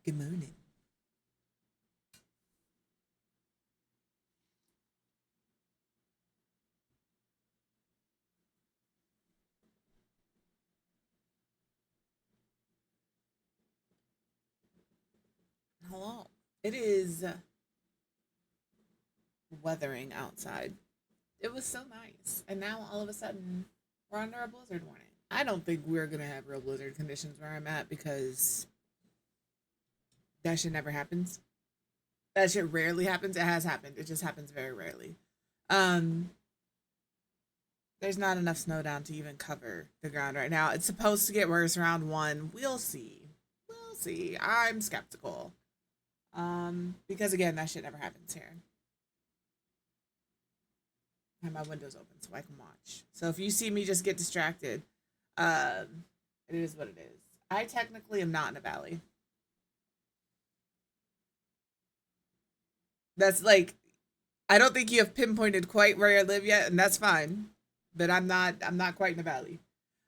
Good morning. Hello. It is weathering outside. It was so nice. And now all of a sudden, we're under a blizzard warning. I don't think we're going to have real blizzard conditions where I'm at because that shit never happens. That shit rarely happens. It has happened. It just happens very rarely. Um, there's not enough snow down to even cover the ground right now. It's supposed to get worse around 1. We'll see. We'll see. I'm skeptical. Because again, that shit never happens here. I have my windows open so I can watch. So if you see me just get distracted, it is what it is. I technically am not in a valley. That's like I don't think you have pinpointed quite where I live yet, and that's fine. But I'm not quite in a valley.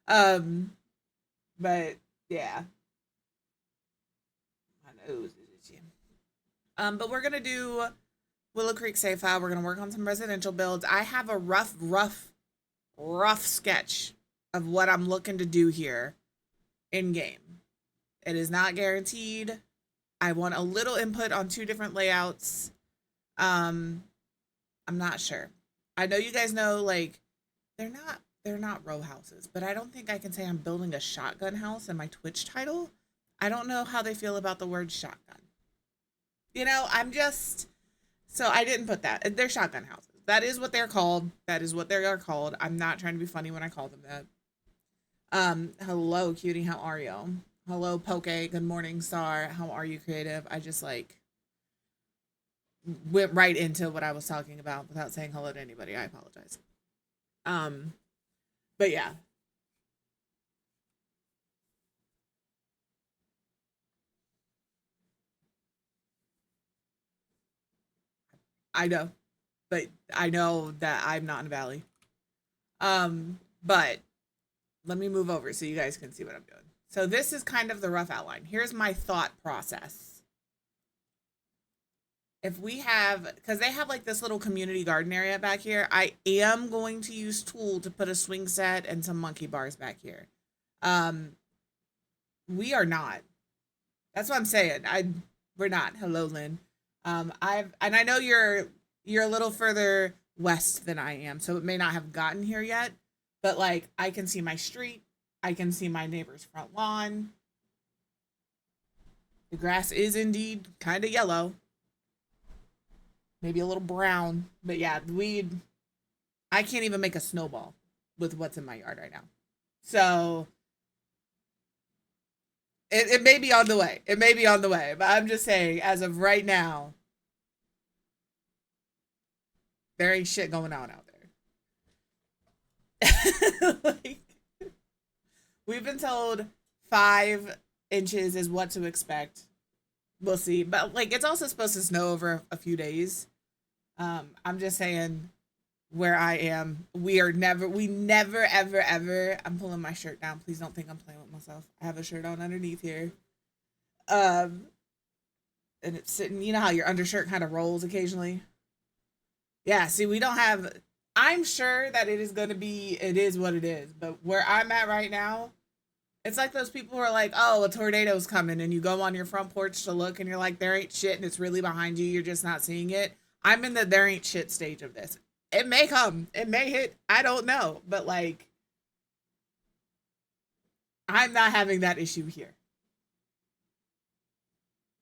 Um, but yeah, my nose is itchy. But we're gonna do Willow Creek save file. We're gonna work on some residential builds. I have a rough sketch of what I'm looking to do here in game. It is not guaranteed. I want a little input on 2 different layouts. Um, I'm not sure. I know you guys know like they're not row houses, but I don't think I can say I'm building a shotgun house in my Twitch title. I don't know how they feel about the word shotgun. I'm just so I didn't put that. They're shotgun houses. That is what they're called. That is what they are called. I'm not trying to be funny when I call them that. Hello, cutie. How are you? Hello, Poke. Good morning, Star. How are you, creative? I just like went right into what I was talking about without saying hello to anybody. I apologize. Um, but yeah, I know, but I know that I'm not in a valley. But let me move over so you guys can see what I'm doing. So this is kind of the rough outline. Here's my thought process. If we have, because they have like this little community garden area back here, I am going to use tool to put a swing set and some monkey bars back here. Um, we are not. That's what I'm saying. We're not. Hello, Lynn. I know you're a little further west than I am, so it may not have gotten here yet. But like I can see my street, I can see my neighbor's front lawn. The grass is indeed kind of yellow, maybe a little brown. But yeah, I can't even make a snowball with what's in my yard right now. So it may be on the way. It may be on the way. But I'm just saying, as of right now, there ain't shit going on out there. Like, we've been told 5 inches is what to expect. We'll see. But like it's also supposed to snow over a few days. I'm just saying where I am, we never, ever, ever. I'm pulling my shirt down. Please don't think I'm playing with myself. I have a shirt on underneath here. Um, and it's sitting, you know how your undershirt kind of rolls occasionally? Yeah, see, we don't have, I'm sure that it is what it is. But where I'm at right now, it's like those people who are like, oh, a tornado's coming, and you go on your front porch to look, and you're like, there ain't shit, and it's really behind you. You're just not seeing it. I'm in the there ain't shit stage of this. It may come, it may hit. I don't know, but like, I'm not having that issue here.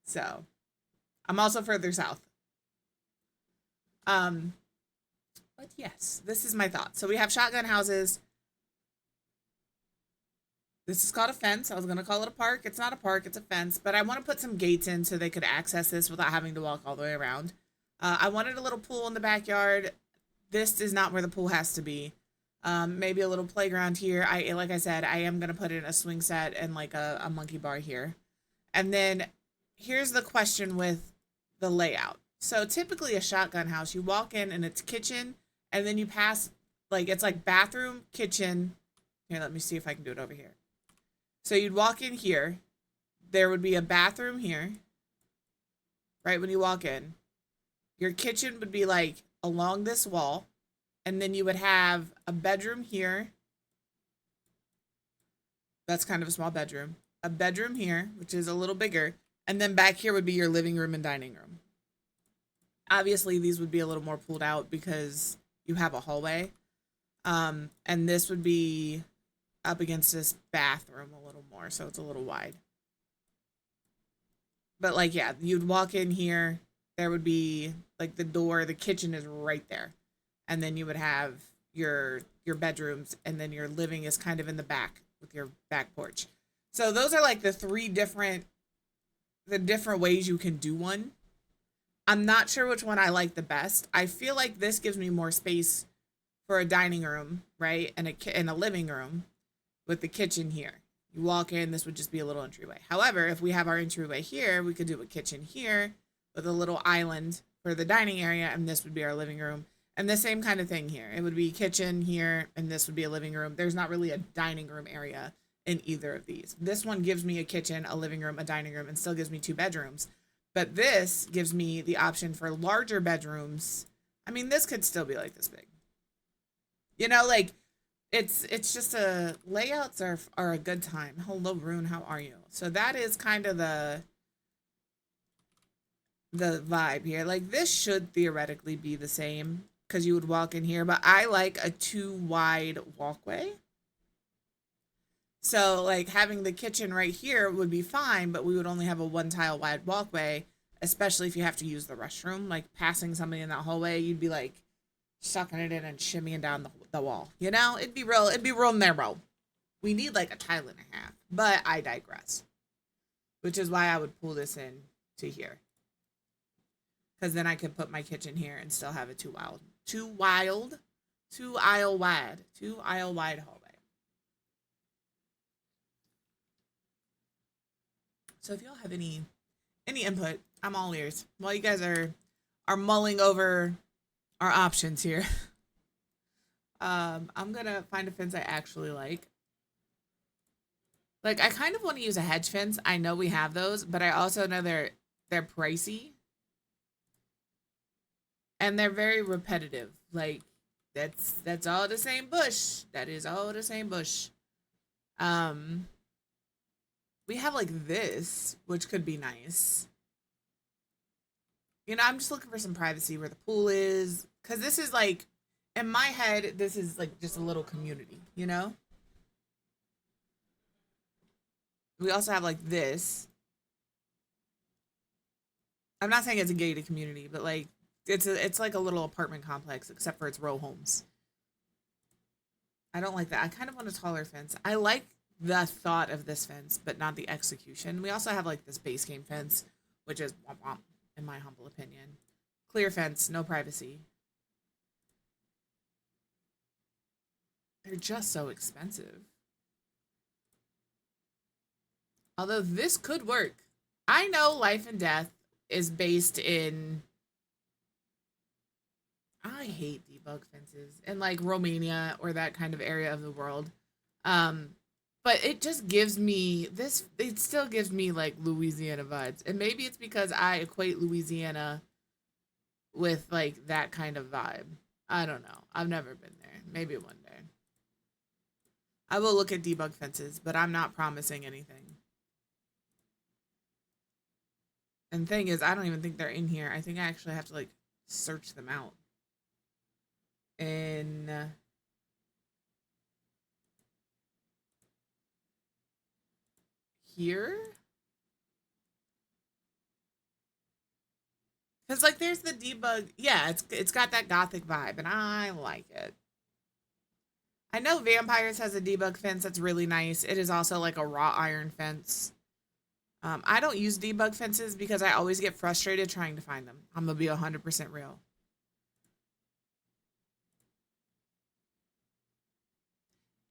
So I'm also further south. Um, but yes, this is my thought. So we have shotgun houses. This is called a fence. I was gonna call it a park. It's not a park. It's a fence. But I want to put some gates in so they could access this without having to walk all the way around. I wanted a little pool in the backyard. This is not where the pool has to be. Maybe a little playground here. Like I said, I am gonna put in a swing set and like a monkey bar here. And then here's the question with the layout. So typically a shotgun house, you walk in and it's kitchen, and then you pass like it's like bathroom, kitchen. Here, let me see if I can do it over here. So you'd walk in here. There would be a bathroom here. right? When you walk in, your kitchen would be like along this wall, and then you would have a bedroom here. That's kind of a small bedroom. A bedroom here, which is a little bigger, and then back here would be your living room and dining room. Obviously, these would be a little more pulled out because you have a hallway. And this would be up against this bathroom a little more, so it's a little wide. But like, yeah, you'd walk in here, there would be like the door, the kitchen is right there. And then you would have your bedrooms, and then your living is kind of in the back with your back porch. So those are like the different ways you can do one. I'm not sure which one I like the best. I feel like this gives me more space for a dining room, right? And a living room with the kitchen here. You walk in, this would just be a little entryway. However, if we have our entryway here, we could do a kitchen here with a little island for the dining area, and this would be our living room. And the same kind of thing here. It would be kitchen here, and this would be a living room. There's not really a dining room area in either of these. This one gives me a kitchen, a living room, a dining room, and still gives me 2 bedrooms. But this gives me the option for larger bedrooms. I mean, this could still be like this big. You know, like it's just a layouts are a good time. Hello, Rune, how are you? So that is kind of the vibe here. Like this should theoretically be the same because you would walk in here, but I like a 2 wide walkway. So like having the kitchen right here would be fine, but we would only have a 1 tile wide walkway, especially if you have to use the restroom. Like passing somebody in that hallway, you'd be like sucking it in and shimmying down the wall. You know, it'd be real narrow. We need like a tile and a half, but I digress. Which is why I would pull this in to here. Because then I could put my kitchen here and still have a 2 aisle wide hallway. So if y'all have any input, I'm all ears. While you guys are mulling over our options here, I'm gonna find a fence I actually like. Like I kind of want to use a hedge fence. I know we have those, but I also know they're pricey. And they're very repetitive. Like that's all the same bush. That is all the same bush. Um we have like this, which could be nice. You know, I'm just looking for some privacy where the pool is. Cause this is like in my head, this is like just a little community, you know? We also have like this. I'm not saying it's a gated community, but like it's like a little apartment complex, except for it's row homes. I don't like that. I kind of want a taller fence. I like the thought of this fence, but not the execution. We also have like this base game fence, which is womp womp, in my humble opinion. Clear fence, no privacy. They're just so expensive. Although this could work. I know life and death is based in. I hate debug fences in like Romania or that kind of area of the world. But it just gives me this, it still gives me like Louisiana vibes. And maybe it's because I equate Louisiana with like that kind of vibe. I don't know. I've never been there. Maybe one day. I will look at debug fences, but I'm not promising anything. And the thing is, I don't even think they're in here. I think I actually have to like search them out. And here, because like there's the debug. Yeah, it's got that gothic vibe, and I like it. I know Vampires has a debug fence that's really nice. It is also like a wrought iron fence. I don't use debug fences because I always get frustrated trying to find them. I'm gonna be 100% real.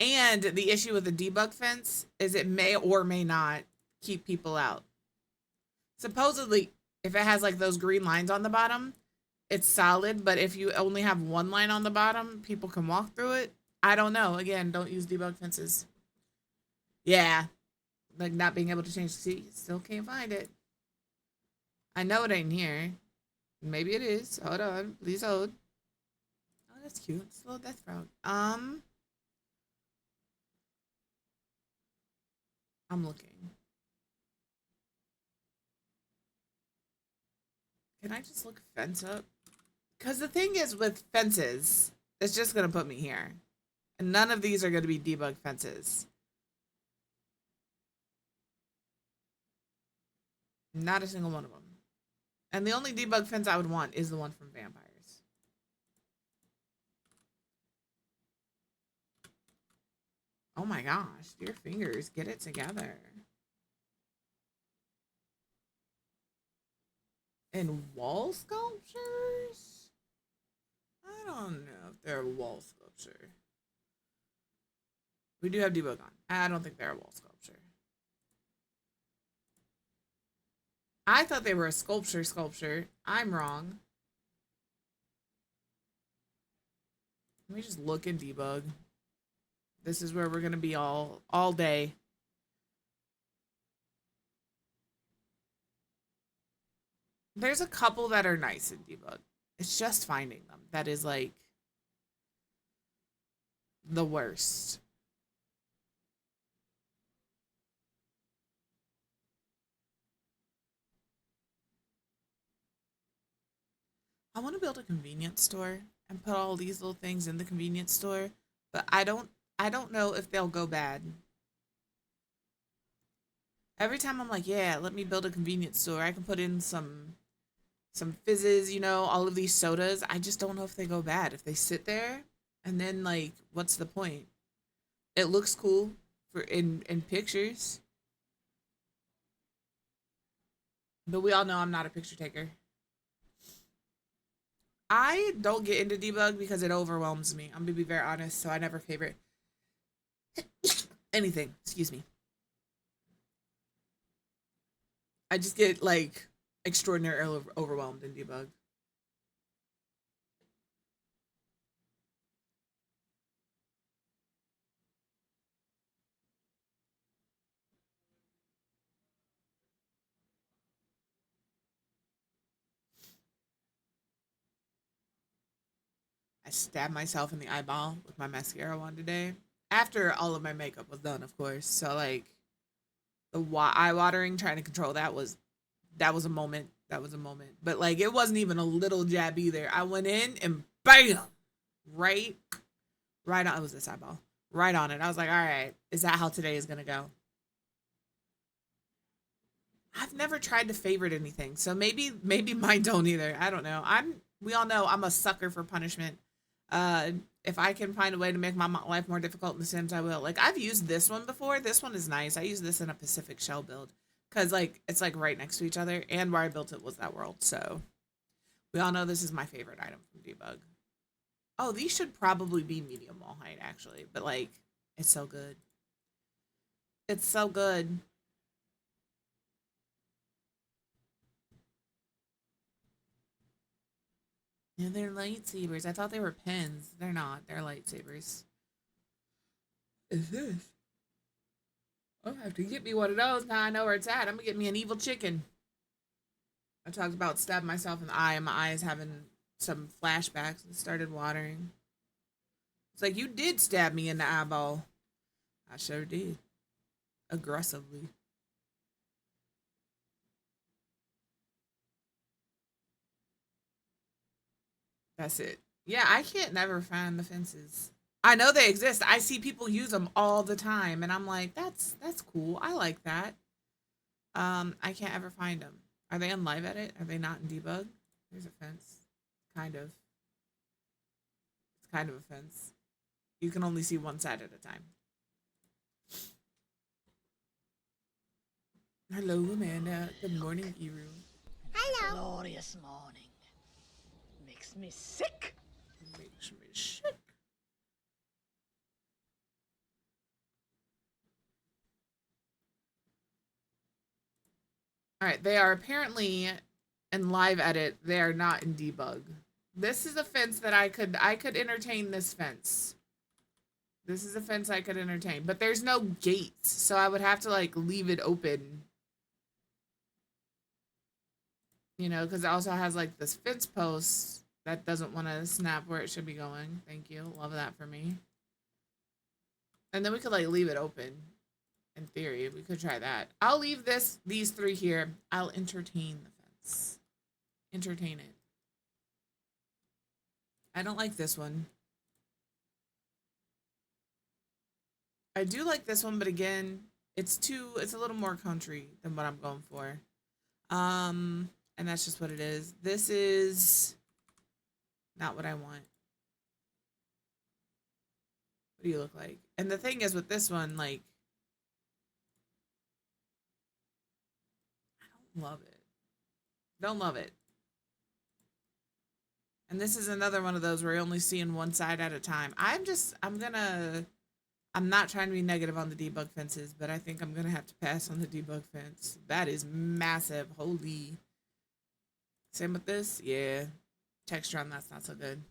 And the issue with the debug fence is it may or may not keep people out. Supposedly, if it has like those green lines on the bottom, it's solid. But if you only have one line on the bottom, people can walk through it. I don't know. Again, don't use debug fences. Yeah. Like not being able to change the seat. Still can't find it. I know it ain't here. Maybe it is. Hold on. Please hold. Oh, that's cute. It's a little death frog. I'm looking. Can I just look a fence up? Because the thing is with fences, it's just going to put me here. And none of these are going to be debug fences. Not a single one of them. And the only debug fence I would want is the one from vampires. Oh my gosh, dear fingers, get it together. And wall sculptures? I don't know if they're a wall sculpture. We do have debug on. I don't think they're a wall sculpture. I thought they were a sculpture. I'm wrong. Let me just look and debug. This is where we're gonna be all day. There's a couple that are nice in debug. It's just finding them that is like the worst. I want to build a convenience store and put all these little things in the convenience store, but I don't know if they'll go bad. Every time I'm like, yeah, let me build a convenience store. I can put in some fizzes, all of these sodas. I just don't know if they go bad. If they sit there and then like what's the point? It looks cool for in pictures. But we all know I'm not a picture taker. I don't get into debug because it overwhelms me. I'm gonna be very honest, so I never favorite anything. Excuse me. I just get like extraordinarily overwhelmed in debug. I stabbed myself in the eyeball with my mascara on today. After all of my makeup was done, of course. So like the eye watering, trying to control that was a moment. That was a moment. But like it wasn't even a little jab either. I went in and bam, right, right on. It was this eyeball, right on it. I was like, all right, is that how today is gonna go? I've never tried to favorite anything, so maybe mine don't either. I don't know. We all know I'm a sucker for punishment. If I can find a way to make my life more difficult in The Sims, I will. Like I've used this one before. This one is nice. I used this in a Pacific Shell build because like it's like right next to each other, and where I built it was that world. So we all know this is my favorite item from Debug. Oh, these should probably be medium wall height actually, but like it's so good. It's so good. Yeah, they're lightsabers. I thought they were pins. They're not. They're lightsabers. Is this? I'll have to get me one of those. Now I know where it's at. I'm gonna get me an evil chicken. I talked about stabbing myself in the eye, and my eye is having some flashbacks and started watering. It's like you did stab me in the eyeball. I sure did. Aggressively. That's it. Yeah, I can't never find the fences. I know they exist. I see people use them all the time, and I'm like, that's cool. I like that. I can't ever find them. Are they on live edit? Are they not in debug? There's a fence. Kind of. It's kind of a fence. You can only see one side at a time. Hello, Amanda. Good morning, Eru. Hello. Glorious morning. Makes me sick. Makes me sick. All right, they are apparently in live edit. They are not in debug. This is a fence that I could entertain this fence. This is a fence I could entertain, but there's no gates, so I would have to like leave it open. You know, because it also has like this fence post that doesn't want to snap where it should be going. Thank you. Love that for me. And then we could like leave it open. In theory, we could try that. I'll leave these three here. I'll entertain the fence. Entertain it. I don't like this one. I do like this one, but again, it's a little more country than what I'm going for. And that's just what it is. This is not what I want. What do you look like? And the thing is with this one, like, I don't love it. Don't love it. And this is another one of those where you're only seeing one side at a time. I'm not trying to be negative on the debug fences, but I think I'm gonna have to pass on the debug fence. That is massive. Holy. Same with this? Yeah. Texture on that's not so good.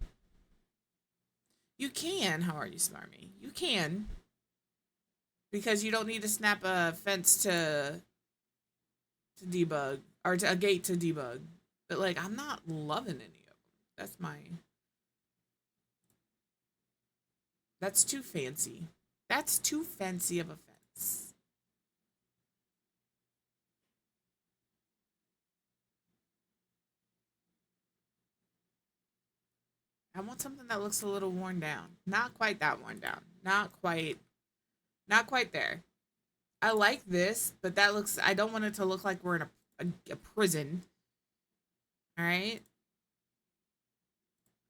You can, how are you, Smarmy? You can. Because you don't need to snap a fence to debug. Or to a gate to debug. But like, I'm not loving any of them. That's too fancy. That's too fancy of a fence. I want something that looks a little worn down. Not quite that worn down. Not quite there. I like this, but I don't want it to look like we're in a prison. All right.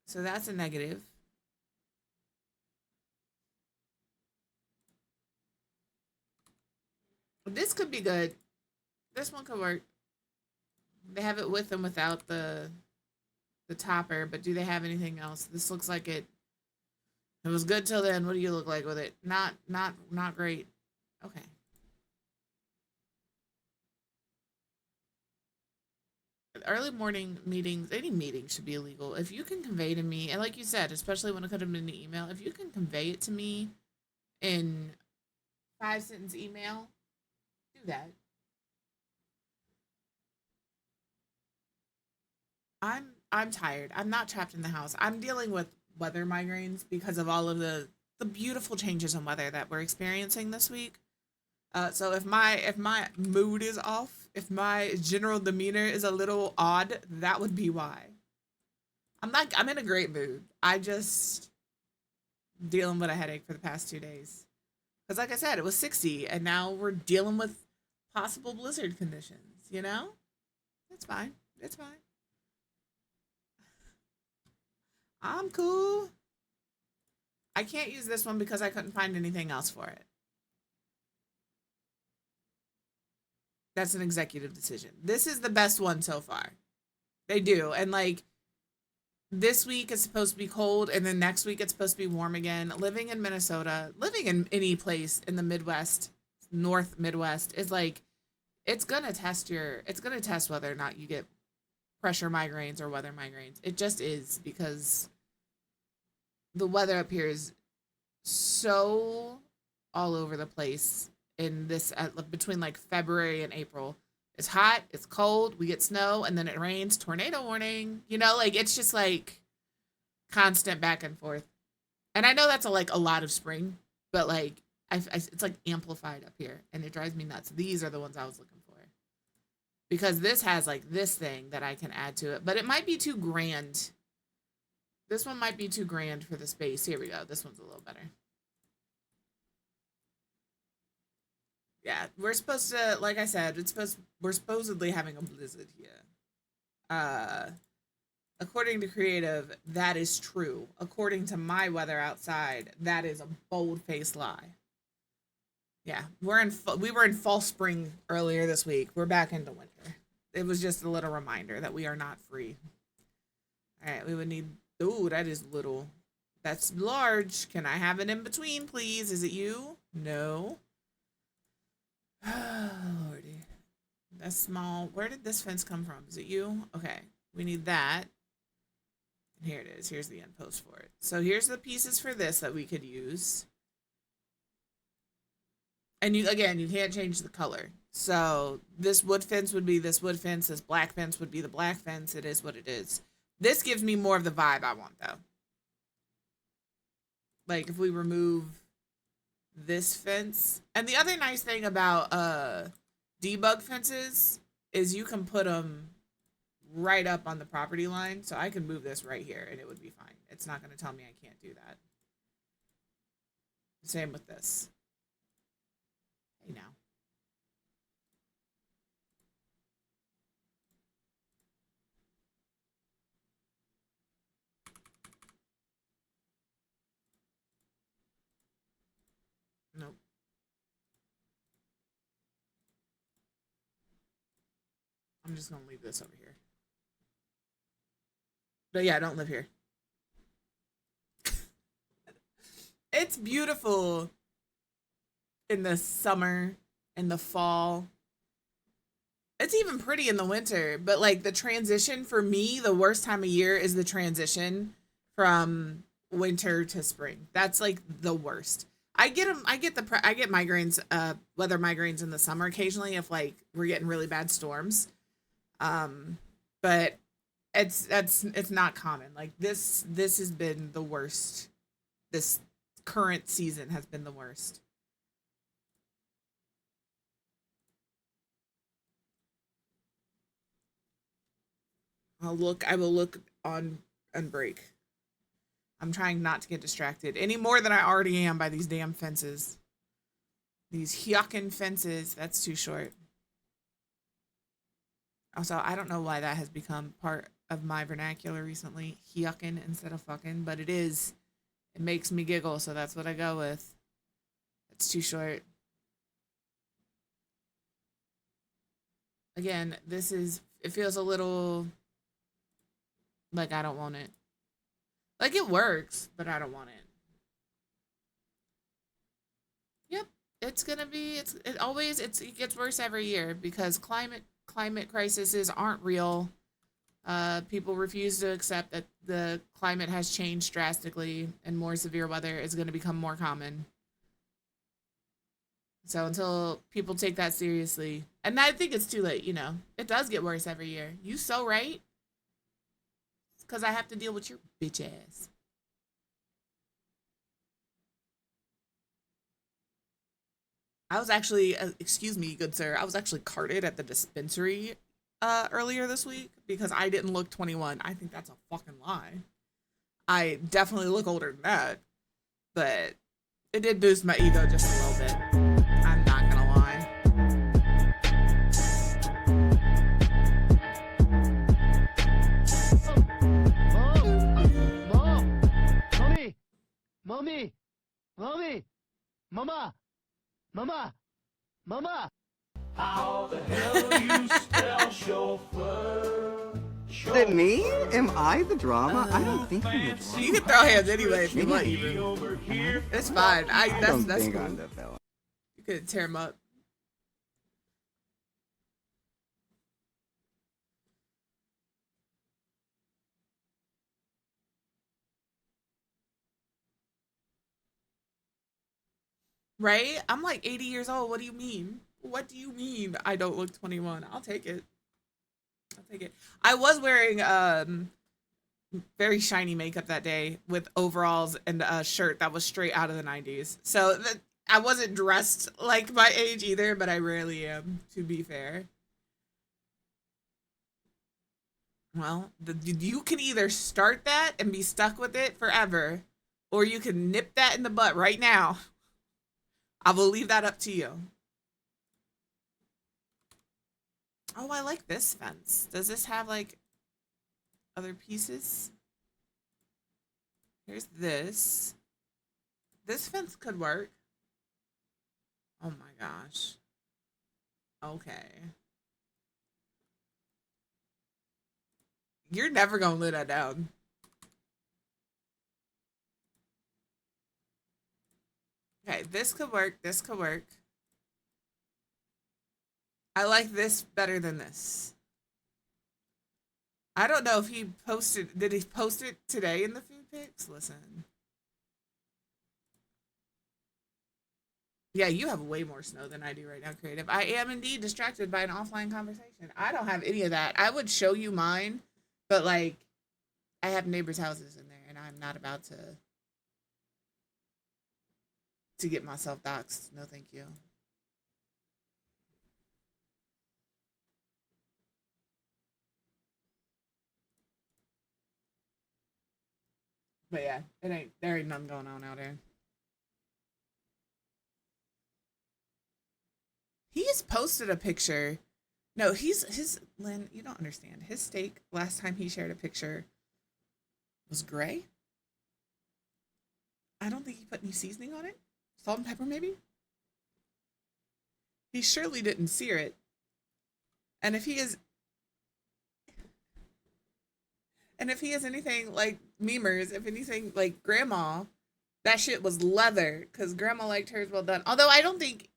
So that's a negative. This could be good. This one could work. They have it with and without the topper, but do they have anything else? This looks like it was good till then. What do you look like with it? Not great. Okay. Early morning meetings, any meeting should be illegal. If you can convey to me, and like you said, especially when it could have been an email, if you can convey it to me in 5-sentence email, do that. I'm tired. I'm not trapped in the house. I'm dealing with weather migraines because of all of the beautiful changes in weather that we're experiencing this week. So if my mood is off, if my general demeanor is a little odd, that would be why. I'm in a great mood. I just dealing with a headache for the past 2 days. Because like I said, it was 60 and now we're dealing with possible blizzard conditions, you know? It's fine. It's fine. I'm cool. I can't use this one because I couldn't find anything else for it. That's an executive decision. This is the best one so far. They do. And like this week it's supposed to be cold and then next week it's supposed to be warm again. Living in Minnesota, living in any place in the Midwest, North Midwest is like it's going to test whether or not you get pressure migraines or weather migraines. It just is because the weather up here is so all over the place in this between like February and April. It's hot, it's cold, we get snow, and then it rains, tornado warning. You know, like it's just like constant back and forth. And I know that's like a lot of spring, but like it's like amplified up here, and it drives me nuts. These are the ones I was looking for because this has like this thing that I can add to it, but it might be too grand. This one might be too grand for the space. Here we go. This one's a little better. Yeah, we're supposed to, like I said, we're supposedly having a blizzard here. According to Creative, that is true. According to my weather outside, that is a bold-faced lie. Yeah, we were in fall spring earlier this week. We're back into winter. It was just a little reminder that we are not free. All right, we would need. Ooh, that is little. That's large. Can I have it in between, please? Is it you? No. Oh, Lordy. That's small. Where did this fence come from? Is it you? Okay. We need that. And here it is. Here's the end post for it. So here's the pieces for this that we could use. And you can't change the color. So this wood fence would be this wood fence. This black fence would be the black fence. It is what it is. This gives me more of the vibe I want, though. Like, if we remove this fence. And the other nice thing about debug fences is you can put them right up on the property line. So I can move this right here and it would be fine. It's not going to tell me I can't do that. Same with this. Hey, now. Nope. I'm just going to leave this over here. But yeah, I don't live here. It's beautiful in the summer, in the fall. It's even pretty in the winter, but like the transition for me, the worst time of year is the transition from winter to spring. That's like the worst. I get them. I get migraines, weather migraines in the summer occasionally if like we're getting really bad storms. But it's not common. Like this has been the worst. This current season has been the worst. I will look on break. I'm trying not to get distracted any more than I already am by these damn fences. These yuckin' fences. That's too short. Also, I don't know why that has become part of my vernacular recently. Yuckin' instead of fucking, but it is. It makes me giggle, so that's what I go with. It's too short. Again, it feels a little like I don't want it. Like it works, but I don't want it. Yep, it's gonna be. It gets worse every year because climate crises aren't real. People refuse to accept that the climate has changed drastically and more severe weather is going to become more common. So until people take that seriously, and I think it's too late. It does get worse every year. You so right, because I have to deal with your bitch ass. I was actually, excuse me, good sir, I was actually carded at the dispensary earlier this week because I didn't look 21. I think that's a fucking lie. I definitely look older than that, but it did boost my ego just a little bit. I'm not gonna lie. Mom! Mommy! Mommy! Mommy! Mama! Mama! Mama! How the hell you spell chauffeur? Is it me? Am I the drama? I don't think I'm the drama. You can throw hands anyway if you want, even. Over here. It's fine. I don't That's think cool. I'm the villain. You could tear him up. Right? I'm like 80 years old. What do you mean? What do you mean I don't look 21? I'll take it. I'll take it. I was wearing very shiny makeup that day with overalls and a shirt that was straight out of the 90s. So I wasn't dressed like my age either, but I rarely am, to be fair. Well, you can either start that and be stuck with it forever, or you can nip that in the butt right now. I will leave that up to you. Oh, I like this fence. Does this have like other pieces? Here's this. This fence could work. Oh my gosh. Okay. You're never gonna let that down. Okay, this could work. This could work. I like this better than this. I don't know if he posted. Did he post it today in the food pics? Listen. Yeah, you have way more snow than I do right now, Creative. I am indeed distracted by an offline conversation. I don't have any of that. I would show you mine, but like, I have neighbors' houses in there, and I'm not about to get myself doxxed. No, thank you. But yeah, there ain't nothing going on out there. He's posted a picture. No, his Lynn, you don't understand. His steak last time he shared a picture was gray. I don't think he put any seasoning on it. Salt and pepper, maybe? He surely didn't sear it. And if he is anything like memers, if anything like grandma, that shit was leather because grandma liked hers well done. Although I don't think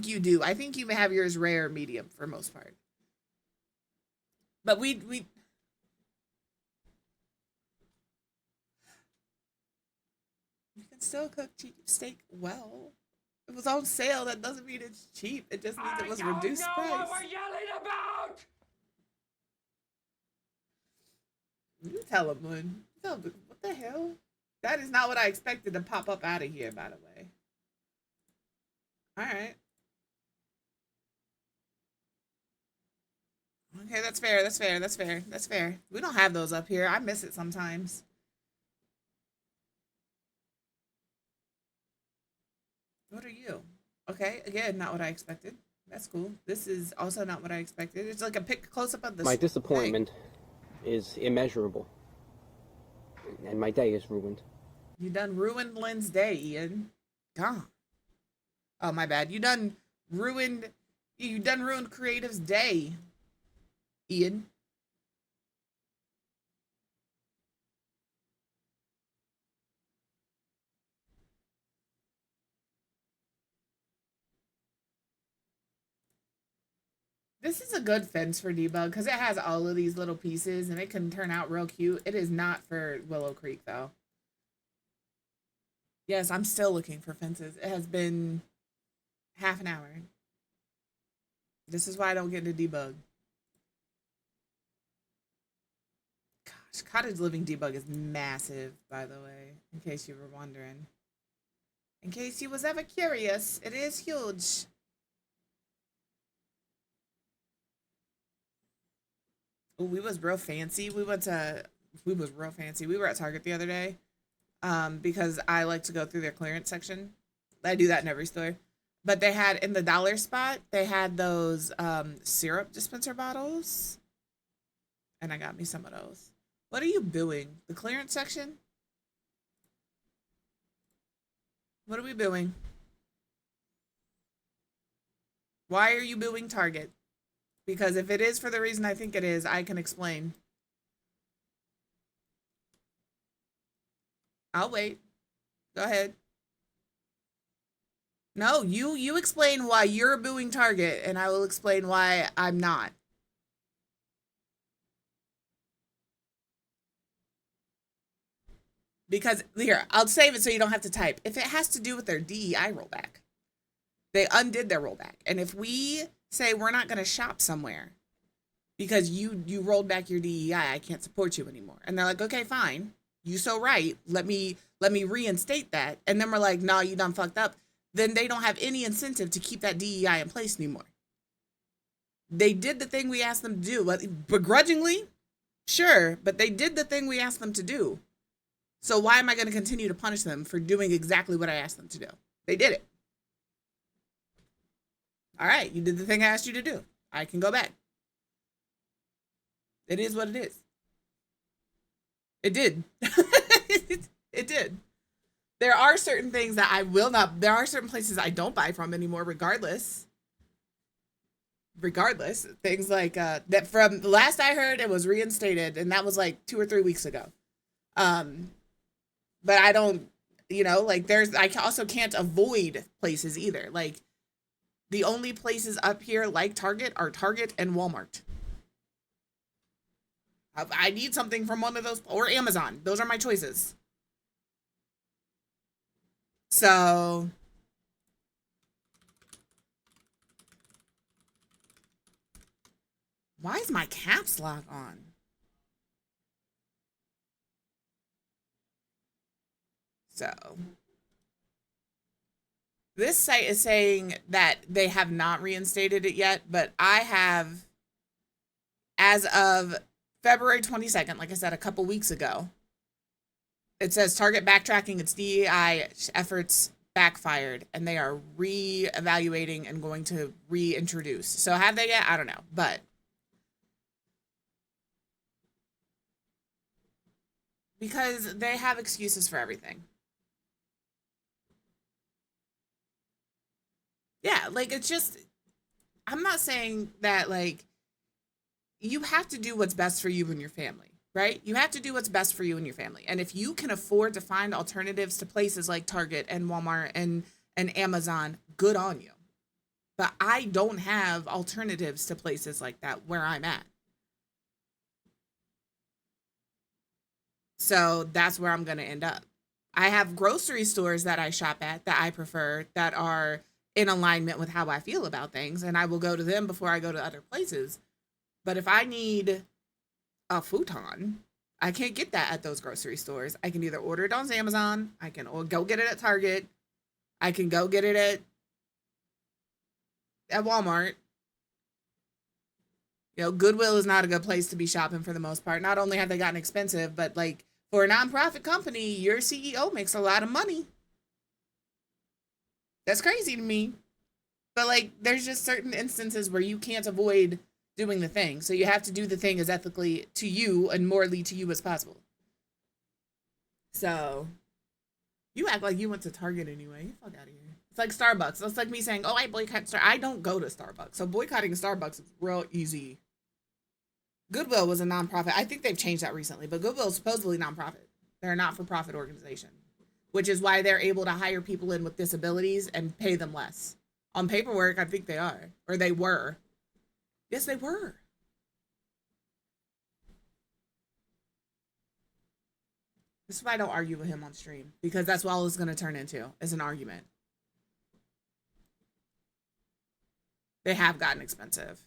you do. I think you may have yours rare or medium for most part. But we you can still cook cheap steak well. It was on sale. That doesn't mean it's cheap. It just means it was reduced price. What we're yelling about! You tell him, Lynn. Tell him, what the hell? That is not what I expected to pop up out of here, by the way. Alright. Okay, that's fair, that's fair, that's fair, that's fair. We don't have those up here. I miss it sometimes. What are you? Okay, again, not what I expected. That's cool. This is also not what I expected. It's like a close-up of the My disappointment is immeasurable. And my day is ruined. You done ruined Lynn's day, Ian. Gone. Oh, my bad. You done ruined Creative's day, Ian. This is a good fence for debug because it has all of these little pieces and it can turn out real cute. It is not for Willow Creek though. Yes, I'm still looking for fences. It has been half an hour. This is why I don't get into debug. Gosh, cottage living debug is massive, by the way, in case you were wondering. In case you was ever curious, it is huge. Ooh, we was real fancy. We was real fancy. We were at Target the other day. Because I like to go through their clearance section. I do that in every store. But they had in the dollar spot, they had those syrup dispenser bottles. And I got me some of those. What are you booing? The clearance section? What are we booing? Why are you booing Target? Because if it is for the reason I think it is, I can explain. I'll wait. Go ahead. No, you explain why you're booing Target, and I will explain why I'm not. Because, here, I'll save it so you don't have to type. If it has to do with their DEI rollback, they undid their rollback. And if we say we're not going to shop somewhere because you rolled back your DEI, I can't support you anymore. And they're like, okay, fine. You so right. Let me reinstate that. And then we're like, no, you done fucked up. Then they don't have any incentive to keep that DEI in place anymore. They did the thing we asked them to do. Begrudgingly, sure, but they did the thing we asked them to do. So why am I going to continue to punish them for doing exactly what I asked them to do? They did it. All right, you did the thing I asked you to do. I can go back. It is what it is. It did. It did. There are certain things that I will not, there are certain places I don't buy from anymore, regardless. Things like, that from the last I heard, it was reinstated, and that was like 2 or 3 weeks ago. But I don't, like I also can't avoid places either. Like, the only places up here like Target are Target and Walmart. I need something from one of those, or Amazon. Those are my choices. So, Why is my caps lock on? So this site is saying that they have not reinstated it yet, but I have, as of February 22nd, like I said, a couple weeks ago, it says Target backtracking its DEI efforts backfired, and they are re-evaluating and going to reintroduce. So have they yet? I don't know, but because they have excuses for everything. Yeah, like it's just, I'm not saying that like you have to do what's best for you and your family, right? You have to do what's best for you and your family. And if you can afford to find alternatives to places like Target and Walmart and Amazon, good on you. But I don't have alternatives to places like that where I'm at. So that's where I'm going to end up. I have grocery stores that I shop at that I prefer that are in alignment with how I feel about things, and I will go to them before I go to other places. But if I need a futon, I can't get that at those grocery stores. I can either order it on Amazon, I can go get it at Target, I can go get it at Walmart. You know, Goodwill is not a good place to be shopping for the most part. Not only have they gotten expensive, but like for a nonprofit company, your CEO makes a lot of money. That's crazy to me. But like there's just certain instances where you can't avoid doing the thing. So you have to do the thing as ethically to you and morally to you as possible. So you act like you went to Target anyway. Get the fuck out of here. It's like Starbucks. That's like me saying, oh, I boycott Starbucks. I don't go to Starbucks. So boycotting Starbucks is real easy. Goodwill was a nonprofit. I think they've changed that recently, but Goodwill is supposedly nonprofit. They're a not-for-profit organization, which is why they're able to hire people in with disabilities and pay them less. On paperwork, I think they are. Or they were. Yes, they were. This is why I don't argue with him on stream. Because that's what all it's going to turn into, is an argument. They have gotten expensive.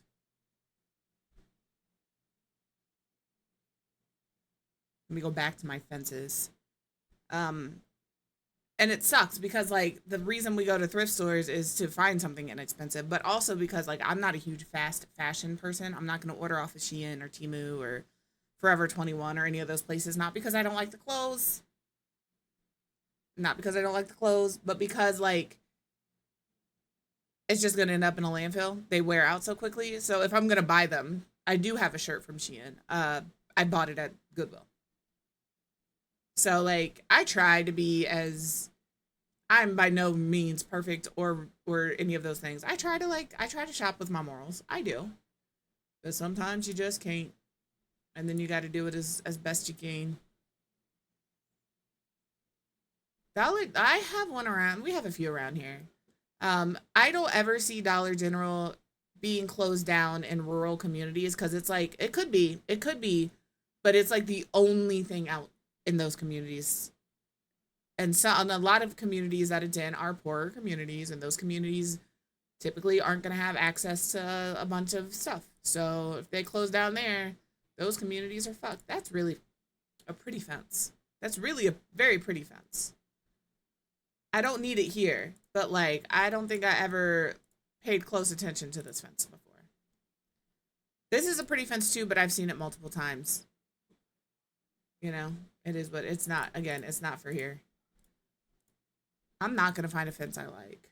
Let me go back to my fences. And it sucks because like the reason we go to thrift stores is to find something inexpensive, but also because like I'm not a huge fast fashion person. I'm not going to order off of Shein or Temu or Forever 21 or any of those places. Not because I don't like the clothes. Not because I don't like the clothes, but because like it's just going to end up in a landfill. They wear out so quickly. So if I'm going to buy them, I do have a shirt from Shein. I bought it at Goodwill. So like I try to be as, I'm by no means perfect or any of those things. I try to shop with my morals. I do. But sometimes you just can't. And then you got to do it as best you can. I have one around. We have a few around here. I don't ever see Dollar General being closed down in rural communities because it's like, it could be, but it's like the only thing out in those communities. And so and a lot of communities that it's in are poorer communities, and those communities typically aren't going to have access to a bunch of stuff. So if they close down there, those communities are fucked. That's really a pretty fence. That's really a very pretty fence. I don't need it here, but like I don't think I ever paid close attention to this fence before. This is a pretty fence too, but I've seen it multiple times. You know, it is, but it's not, again, it's not for here. I'm not going to find a fence I like.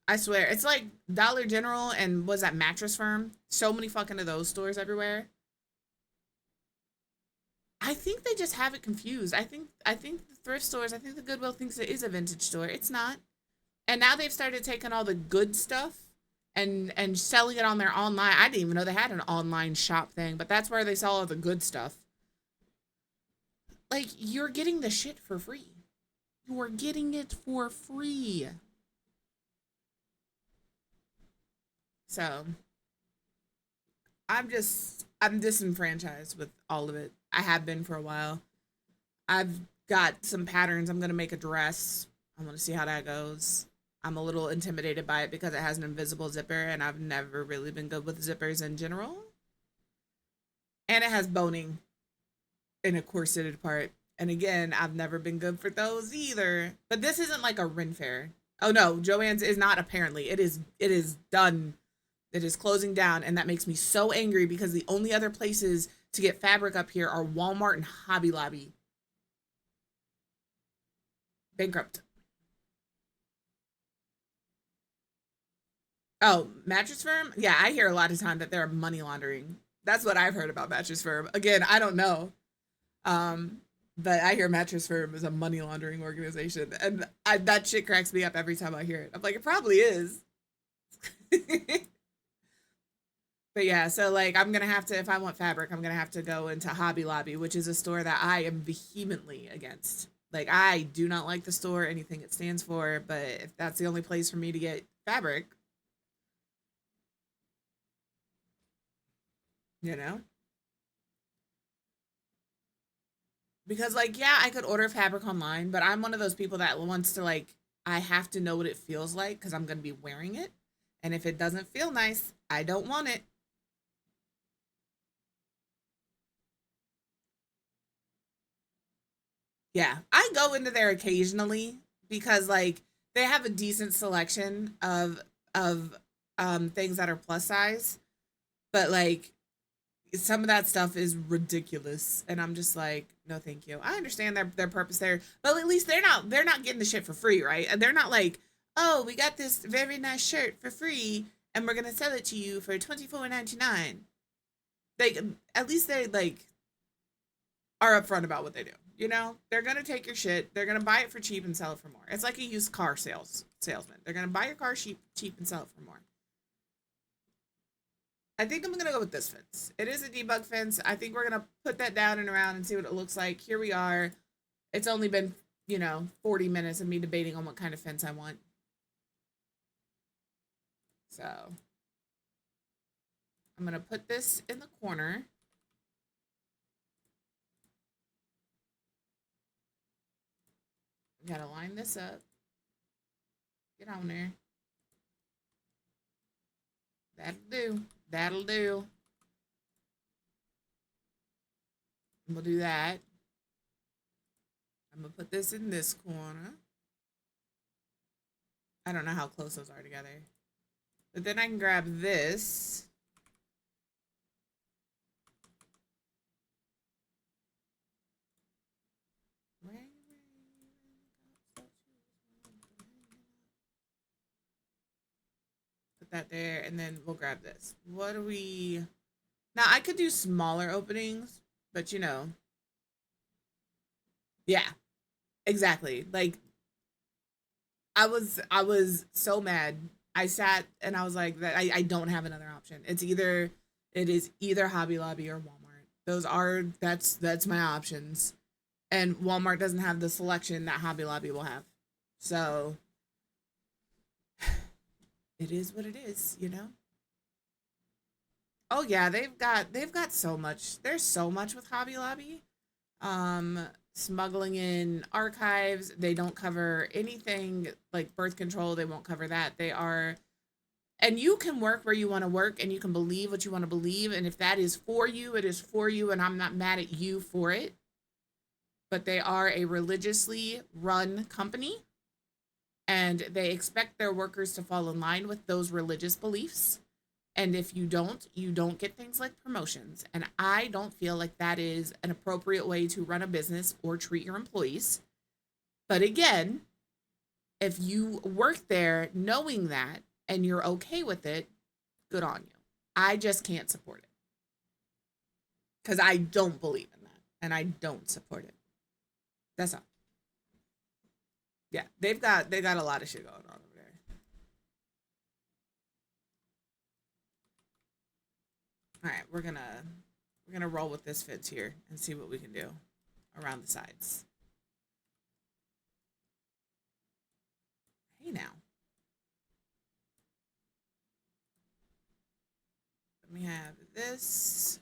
I swear, it's like Dollar General and was that Mattress Firm? So many fucking of those stores everywhere. I think they just have it confused. I think the thrift stores, I think the Goodwill thinks it is a vintage store. It's not. And now they've started taking all the good stuff and selling it on their online. I didn't even know they had an online shop thing, but that's where they sell all the good stuff. Like, you're getting the shit for free. You're getting it for free. So, I'm disenfranchised with all of it. I have been for a while. I've got some patterns. I'm going to make a dress. I'm going to see how that goes. I'm a little intimidated by it because it has an invisible zipper, and I've never really been good with zippers in general. And it has boning in a corseted part. And again, I've never been good for those either. But this isn't like a Ren Fair. Oh no, Joann's is not apparently. It is done. It is closing down, and that makes me so angry because the only other places to get fabric up here are Walmart and Hobby Lobby. Bankrupt. Oh, Mattress Firm? Yeah, I hear a lot of time that they're money laundering. That's what I've heard about Mattress Firm. Again, I don't know. But I hear Mattress Firm is a money laundering organization, and that shit cracks me up every time I hear it. I'm like, it probably is. But yeah, so like I'm gonna have to, if I want fabric, I'm gonna have to go into Hobby Lobby, which is a store that I am vehemently against. Like I do not like the store, anything it stands for, but if that's the only place for me to get fabric, you know? Because like, yeah, I could order fabric online, but I'm one of those people that wants to like, I have to know what it feels like because I'm gonna be wearing it. And if it doesn't feel nice, I don't want it. Yeah, I go into there occasionally because like they have a decent selection of things that are plus size, but like some of that stuff is ridiculous and I'm just like, no thank you. I understand their purpose there, but at least they're not getting the shit for free, right? And they're not like, "Oh, we got this very nice shirt for free and we're going to sell it to you for $24.99." They at least they like are upfront about what they do. You know, they're gonna take your shit, they're gonna buy it for cheap and sell it for more. It's like a used car salesman. They're gonna buy your car cheap and sell it for more. I think I'm gonna go with this fence. It is a debug fence. I think we're gonna put that down and around and see what it looks like. Here we are. It's only been, 40 minutes of me debating on what kind of fence I want. So I'm gonna put this in the corner. Gotta line this up. Get on there. That'll do. That'll do. And we'll do that. I'm gonna put this in this corner. I don't know how close those are together. But then I can grab this. That there, and then we'll grab this. What do we... Now, I could do smaller openings, but yeah, exactly. Like, I was so mad. I sat and I was like, that I don't have another option. It is either Hobby Lobby or Walmart. That's my options. And Walmart doesn't have the selection that Hobby Lobby will have. So it is what it is, Oh yeah, they've got so much. There's so much with Hobby Lobby. Smuggling in archives. They don't cover anything like birth control. They won't cover that. And you can work where you want to work and you can believe what you want to believe. And if that is for you, it is for you. And I'm not mad at you for it. But they are a religiously run company. And they expect their workers to fall in line with those religious beliefs. And if you don't get things like promotions. And I don't feel like that is an appropriate way to run a business or treat your employees. But again, if you work there knowing that and you're okay with it, good on you. I just can't support it. Because I don't believe in that. And I don't support it. That's all. Yeah, they got a lot of shit going on over there. All right, we're gonna roll with this fence here and see what we can do around the sides. Hey now. Let me have this.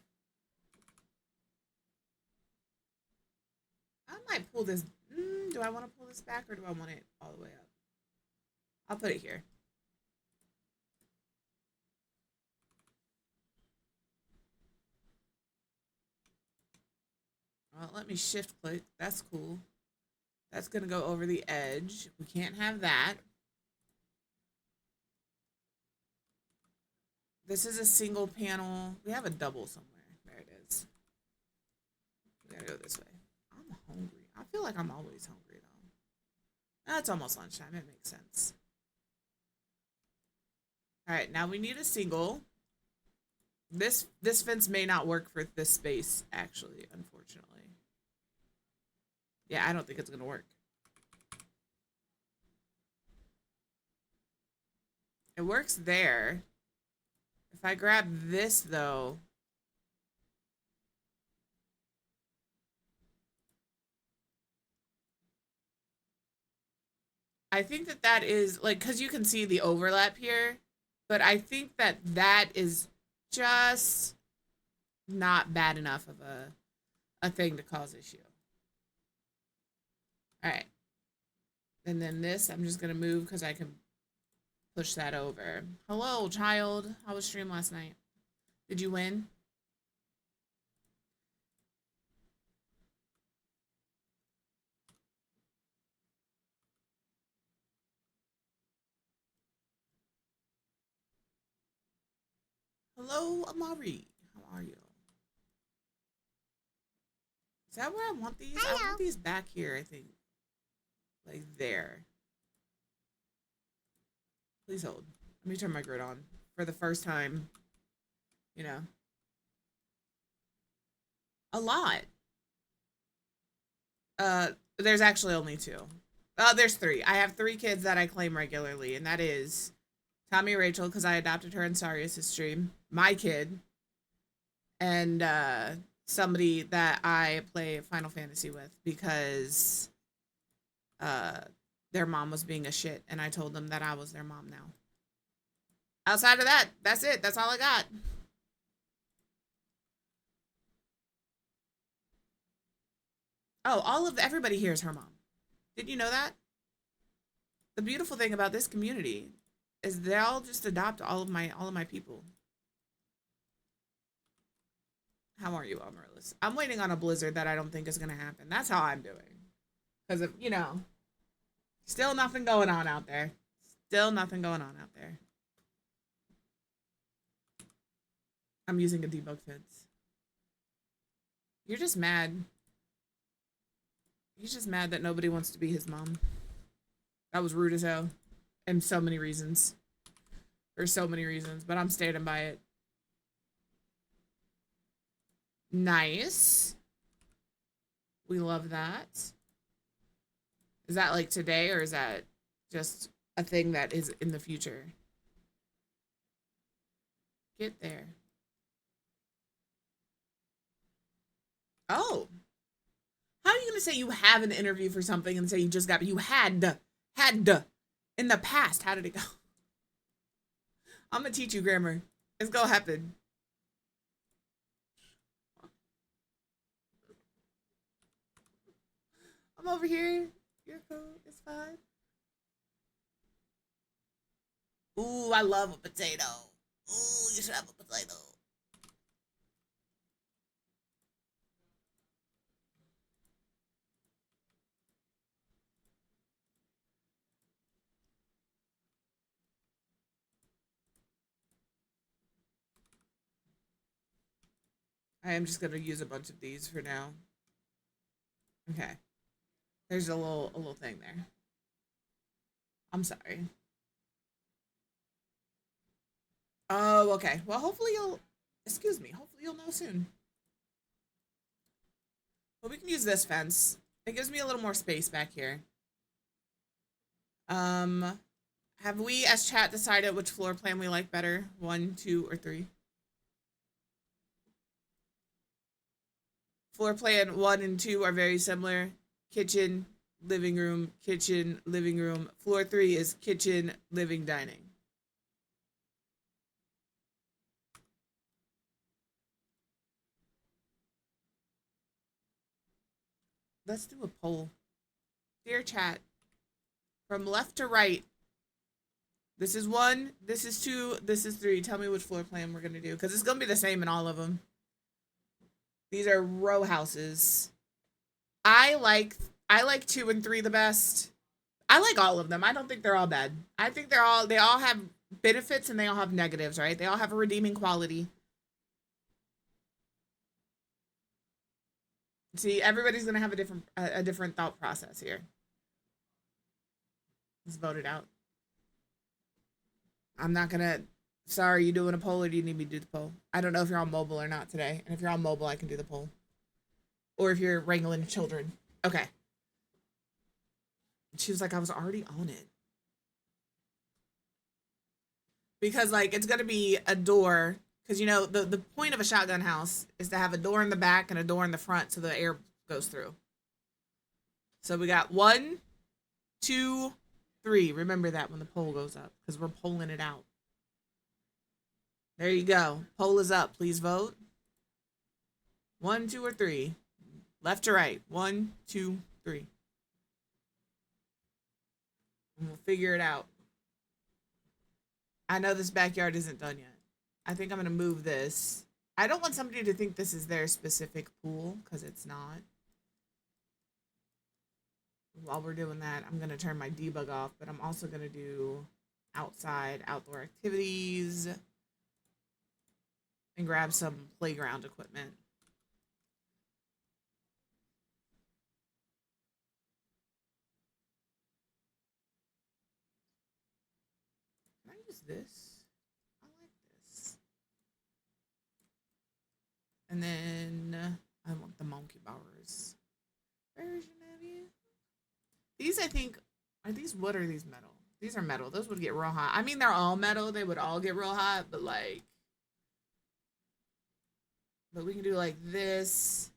I might pull this. Do I want to pull this back or do I want it all the way up? I'll put it here. Well, let me shift click. That's cool. That's gonna go over the edge. We can't have that. This is a single panel. We have a double somewhere. There it is. We gotta go this way. I'm hungry. I feel like I'm always hungry though. It's almost lunchtime. It makes sense. All right, now we need a single. This fence may not work for this space, actually, unfortunately. Yeah, I don't think it's gonna work. It works there. If I grab this, though... I think that that is, like, because you can see the overlap here, but I think that that is just not bad enough of a thing to cause issue. All right. And then this, I'm just going to move because I can push that over. Hello, child. How was stream last night? Did you win? Hello, Amari. How are you? Is that where I want these? Hello. I want these back here, I think. Like there. Please hold. Let me turn my grid on for the first time. You know. A lot. There's actually only 2. There's 3. I have 3 kids that I claim regularly, and that is Tommy Rachel, because I adopted her in Sarius' stream. My kid. And somebody that I play Final Fantasy with because their mom was being a shit, and I told them that I was their mom now. Outside of that, that's it. That's all I got. Oh, everybody here is her mom. Did you know that? The beautiful thing about this community is they all just adopt all of my people. How are you, Amaryllis? I'm waiting on a blizzard that I don't think is gonna happen. That's how I'm doing. Because of, you know, still nothing going on out there. Still nothing going on out there. I'm using a debug fence. You're just mad. He's just mad that nobody wants to be his mom. That was rude as hell. And so many reasons. For so many reasons. But I'm standing by it. Nice. We love that. Is that like today, or is that just a thing that is in the future? Get there. Oh. How are you going to say you have an interview for something and say you just got, you had in the past? How did it go? I'm going to teach you grammar. It's going to happen. I'm over here. You're cool. It's fine. Ooh, I love a potato. Ooh, you should have a potato. I am just going to use a bunch of these for now. Okay. There's a little thing there. I'm sorry. Oh, okay. Well, hopefully excuse me, hopefully you'll know soon. Well, we can use this fence. It gives me a little more space back here. Have we as chat decided which floor plan we like better? 1, 2, or 3? Floor plan 1 and 2 are very similar. Kitchen, living room, kitchen, living room. Floor 3 is kitchen, living, dining. Let's do a poll. Dear chat, from left to right, This is 1, this is 2, this is 3. Tell me which floor plan we're gonna do, because it's gonna be the same in all of them. These are row houses. I like 2 and 3 the best. I like all of them. I don't think they're all bad. I think they all have benefits and they all have negatives, right? They all have a redeeming quality. See, everybody's gonna have a different thought process here. Let's vote it out. I'm not gonna. Sorry, you doing a poll or do you need me to do the poll? I don't know if you're on mobile or not today. And if you're on mobile, I can do the poll. Or if you're wrangling children. Okay. She was like, I was already on it. Because, like, it's going to be a door. Because, you know, the point of a shotgun house is to have a door in the back and a door in the front so the air goes through. So we got 1, 2, 3. Remember that when the poll goes up. Because we're polling it out. There you go. Poll is up. Please vote. 1, 2, or 3. Left to right. 1, 2, 3. And we'll figure it out. I know this backyard isn't done yet. I think I'm going to move this. I don't want somebody to think this is their specific pool, because it's not. While we're doing that, I'm going to turn my debug off, but I'm also going to do outside outdoor activities and grab some playground equipment. Can I use this? I like this. And then I want the monkey bars version of you. These, I think, are these wood or are these metal? These are metal. Those would get real hot. I mean, they're all metal. They would all get real hot, but like, but we can do like this.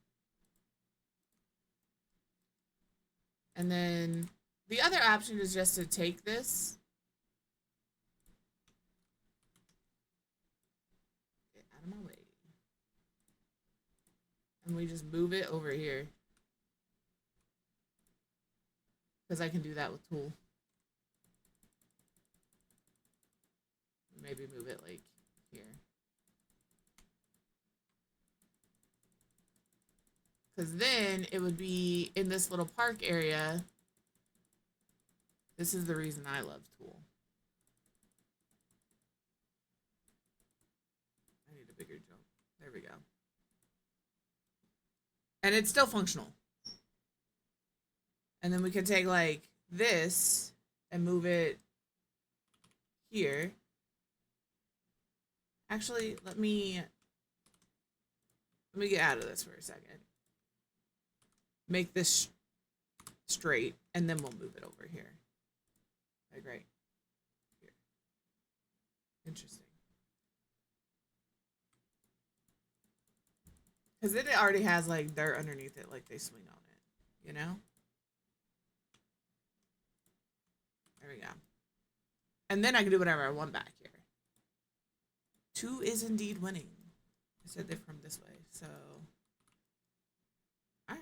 And then the other option is just to take this. Get out of my way. And we just move it over here. Because I can do that with tool. Maybe move it like here. Because then it would be in this little park area. This is the reason I love tool. I need a bigger jump. There we go. And it's still functional. And then we can take like this and move it here. Actually, let me get out of this for a second. Make this straight, and then we'll move it over here. Okay, great. Here. Interesting. Because then it already has like dirt underneath it, like they swing on it, you know? There we go. And then I can do whatever I want back here. 2 is indeed winning. I said they're from this way, so. All right.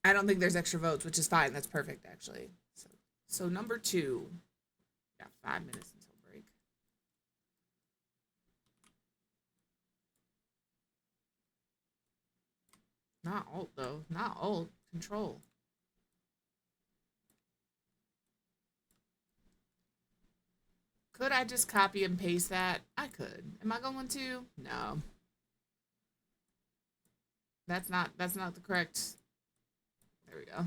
I don't think there's extra votes, which is fine. That's perfect, actually. So number 2. Got 5 minutes until break. Not alt, though. Not alt. Control. Could I just copy and paste that? I could. Am I going to? No. That's not the correct. There we go.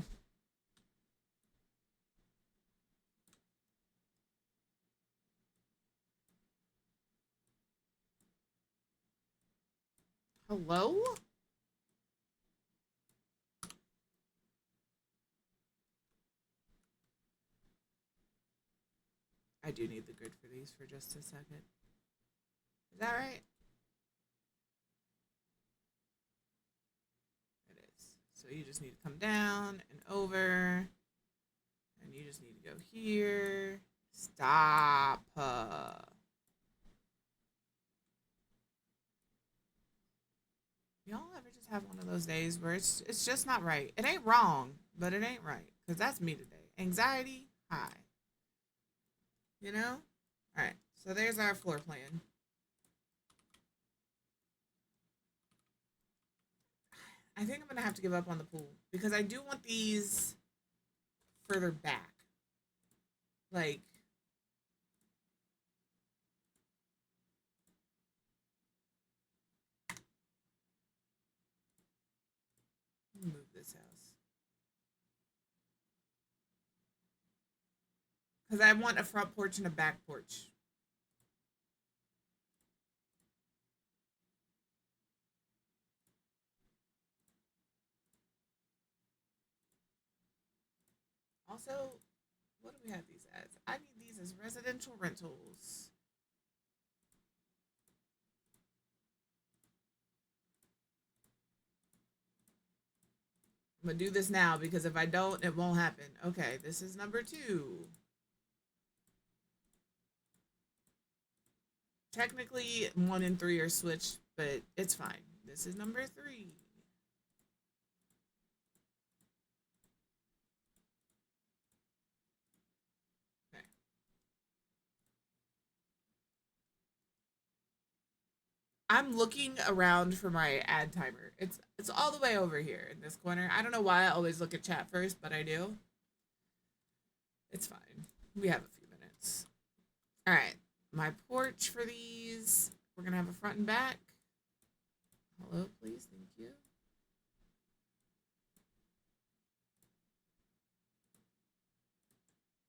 Hello? I do need the grid for these for just a second. Is that right? It is. So you just need to come down and over. And you just need to go here. Stop. Y'all ever just have one of those days where it's just not right? It ain't wrong, but it ain't right because that's me today. Anxiety high. You know? All right. So there's our floor plan. I think I'm going to have to give up on the pool because I do want these further back. Like, move this house. Because I want a front porch and a back porch. Also, what do we have these as? I need these as residential rentals. I'm going to do this now because if I don't, it won't happen. Okay, this is number 2. Technically, 1 and 3 are switched, but it's fine. This is number 3. Okay. I'm looking around for my ad timer. It's all the way over here in this corner. I don't know why I always look at chat first, but I do. It's fine. We have a few minutes. All right. My porch for these. We're going to have a front and back. Hello, please. Thank you.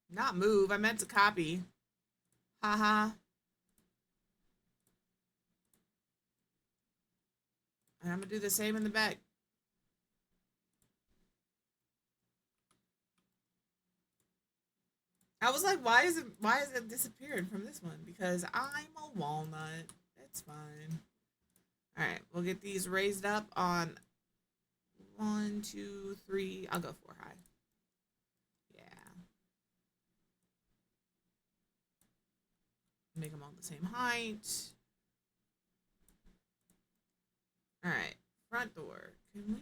Not move. I meant to copy. Haha. And I'm going to do the same in the back. I was like, why is it disappearing from this one? Because I'm a walnut. It's fine. All right, we'll get these raised up on 1, 2, 3. I'll go 4 high. Yeah. Make them all the same height. All right, front door. Can we?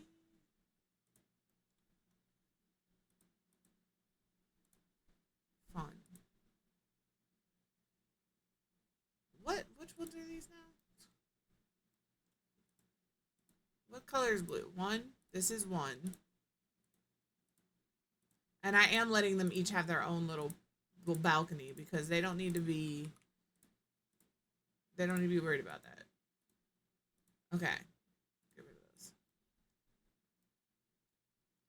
Fun. Which ones are these now? What color is blue? 1. This is 1. And I am letting them each have their own little balcony because they don't need to be worried about that. Okay. Get rid of those.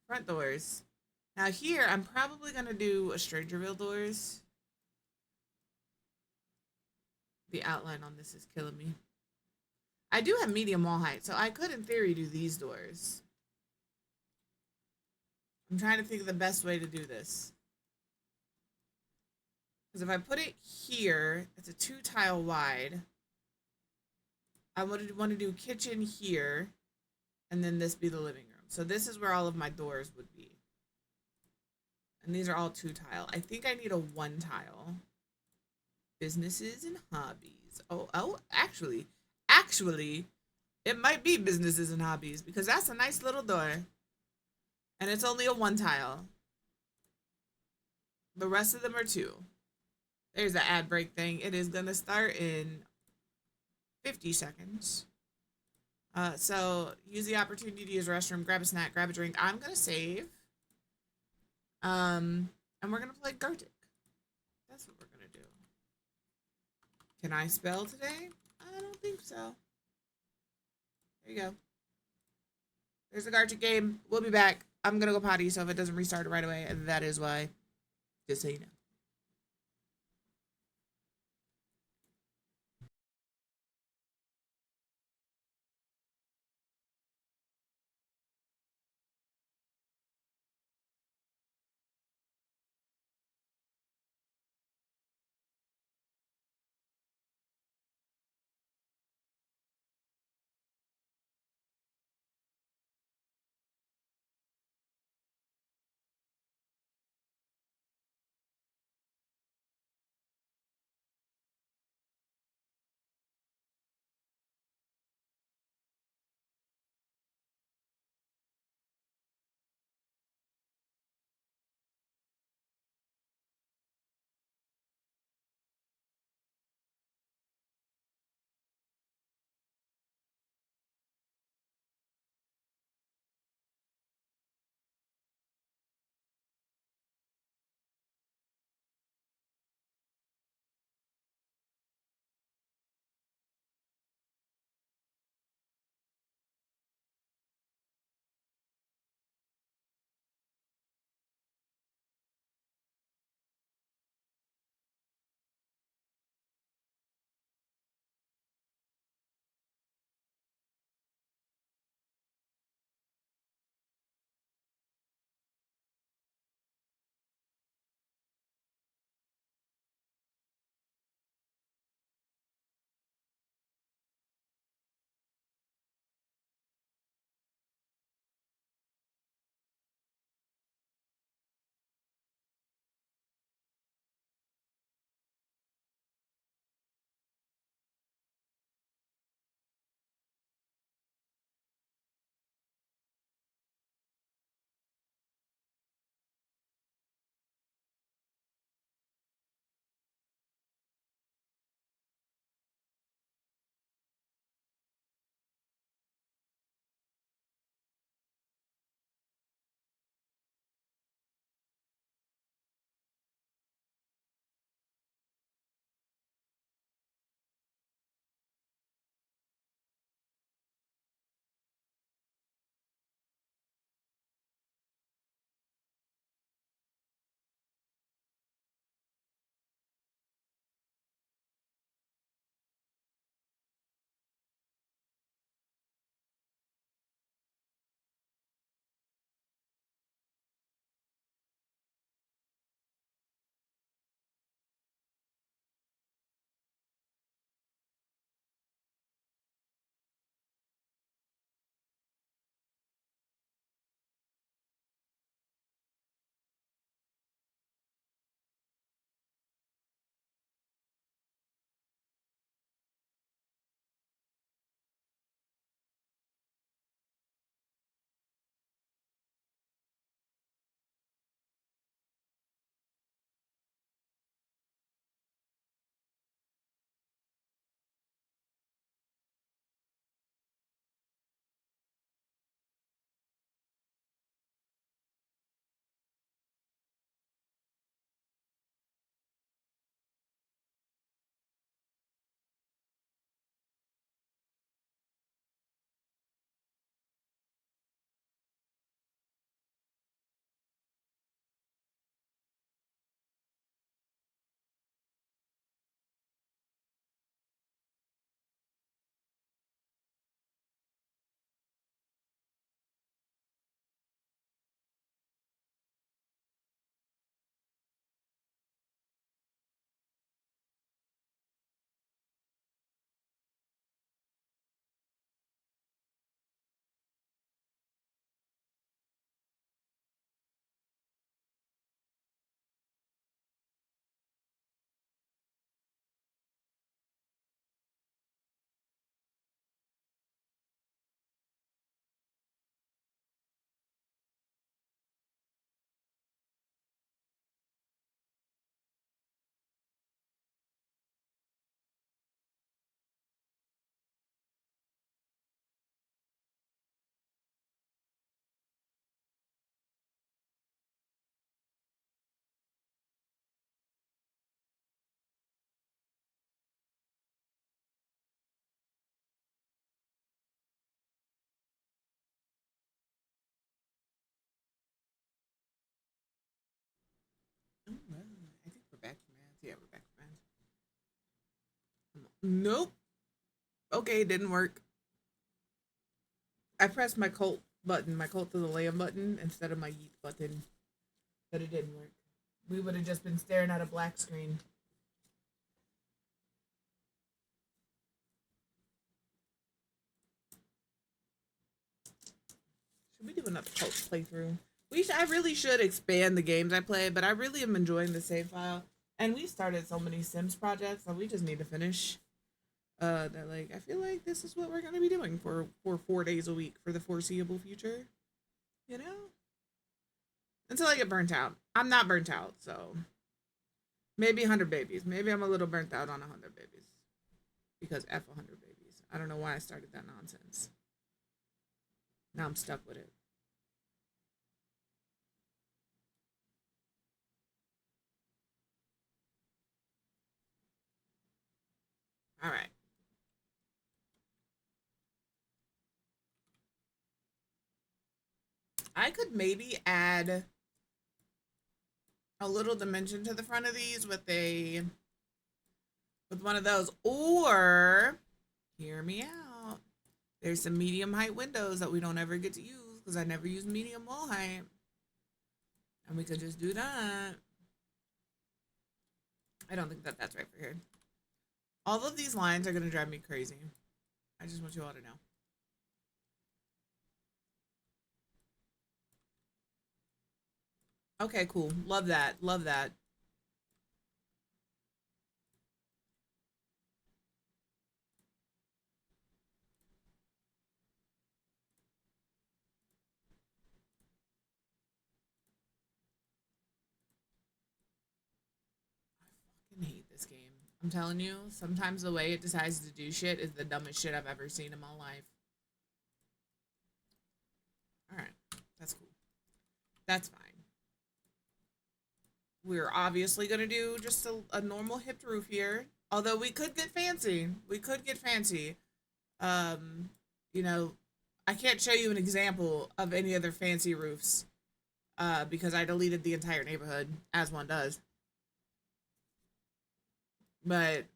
Front doors. Now here, I'm probably going to do a Strangerville doors. The outline on this is killing me. I do have medium wall height, so I could, in theory, do these doors. I'm trying to think of the best way to do this. Because if I put it here, it's a 2 tile wide. I would want to do kitchen here, and then this be the living room. So this is where all of my doors would be. And these are all 2 tile. I think I need a 1 tile. Businesses and hobbies. Oh, actually, it might be businesses and hobbies because that's a nice little door. And it's only a 1 tile. The rest of them are 2. There's the ad break thing. It is going to start in 50 seconds. So use the opportunity to use the restroom, grab a snack, grab a drink. I'm going to save. And we're going to play Gartic. That's what we're going to do. Can I spell today? I don't think so. There you go. There's the Gartic game. We'll be back. I'm going to go potty, so if it doesn't restart right away, that is why. Just so you know. Nope. Okay, it didn't work. I pressed my cult button, my cult to the lamb button, instead of my yeet button, but it didn't work. We would have just been staring at a black screen. Should we do another cult playthrough? I really should expand the games I play, but I really am enjoying the save file. And we started so many Sims projects that we just need to finish. That like I feel like this is what we're gonna be doing for 4 days a week for the foreseeable future. You know? Until I get burnt out. I'm not burnt out, so maybe 100 babies. Maybe I'm a little burnt out on 100 babies. Because F 100 babies. I don't know why I started that nonsense. Now I'm stuck with it. All right. I could maybe add a little dimension to the front of these with one of those, or hear me out. There's some medium height windows that we don't ever get to use because I never use medium wall height, and we could just do that. I don't think that that's right for here. All of these lines are gonna drive me crazy. I just want you all to know. Okay, cool. Love that. Love that. I fucking hate this game. I'm telling you, sometimes the way it decides to do shit is the dumbest shit I've ever seen in my life. Alright, that's cool. That's fine. We're obviously gonna do just a normal hipped roof here. Although we could get fancy. We could get fancy. You know, I can't show you an example of any other fancy roofs. Because I deleted the entire neighborhood, as one does. But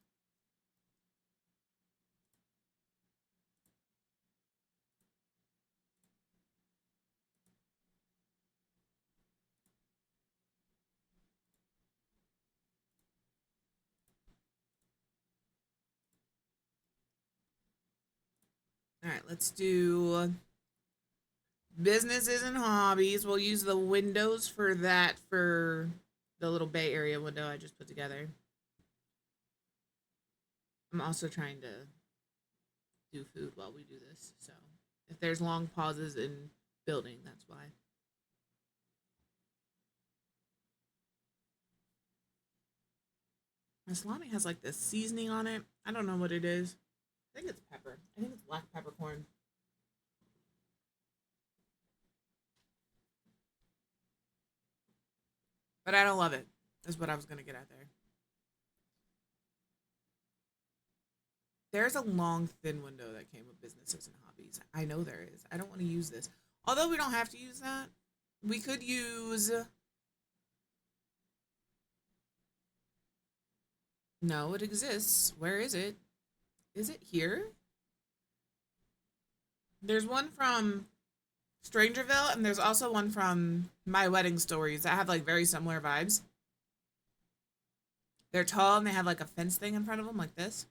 all right, let's do businesses and hobbies. We'll use the windows for that for the little Bay Area window I just put together. I'm also trying to do food while we do this. So if there's long pauses in building, that's why. My salami has like this seasoning on it. I don't know what it is. I think it's pepper. I think it's black peppercorn. But I don't love it. That's what I was going to get at there. There's a long, thin window that came with businesses and hobbies. I know there is. I don't want to use this. Although we don't have to use that. We could use... No, it exists. Where is it? Is it here? There's one from Strangerville, and there's also one from My Wedding Stories that have like very similar vibes. They're tall and they have like a fence thing in front of them like this.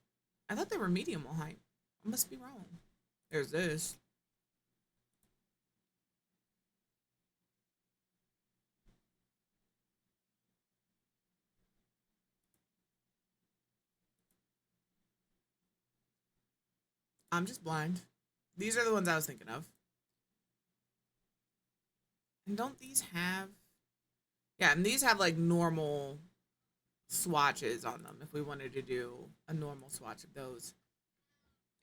I thought they were medium wall height. I must be wrong. There's this. I'm just blind. These are the ones I was thinking of. And don't these have... Yeah, and these have like normal swatches on them if we wanted to do a normal swatch of those.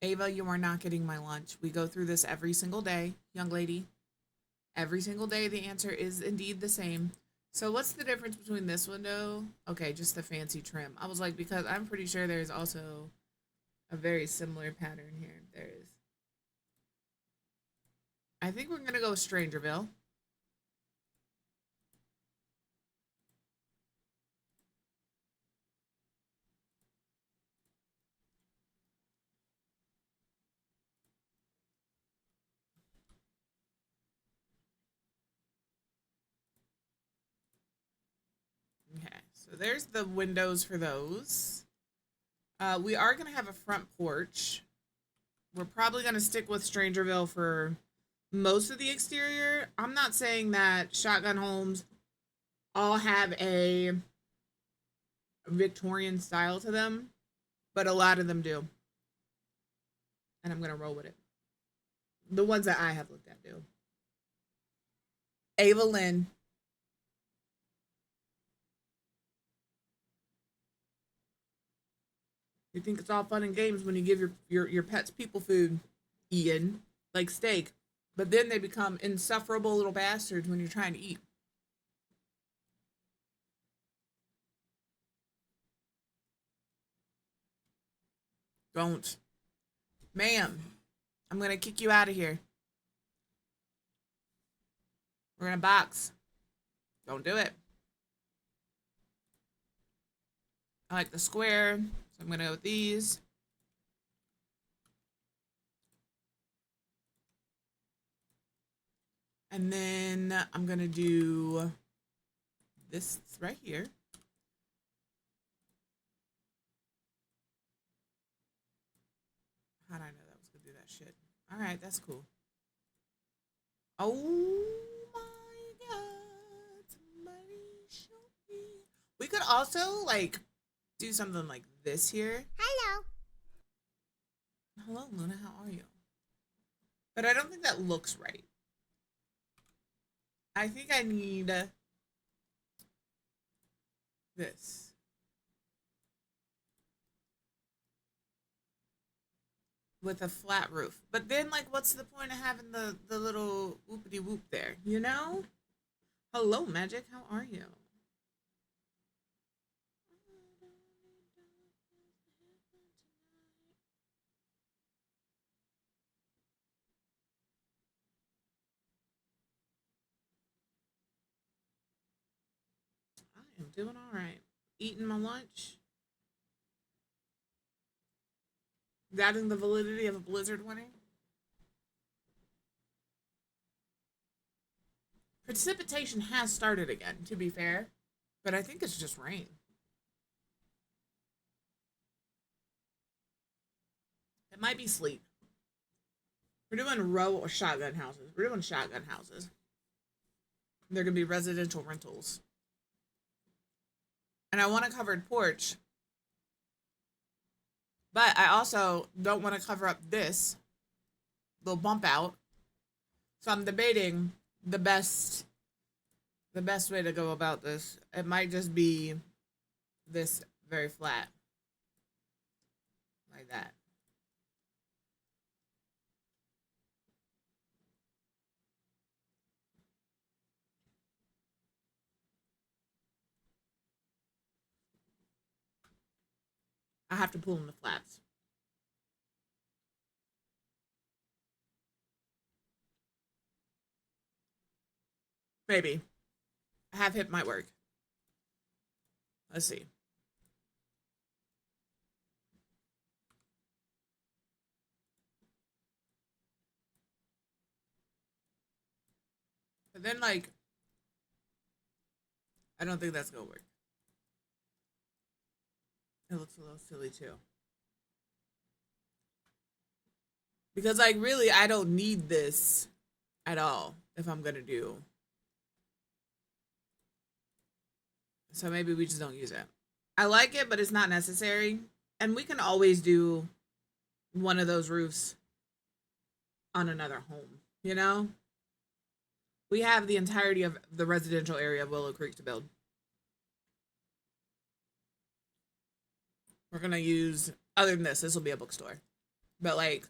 Ava, you are not getting my lunch. We go through this every single day, young lady. Every single day the answer is indeed the same. So what's the difference between this window? Okay, just the fancy trim. I was like, because I'm pretty sure there's also a very similar pattern here. There is. I think we're going to go with Strangerville. So there's the windows for those. We are going to have a front porch. We're probably going to stick with Strangerville for most of the exterior. I'm not saying that shotgun homes all have a Victorian style to them, but a lot of them do. And I'm going to roll with it. The ones that I have looked at do. Ava Lynn. You think it's all fun and games when you give your pets people food, Ian, like steak. But then they become insufferable little bastards when you're trying to eat. Don't. Ma'am, I'm going to kick you out of here. We're in a box. Don't do it. I like the square, so I'm going to go with these. And then I'm going to do this right here. How did I know that was going to do that shit? All right, that's cool. Oh my God. Somebody show me. We could also, like, do something like this here. Hello. Hello, Luna. How are you? But I don't think that looks right. I think I need this. With a flat roof. But then, like, what's the point of having the little whoopity whoop there? You know? Hello, Magic. How are you? I am doing all right. Eating my lunch. Doubting the validity of a blizzard winning. Precipitation has started again, to be fair. But I think it's just rain. It might be sleet. We're doing row or shotgun houses. We're doing shotgun houses. They're going to be residential rentals. And I want a covered porch. But I also don't want to cover up this little bump out. So I'm debating the best way to go about this. It might just be this very flat. Like that. I have to pull in the flaps. Maybe. A half hip might work. Let's see. But then, like, I don't think that's gonna work. It looks a little silly too. Because, like, really, I don't need this at all if I'm gonna do. So maybe we just don't use it. I like it, but it's not necessary. And we can always do one of those roofs on another home, you know? We have the entirety of the residential area of Willow Creek to build. We're going to use, other than this will be a bookstore. But, like,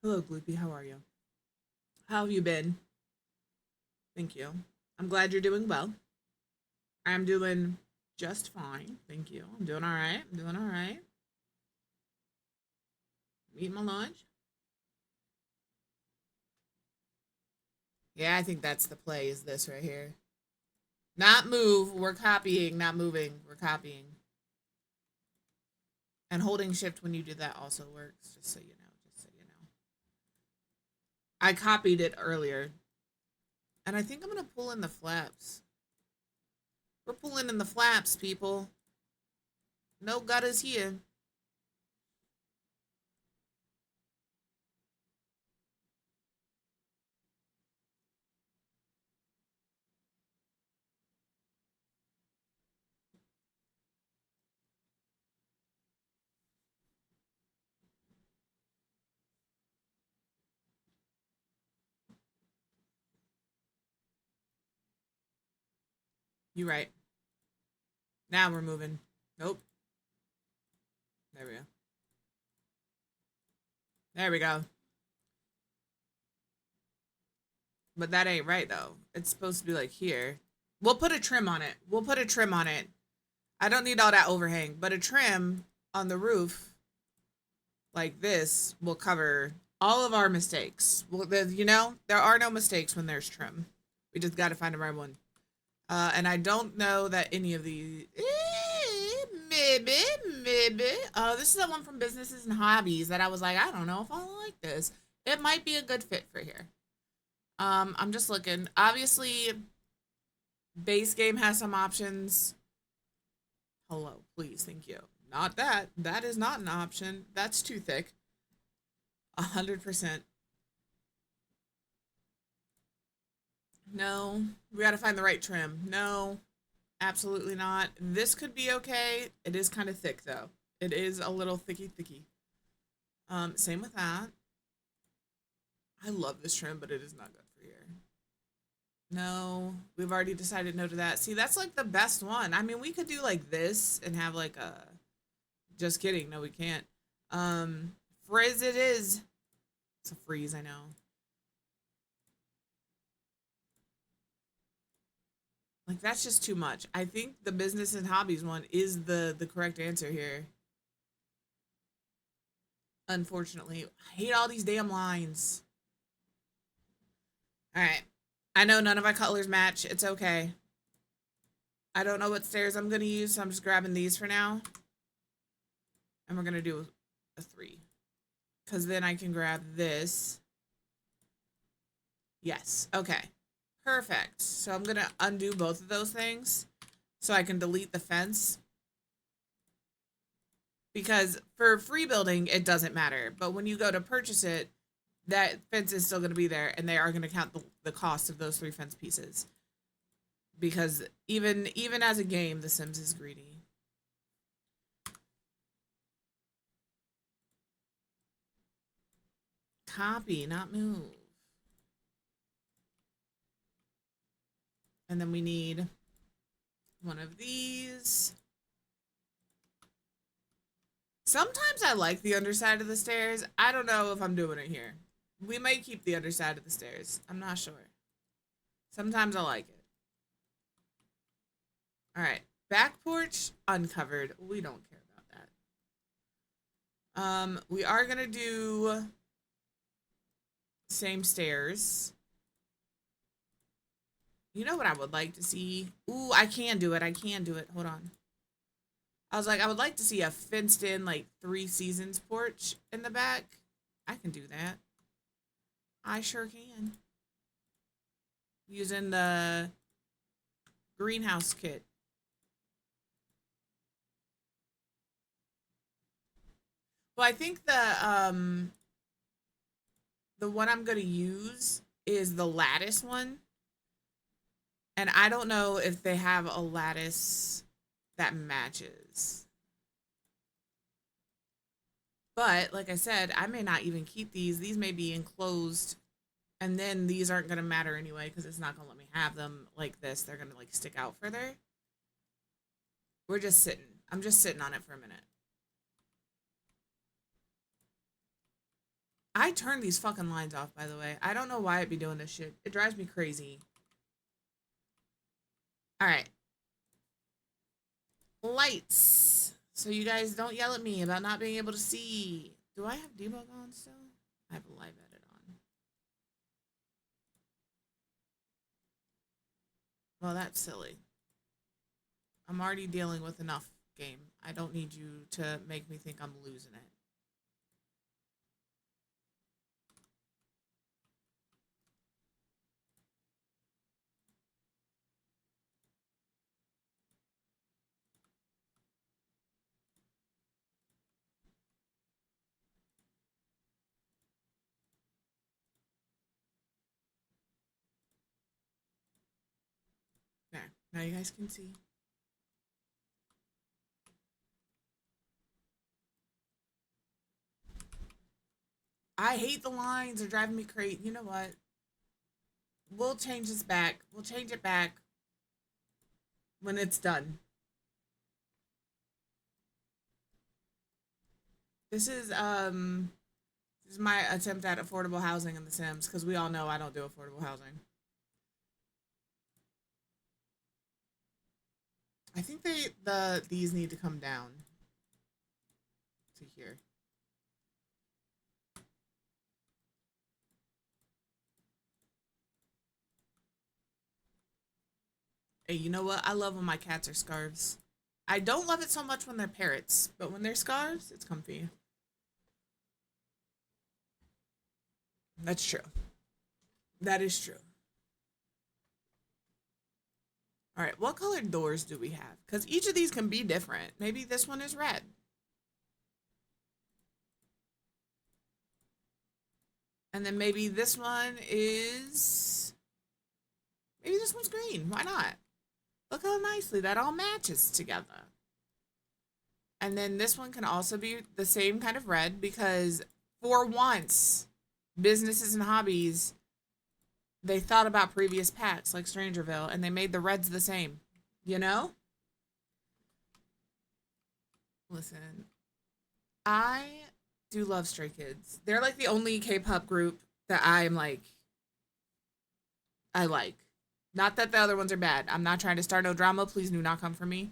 hello, Gloopy. How are you? How have you been? Thank you. I'm glad you're doing well. I'm doing just fine. Thank you. I'm doing all right. I'm doing all right. Eat my lunch. Yeah, I think that's the play, is this right here. Not move. We're copying, not moving. We're copying. And holding shift when you do that also works, just so you know. Just so you know. I copied it earlier. And I think I'm going to pull in the flaps. We're pulling in the flaps, people. No gutters here. You're right. Now we're moving. Nope. There we go. There we go. But that ain't right, though. It's supposed to be like here. We'll put a trim on it. We'll put a trim on it. I don't need all that overhang, but a trim on the roof like this will cover all of our mistakes. Well, you know, there are no mistakes when there's trim. We just got to find the right one. And I don't know that any of these... maybe. Oh, this is the one from Businesses and Hobbies that I was like, I don't know if I like this. It might be a good fit for here. I'm just looking. Obviously, base game has some options. Hello, please, thank you. Not that. That is not an option. That's too thick. 100%. No, we gotta find the right trim. No, absolutely not. This could be okay. It is kind of thick though. It is a little thicky. Same with that. I love this trim, but it is not good for here. No, we've already decided no to that. See, that's like the best one. I mean, we could do like this and have like a... Just kidding. No, we can't. Frizz it is. It's a freeze, I know. Like, that's just too much. I think the Business and Hobbies one is the correct answer here. Unfortunately. I hate all these damn lines. Alright. I know none of my colors match. It's okay. I don't know what stairs I'm going to use, so I'm just grabbing these for now. And we're going to do a 3. Because then I can grab this. Yes. Okay. Perfect. So I'm going to undo both of those things so I can delete the fence. Because for free building, it doesn't matter. But when you go to purchase it, that fence is still going to be there, and they are going to count the cost of those 3 fence pieces. Because even as a game, The Sims is greedy. Copy, not move. And then we need one of these. Sometimes I like the underside of the stairs. I don't know if I'm doing it here. We might keep the underside of the stairs. I'm not sure. Sometimes I like it. All right. Back porch uncovered. We don't care about that. We are going to do same stairs. You know what I would like to see? Ooh, I can do it. I can do it. Hold on. I was like, I would like to see a fenced in, like, 3 seasons porch in the back. I can do that. I sure can. Using the greenhouse kit. Well, I think the one I'm going to use is the lattice one. And I don't know if they have a lattice that matches. But, like I said, I may not even keep these. These may be enclosed. And then these aren't going to matter anyway because it's not going to let me have them like this. They're going to, like, stick out further. We're just sitting. I'm just sitting on it for a minute. I turned these fucking lines off, by the way. I don't know why I'd be doing this shit. It drives me crazy. All right. Lights. So you guys don't yell at me about not being able to see. Do I have debug on still? I have a live edit on. Well, that's silly. I'm already dealing with enough game. I don't need you to make me think I'm losing it. Now you guys can see. I hate the lines. They're driving me crazy. You know what? We'll change this back. We'll change it back when it's done. This is my attempt at affordable housing in The Sims, because we all know I don't do affordable housing. I think these need to come down to here. Hey, you know what? I love when my cats are scarves. I don't love it so much when they're parrots, but when they're scarves, it's comfy. That's true. That is true. All right, what colored doors do we have? Because each of these can be different. Maybe this one is red. And then maybe this one is... Maybe this one's green. Why not? Look how nicely that all matches together. And then this one can also be the same kind of red, because for once, businesses and hobbies, they thought about previous packs like Strangerville, and they made the reds the same. You know? Listen, I do love Stray Kids. They're like the only K-pop group that I'm like, I like. Not that the other ones are bad. I'm not trying to start no drama. Please do not come for me.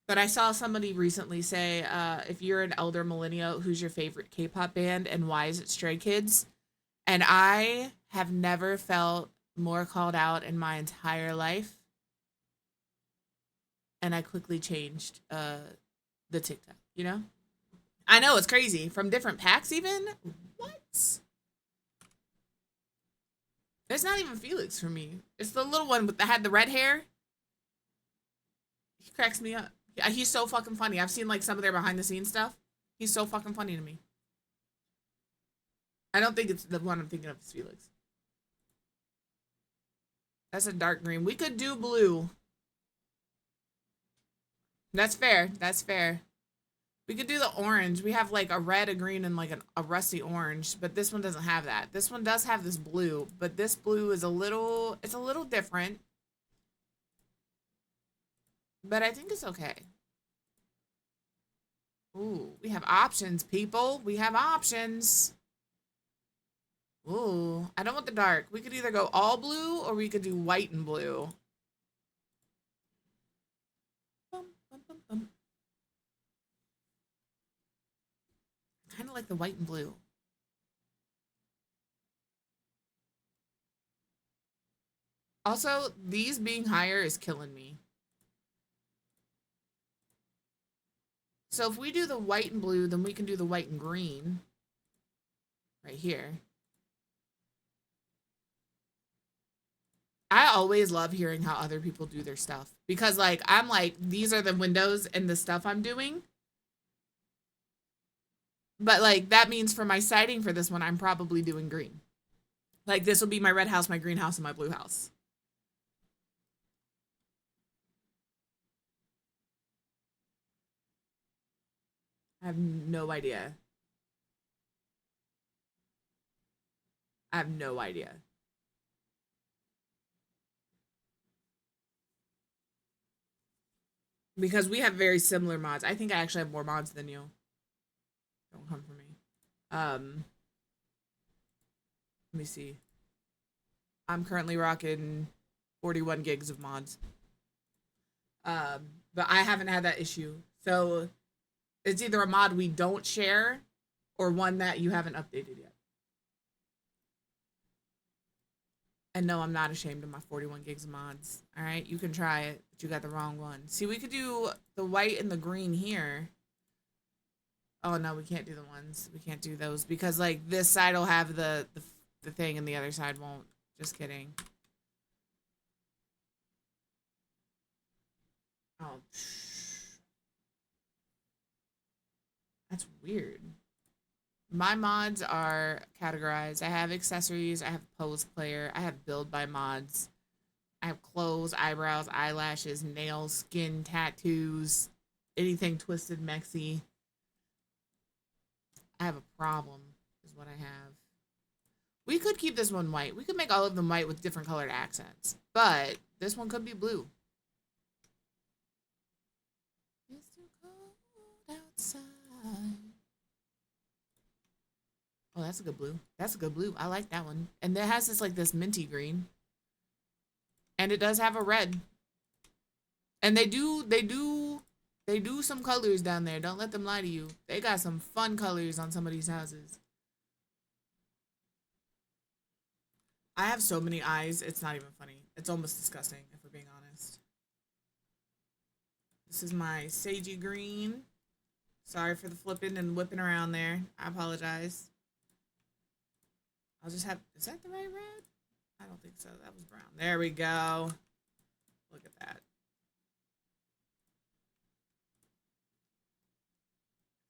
But I saw somebody recently say, if you're an elder millennial, who's your favorite K-pop band and why is it Stray Kids? And I have never felt more called out in my entire life. And I quickly changed the TikTok, you know? I know, it's crazy. From different packs even? What? It's not even Felix for me. It's the little one that had the red hair. He cracks me up. Yeah, he's so fucking funny. I've seen like some of their behind the scenes stuff. He's so fucking funny to me. I don't think it's the one I'm thinking of is Felix. That's a dark green. We could do blue. That's fair. That's fair. We could do the orange. We have like a red, a green, and like a rusty orange, but this one doesn't have that. This one does have this blue, but this blue is it's a little different. But I think it's okay. Ooh, we have options, people. We have options. Ooh, I don't want the dark. We could either go all blue or we could do white and blue. Bum, bum, bum, bum. Kind of like the white and blue. Also, these being higher is killing me. So if we do the white and blue, then we can do the white and green. Right here. I always love hearing how other people do their stuff. Because, like, I'm like, these are the windows and the stuff I'm doing. But, like, that means for my siding for this one, I'm probably doing green. Like, this will be my red house, my green house, and my blue house. I have no idea. I have no idea. Because we have very similar mods. I think I actually have more mods than you. Don't come for me. Let me see. I'm currently rocking 41 gigs of mods. But I haven't had that issue. So it's either a mod we don't share or one that you haven't updated yet. And no, I'm not ashamed of my 41 gigs of mods. All right, you can try it, but you got the wrong one. See, we could do the white and the green here. Oh no, we can't do the ones. We can't do those because like this side will have the thing and the other side won't. Just kidding. Oh, that's weird. My mods are categorized. I have accessories, I have post player, I have build by mods, I have clothes, eyebrows, eyelashes, nails, skin, tattoos, anything twisted, mexy. I have a problem, is what I have. We could keep this one white. We could make all of them white with different colored accents. But this one could be blue. It's too cold outside. Oh, that's a good blue. That's a good blue. I like that one. And it has this like this minty green. And it does have a red. And they do some colors down there. Don't let them lie to you. They got some fun colors on some of these houses. I have so many eyes, it's not even funny. It's almost disgusting, if we're being honest. This is my sagey green. Sorry for the flipping and whipping around there. I apologize. I'll just have, is that the right red? I don't think so. That was brown. There we go. Look at that.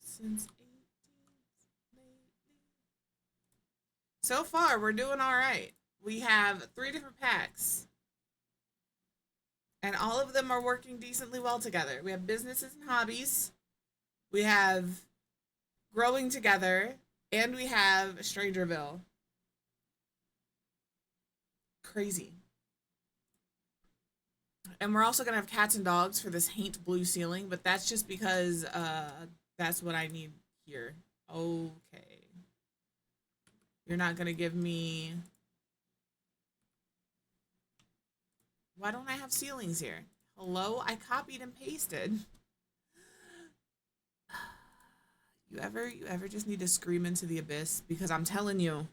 Since 18th lately. So far, we're doing all right. We have 3 different packs. And all of them are working decently well together. We have businesses and hobbies. We have growing together. And we have Strangerville. Crazy. And we're also going to have cats and dogs for this Haint Blue ceiling. But that's just because that's what I need here. Okay. You're not going to give me... Why don't I have ceilings here? Hello? I copied and pasted. You ever just need to scream into the abyss? Because I'm telling you,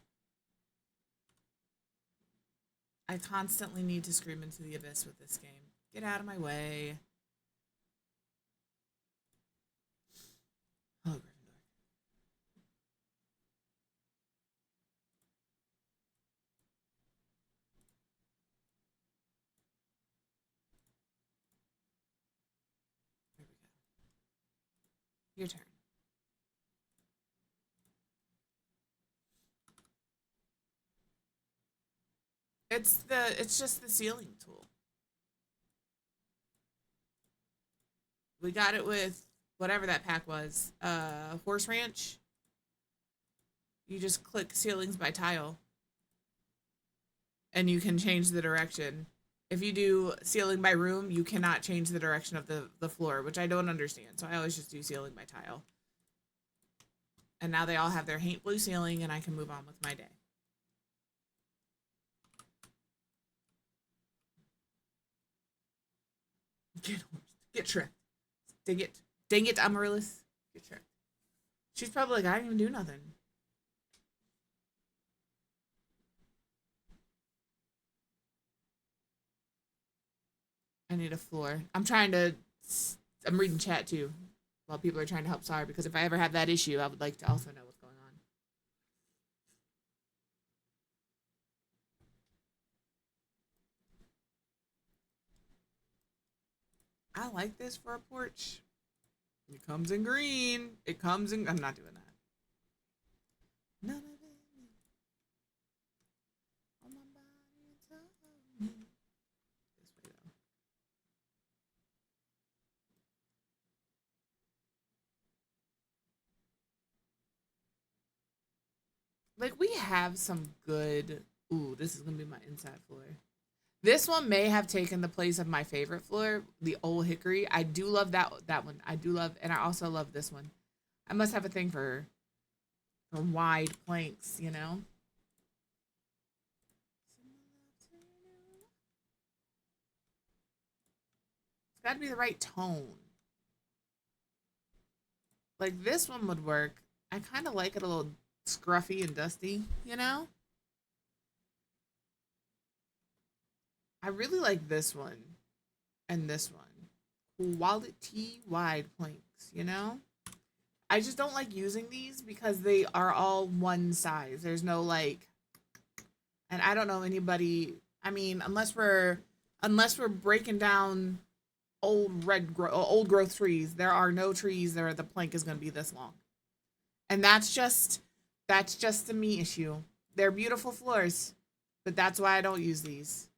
I constantly need to scream into the abyss with this game. Get out of my way. Oh, Gryffindor. Here we go. Your turn. It's just the ceiling tool. We got it with whatever that pack was. Horse Ranch. You just click ceilings by tile. And you can change the direction. If you do ceiling by room, you cannot change the direction of the floor, which I don't understand. So I always just do ceiling by tile. And now they all have their Haint Blue ceiling, and I can move on with my day. Get tricked. Dang it, Amaryllis. Get tricked. She's probably like, I didn't even do nothing. I need a floor. I'm reading chat too while people are trying to help Sorry, because if I ever have that issue, I would like to also know what's going on. I like this for a porch. It comes in green. It comes in... I'm not doing that. None of it. On my body inside me. This way, though. Like, we have some good... Ooh, this is going to be my inside floor. This one may have taken the place of my favorite floor, the Old Hickory. I do love that one. I do love, and I also love this one. I must have a thing for wide planks, you know? It's got to be the right tone. Like, this one would work. I kind of like it a little scruffy and dusty, you know? I really like this one and this one. Quality wide planks, you know? I just don't like using these because they are all one size. There's no like, and I don't know anybody, I mean, unless we're breaking down old growth trees, there are no trees where the plank is going to be this long. And that's just a me issue. They're beautiful floors, but that's why I don't use these.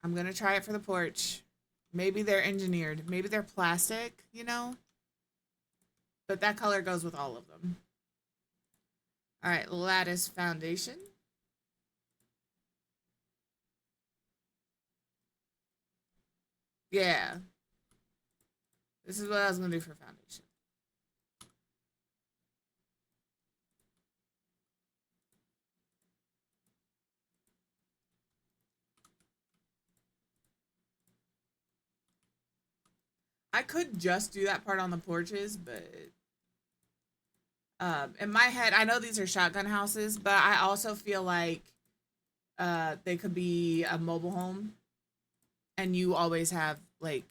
I'm gonna try it for the porch. Maybe they're engineered. Maybe they're plastic, you know? But that color goes with all of them. All right, lattice foundation. Yeah. This is what I was gonna do for foundation. I could just do that part on the porches, but in my head, I know these are shotgun houses, but I also feel like they could be a mobile home, and you always have like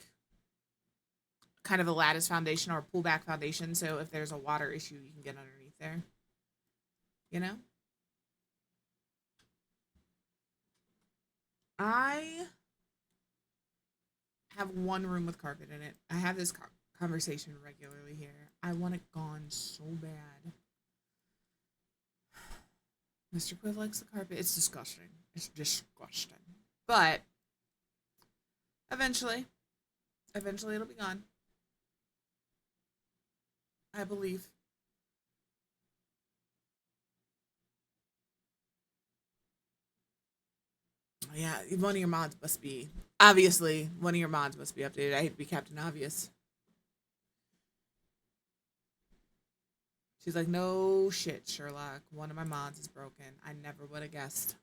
kind of a lattice foundation or a pullback foundation, so if there's a water issue, you can get underneath there. You know? I have one room with carpet in it. I have this conversation regularly here. I want it gone so bad. Mr. Quiv likes the carpet. It's disgusting. It's disgusting. But eventually it'll be gone. I believe. Yeah, one of your mods must be. Obviously, one of your mods must be updated. I hate to be Captain Obvious. She's like, no shit, Sherlock. One of my mods is broken. I never would have guessed.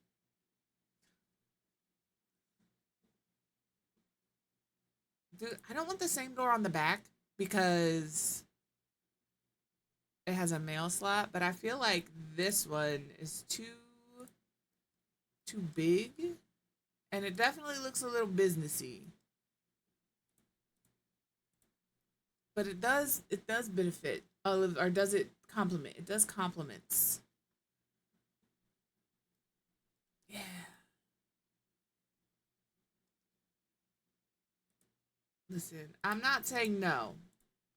Dude, I don't want the same door on the back because it has a mail slot, but I feel like this one is too big, and it definitely looks a little businessy. But it does benefit, or does it complement? It does complements. Yeah. Listen, I'm not saying no.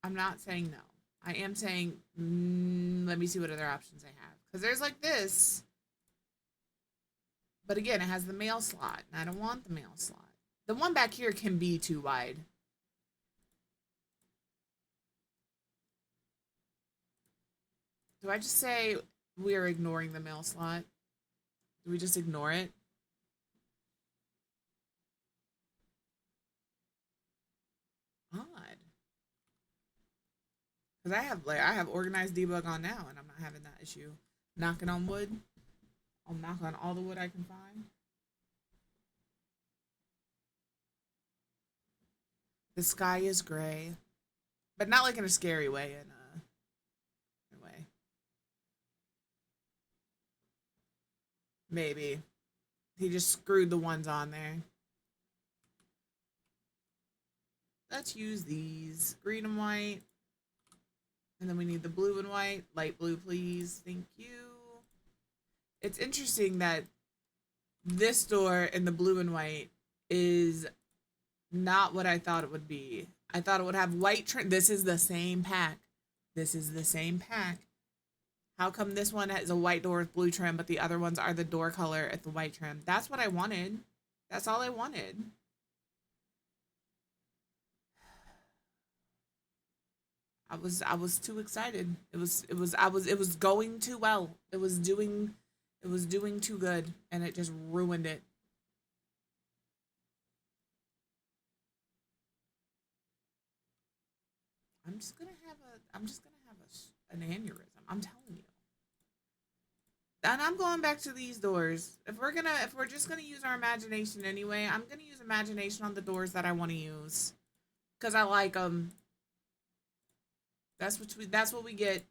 I'm not saying no. I am saying, let me see what other options I have. Because there's like this. But again, it has the mail slot, and I don't want the mail slot. The one back here can be too wide. Do I just say we're ignoring the mail slot? Do we just ignore it? Odd. Because I have organized debug on now, and I'm not having that issue. Knocking on wood. I'll knock on all the wood I can find. The sky is gray, but not like in a scary way. In a way, maybe he just screwed the ones on there. Let's use these green and white, and then we need the blue and white. Light blue, please. Thank you. It's interesting that this door in the blue and white is not what I thought it would be. I thought it would have white trim. This is the same pack. This is the same pack. How come this one has a white door with blue trim, but the other ones are the door color at the white trim? That's what I wanted. That's all I wanted. I was too excited. It was going too well. It was doing too good, and it just ruined it. I'm just gonna have an aneurysm. I'm telling you. And I'm going back to these doors. If we're just gonna use our imagination anyway, I'm gonna use imagination on the doors that I want to use, because I like them. That's what we get.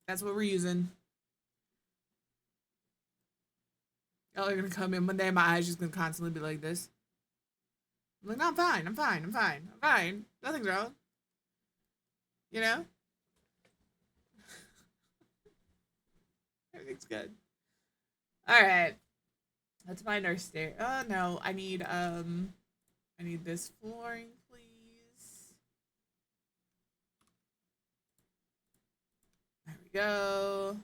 That's what we're using. Y'all are gonna come in one day, my eyes just gonna constantly be like this. I'm like, no, I'm fine. I'm fine. I'm fine. I'm fine. Nothing's wrong. You know? Everything's good. Alright. Let's find our stair. Oh no, I need this flooring, please. There we go.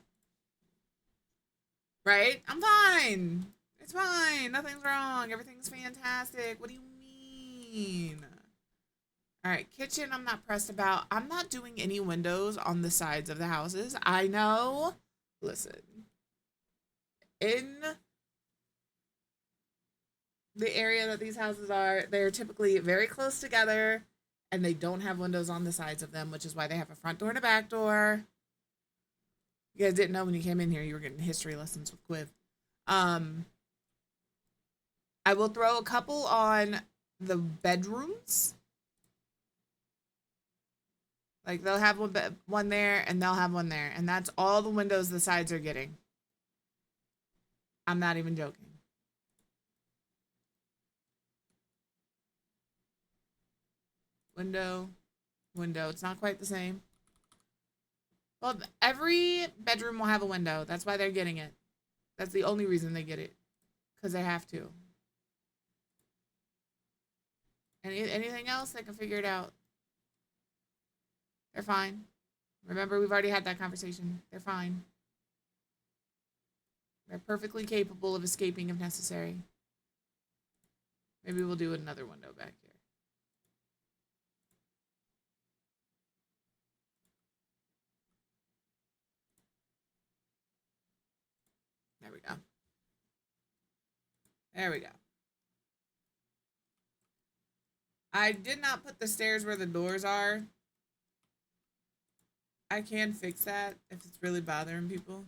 Right? I'm fine. It's fine. Nothing's wrong. Everything's fantastic. What do you fine. All right, kitchen I'm not pressed about. I'm not doing any windows on the sides of the houses. I know. Listen. In the area that these houses are, they're typically very close together and they don't have windows on the sides of them, which is why they have a front door and a back door. You guys didn't know when you came in here you were getting history lessons with Quiv. I will throw a couple on the bedrooms. Like they'll have one there and they'll have one there. And that's all the windows the sides are getting. I'm not even joking. Window, window. It's not quite the same. Well, every bedroom will have a window. That's why they're getting it. That's the only reason they get it. Because they have to. Anything else, they can figure it out. They're fine. Remember, we've already had that conversation. They're fine. They're perfectly capable of escaping if necessary. Maybe we'll do another window back here. There we go. There we go. I did not put the stairs where the doors are. I can fix that if it's really bothering people.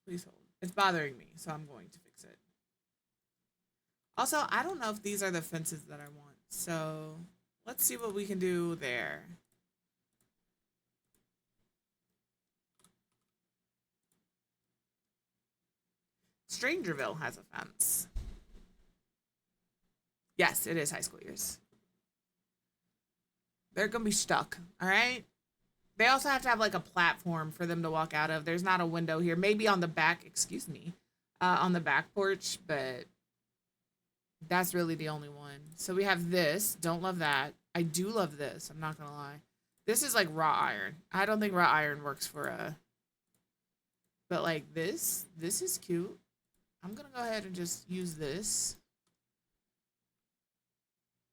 Please hold. It's bothering me, so I'm going to fix it. Also, I don't know if these are the fences that I want, so let's see what we can do there. Strangerville has a fence. Yes, it is high school years. They're gonna be stuck, all right? They also have to have like a platform for them to walk out of. There's not a window here. Maybe on the back, excuse me, on the back porch, but that's really the only one. So we have this. Don't love that. I do love this. I'm not gonna lie. This is like raw iron. I don't think raw iron works for a... But like this is cute. I'm gonna go ahead and just use this.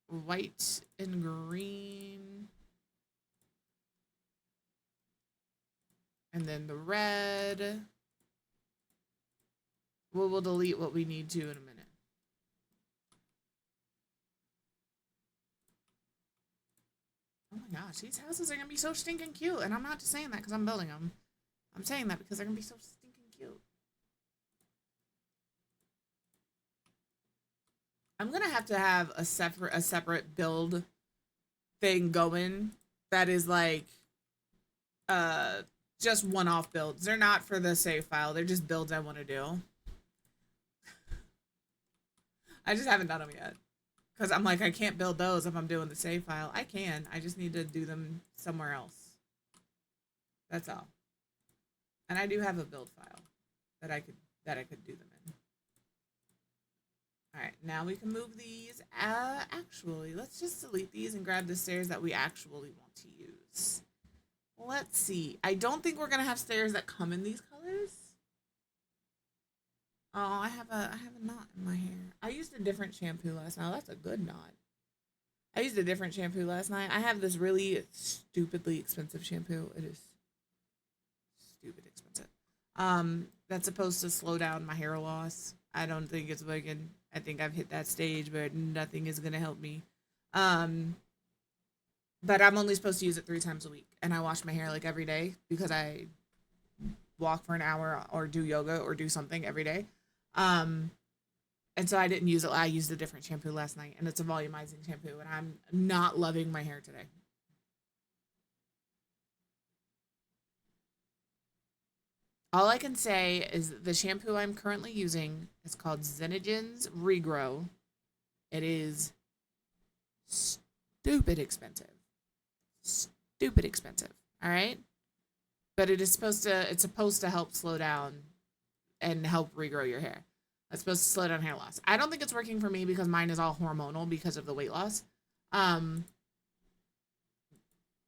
White and green. And then the red. We'll delete what we need to in a minute. Oh my gosh, these houses are gonna be so stinking cute. And I'm not just saying that because I'm building them. I'm saying that because they're gonna be so stinking cute. I'm gonna have to have a separate build thing going that is like just one-off builds. They're not for the save file. They're just builds I want to do. I just haven't done them yet. Because I'm like, I can't build those if I'm doing the save file. I can. I just need to do them somewhere else. That's all. And I do have a build file that I could do them in. All right, now we can move these. Actually, let's just delete these and grab the stairs that we actually want to use. Let's see. I don't think we're gonna have stairs that come in these colors. Oh, I have a knot in my hair. I used a different shampoo last night. Oh, that's a good knot. I used a different shampoo last night. I have this really stupidly expensive shampoo. It is stupid expensive. That's supposed to slow down my hair loss. I don't think it's working. I think I've hit that stage where nothing is gonna help me. But I'm only supposed to use it 3 times a week, and I wash my hair like every day because I walk for an hour or do yoga or do something every day. And so I didn't use it. I used a different shampoo last night, and it's a volumizing shampoo, and I'm not loving my hair today. All I can say is the shampoo I'm currently using is called Xenogen's Regrow. It is stupid expensive. Stupid expensive. All right? But it's supposed to help slow down and help regrow your hair. It's supposed to slow down hair loss. I don't think it's working for me because mine is all hormonal because of the weight loss. But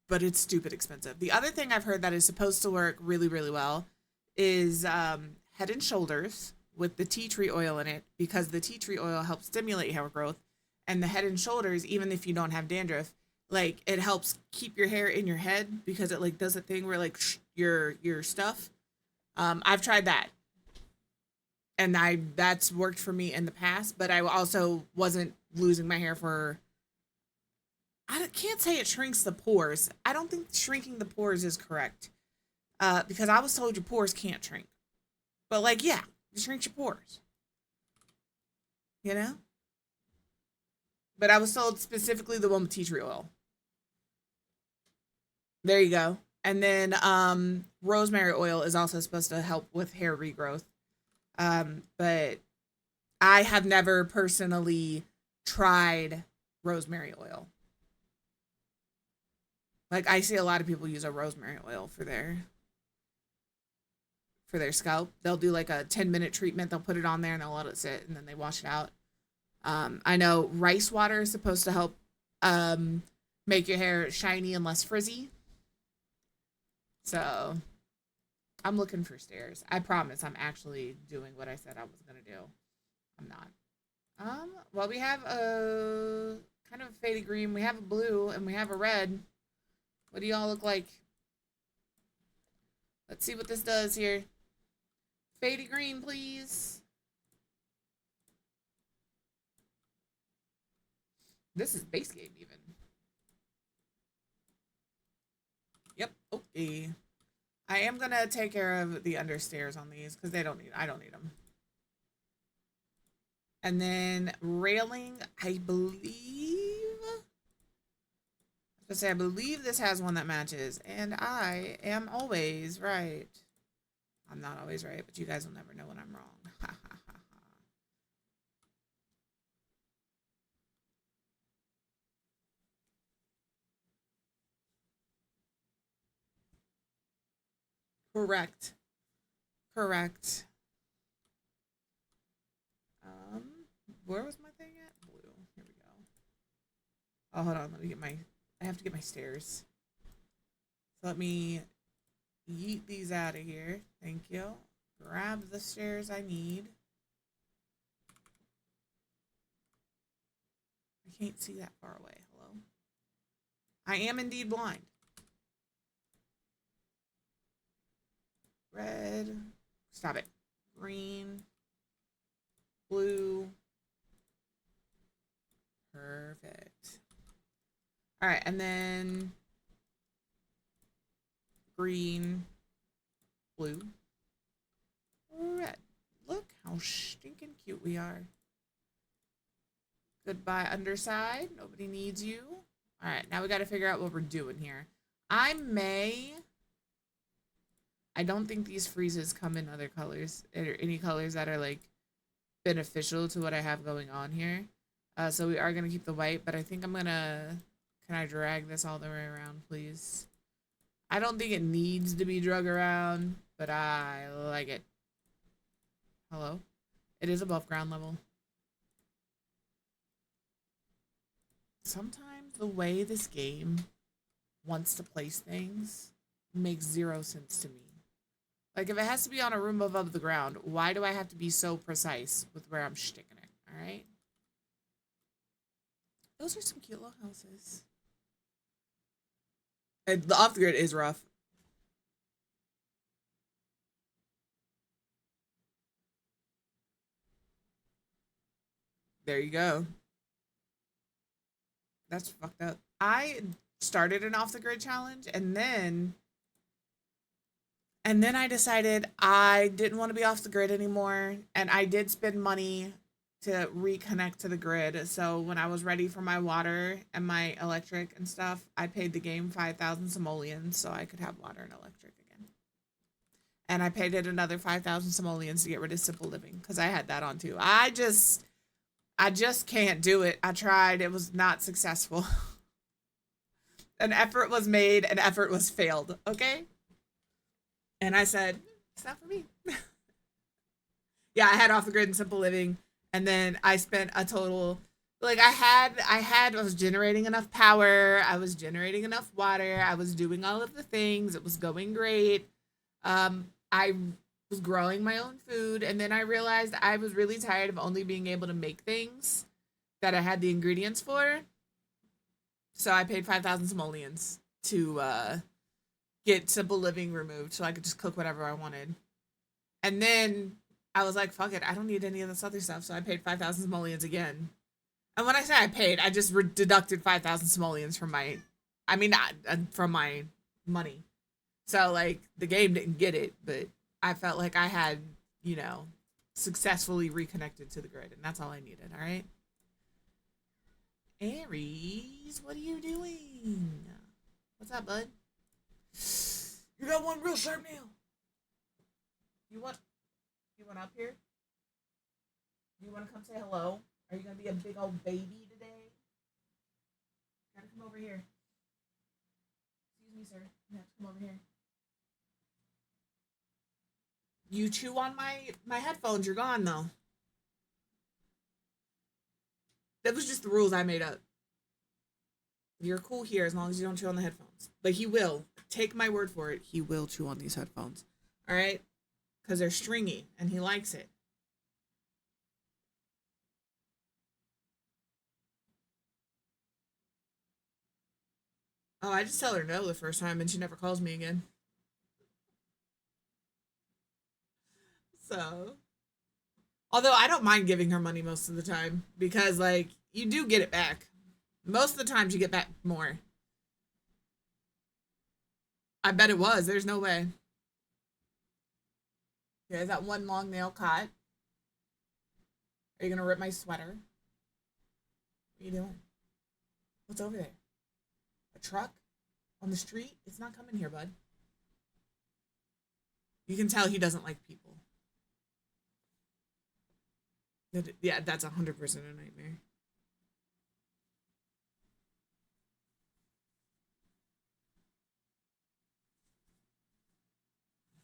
it's stupid expensive. The other thing I've heard that is supposed to work really, really well is Head and Shoulders, with the tea tree oil in it, because the tea tree oil helps stimulate hair growth, and the Head and Shoulders, even if you don't have dandruff, like it helps keep your hair in your head because it like does a thing where like your stuff. I've tried that, and that's worked for me in the past, but I also wasn't losing my hair for. I can't say it shrinks the pores. I don't think shrinking the pores is correct, because I was told your pores can't shrink, but like yeah, it shrinks your pores, you know. But I was told specifically the one with tea tree oil. There you go. And then rosemary oil is also supposed to help with hair regrowth. But I have never personally tried rosemary oil. Like I see a lot of people use a rosemary oil for their scalp. They'll do like a 10-minute treatment. They'll put it on there and they'll let it sit and then they wash it out. I know rice water is supposed to help make your hair shiny and less frizzy. So I'm looking for stairs. I promise I'm actually doing what I said I was gonna do. I'm not. Well, we have a kind of a faded green, we have a blue, and we have a red. What do y'all look like? Let's see what this does here. Faded green, please. This is base game even. Yep, okay. I am gonna take care of the understairs on these because I don't need them. And then railing, I believe this has one that matches, and I am always right. I'm not always right, but you guys will never know when I'm wrong. Correct. Correct. Where was my thing at? Blue. Here we go. Oh, hold on. Let me get my... I have to get my stairs. So let me yeet these out of here. Thank you. Grab the stairs I need. I can't see that far away. Hello? I am indeed blind. Red. Stop it. Green. Blue. Perfect. All right, and then green, blue, red. Look how stinking cute we are. Goodbye, underside. Nobody needs you. All right, now we got to figure out what we're doing here. I don't think these freezes come in other colors, or any colors that are like beneficial to what I have going on here. So we are going to keep the white, but I think I'm going to... Can I drag this all the way around, please? I don't think it needs to be drug around, but I like it. Hello? It is above ground level. Sometimes the way this game wants to place things makes zero sense to me. Like, if it has to be on a room above the ground, why do I have to be so precise with where I'm sticking it? All right? Those are some cute little houses. And the off the grid is rough. There you go. That's fucked up. I started an off the grid challenge and then I decided I didn't want to be off the grid anymore, and I did spend money to reconnect to the grid. So when I was ready for my water and my electric and stuff, I paid the game 5,000 simoleons so I could have water and electric again. And I paid it another 5,000 simoleons to get rid of Simple Living because I had that on too. I just can't do it. I tried. It was not successful. An effort was made, an effort was failed. Okay? And I said, it's not for me. Yeah, I had Off the Grid and Simple Living. And then I spent a total, like I was generating enough power. I was generating enough water. I was doing all of the things. It was going great. I was growing my own food, and then I realized I was really tired of only being able to make things that I had the ingredients for. So I paid 5,000 simoleons to get simple living removed so I could just cook whatever I wanted. And then I was like, fuck it, I don't need any of this other stuff. So I paid 5,000 simoleons again. And when I say I paid, I just deducted 5,000 simoleons from my, from my money. So like the game didn't get it, but I felt like I had, successfully reconnected to the grid, and that's all I needed. All right. Aries, what are you doing? What's up, bud? You got one real sharp nail. You want up here? You want to come say hello? Are you gonna be a big old baby today? Gotta come over here. Excuse me, sir. You have to come over here. You chew on my headphones. You're gone though. That was just the rules I made up. You're cool here as long as you don't chew on the headphones. But he will. Take my word for it. He will chew on these headphones. All right? Because they're stringy and he likes it. Oh, I just tell her no the first time and she never calls me again. So, although I don't mind giving her money most of the time because, like, you do get it back. Most of the times you get back more. I bet it was. There's no way. There's that one long nail cut. Are you going to rip my sweater? What are you doing? What's over there? A truck? On the street? It's not coming here, bud. You can tell he doesn't like people. Yeah, that's 100% a nightmare.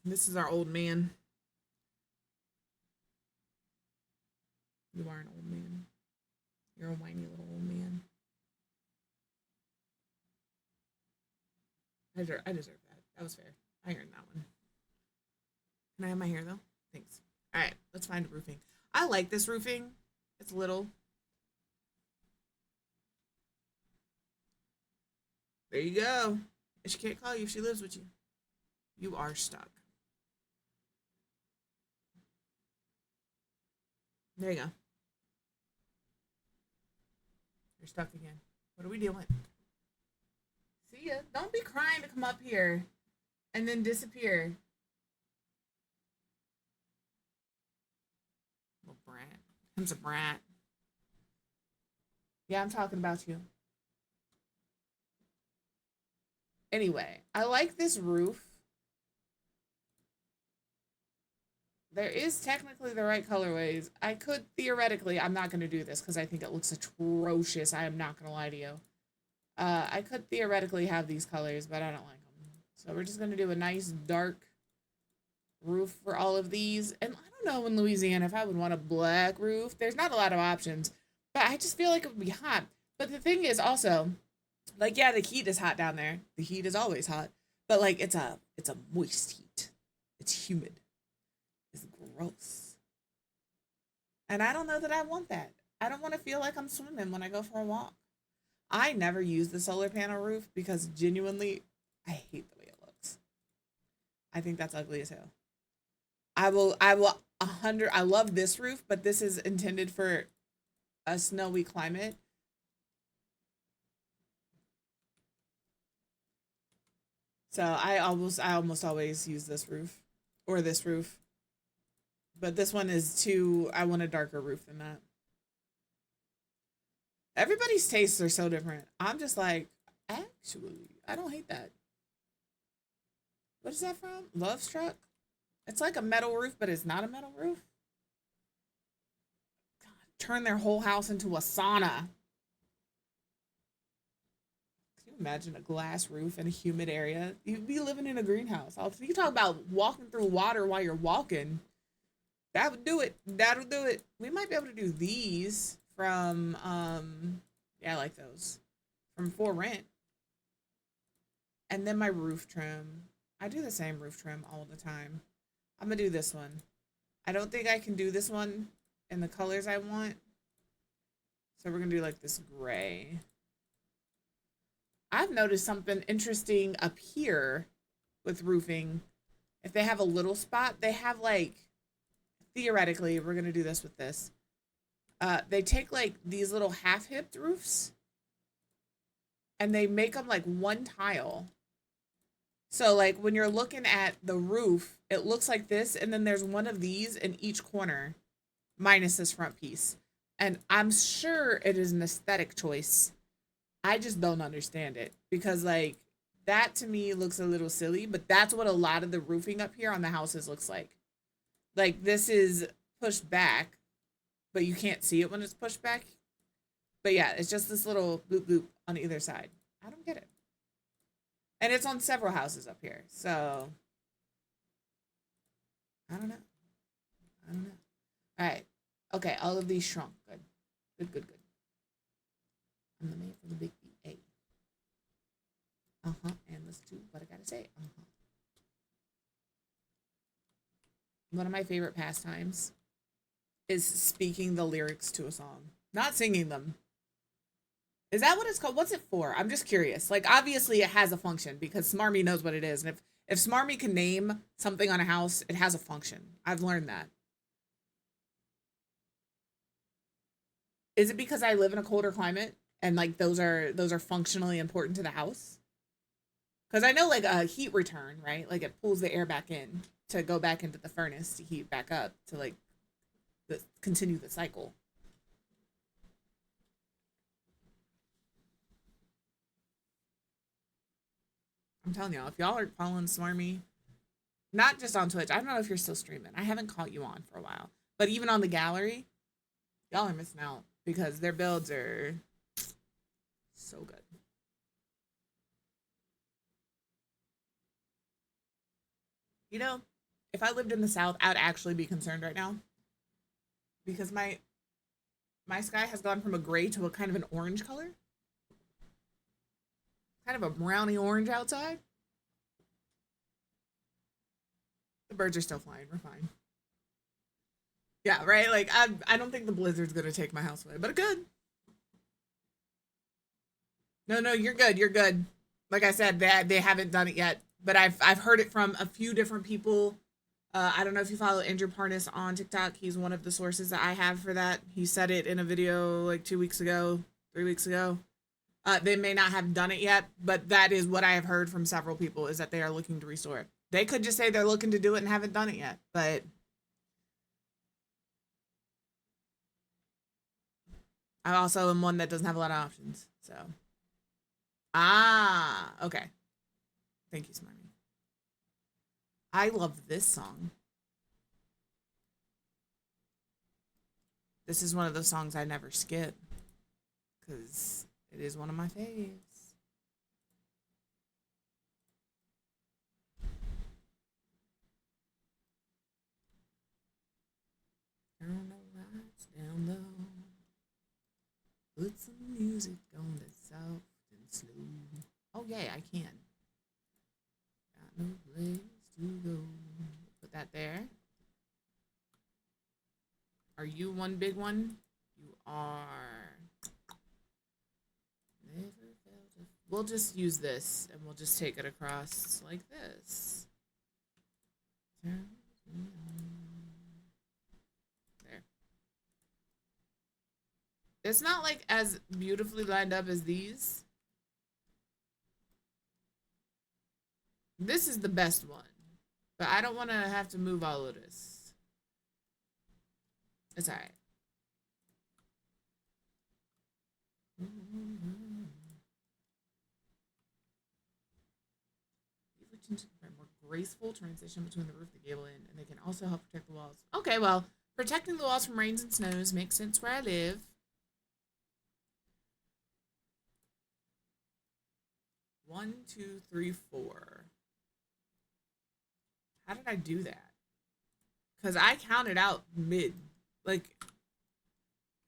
This is our old man. You are an old man. You're a whiny little old man. I deserve that. That was fair. I earned that one. Can I have my hair though? Thanks. All right, let's find a roofing. I like this roofing. It's little. There you go. She can't call you if she lives with you. You are stuck. There you go. You're stuck again. What are we doing? See ya. Don't be crying to come up here and then disappear. Little brat. Him's a brat. Yeah, I'm talking about you. Anyway, I like this roof. There is technically the right colorways. I could theoretically, I'm not going to do this because I think it looks atrocious. I am not going to lie to you. I could theoretically have these colors, but I don't like them. So we're just going to do a nice dark roof for all of these. And I don't know in Louisiana if I would want a black roof. There's not a lot of options, but I just feel like it would be hot. But the thing is also, like, yeah, the heat is hot down there. The heat is always hot, but like it's a moist heat. It's humid. It's gross. And I don't know that I want that. I don't want to feel like I'm swimming when I go for a walk. I never use the solar panel roof because genuinely, I hate the way it looks. I think that's ugly as hell. I love this roof, but this is intended for a snowy climate. So I almost always use this roof or this roof. But this one is I want a darker roof than that. Everybody's tastes are so different. I'm just like, actually, I don't hate that. What is that from? Love Struck? It's like a metal roof, but it's not a metal roof. God, turn their whole house into a sauna. Can you imagine a glass roof in a humid area? You'd be living in a greenhouse. You talk about walking through water while you're walking. That would do it. That'll do it. We might be able to do these from, yeah, I like those. From For Rent. And then my roof trim. I do the same roof trim all the time. I'm gonna do this one. I don't think I can do this one in the colors I want. So we're gonna do like this gray. I've noticed something interesting up here with roofing. If they have a little spot, they have like, theoretically, we're gonna do this with this. They take like these little half-hipped roofs and they make them like one tile. So like when you're looking at the roof, it looks like this, and then there's one of these in each corner, minus this front piece. And I'm sure it is an aesthetic choice. I just don't understand it because like that to me looks a little silly, but that's what a lot of the roofing up here on the houses looks like. Like this is pushed back, but you can't see it when it's pushed back. But yeah, it's just this little bloop bloop on either side. I don't get it. And it's on several houses up here, so I don't know. I don't know. All right. Okay, all of these shrunk. Good. Good, good, good. I'm the man for the big B. A. Uh-huh. And let's do what I gotta say. Uh-huh. One of my favorite pastimes is speaking the lyrics to a song. Not singing them. Is that what it's called? What's it for? I'm just curious. Like, obviously it has a function because Smarmy knows what it is. And if Smarmy can name something on a house, it has a function. I've learned that. Is it because I live in a colder climate and like those are functionally important to the house? Because I know like a heat return, right? Like it pulls the air back in to go back into the furnace to heat back up to like continue the cycle. I'm telling y'all, if y'all are following Smarmy, not just on Twitch, I don't know if you're still streaming. I haven't caught you on for a while. But even on the gallery, y'all are missing out because their builds are so good. You know, if I lived in the South, I'd actually be concerned right now. Because my sky has gone from a gray to a kind of an orange color. Kind of a brownie orange outside. The birds are still flying. We're fine. Yeah, right? Like, I don't think the blizzard's going to take my house away, but it could. No, you're good. You're good. Like I said, they haven't done it yet, but I've heard it from a few different people. I don't know if you follow Andrew Parnas on TikTok. He's one of the sources that I have for that. He said it in a video like 2 weeks ago, 3 weeks ago. They may not have done it yet, but that is what I have heard from several people is that they are looking to restore it. They could just say they're looking to do it and haven't done it yet, but I also am one that doesn't have a lot of options, so. Okay. Thank you, Smarmy. I love this song. This is one of those songs I never skip because it is one of my faves. Turn the lights down low. Put some music on that's soft and slow. Oh yeah, I can. Got no place to go. Put that there. Are you one big one? You are. Never felt it. We'll just use this and we'll just take it across like this. There. It's not like as beautifully lined up as these. This is the best one, but I don't want to have to move all of this. It's all right. More graceful transition between the roof, the gable end, and they can also help protect the walls. Okay, well, protecting the walls from rains and snows makes sense where I live. One, two, three, four. How did I do that? Because I counted out mid. Like,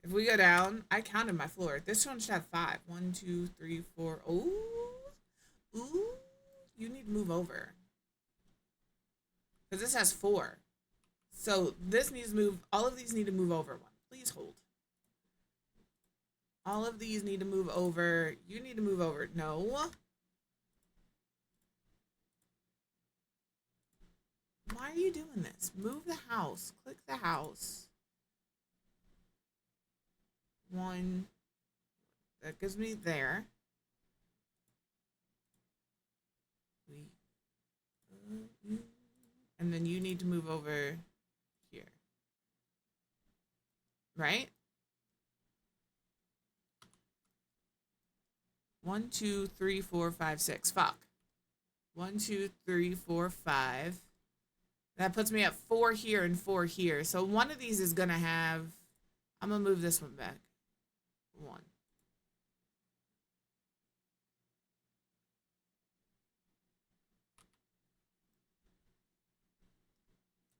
if we go down, I counted my floor. This one should have 5. 1, 2, 3, 4. Ooh. Ooh. You need to move over. Because this has 4. So this needs to move. All of these need to move over 1. Please hold. All of these need to move over. You need to move over. No. Why are you doing this? Move the house. Click the house. 1. That gives me there. And then you need to move over here. Right? 1, 2, 3, 4, 5, 6. Fuck. 1, 2, 3, 4, 5. That puts me at 4 here and 4 here. So one of these is gonna have. I'm gonna move this one back. 1.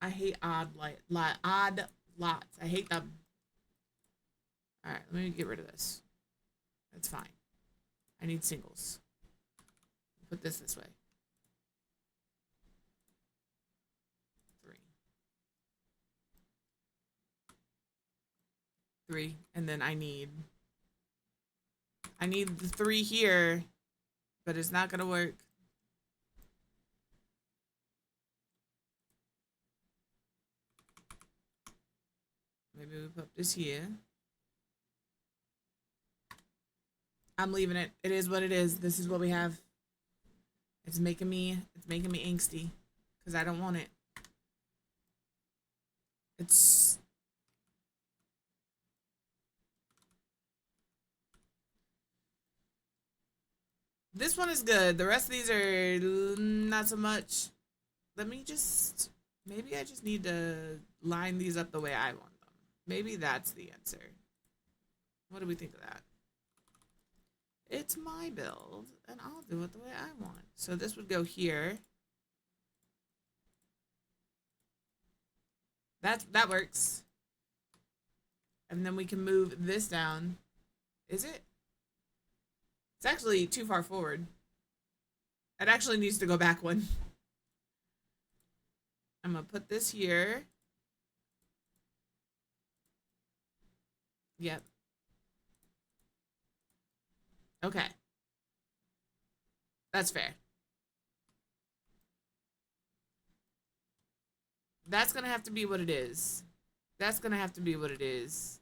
I hate odd lots. I hate them. All right, let me get rid of this. That's fine. I need singles. Put this way. 3. 3, and then I need the 3 here, but it's not gonna work. Maybe we put this here. I'm leaving it. It is what it is. This is what we have. It's making me angsty because I don't want it. This one is good. The rest of these are not so much. Maybe I just need to line these up the way I want them. Maybe that's the answer. What do we think of that? It's my build, and I'll do it the way I want. So this would go here. That works. And then we can move this down. Is it? It's actually too far forward. It actually needs to go back 1. I'm gonna put this here. Yep. Okay. That's fair. That's gonna have to be what it is. That's gonna have to be what it is.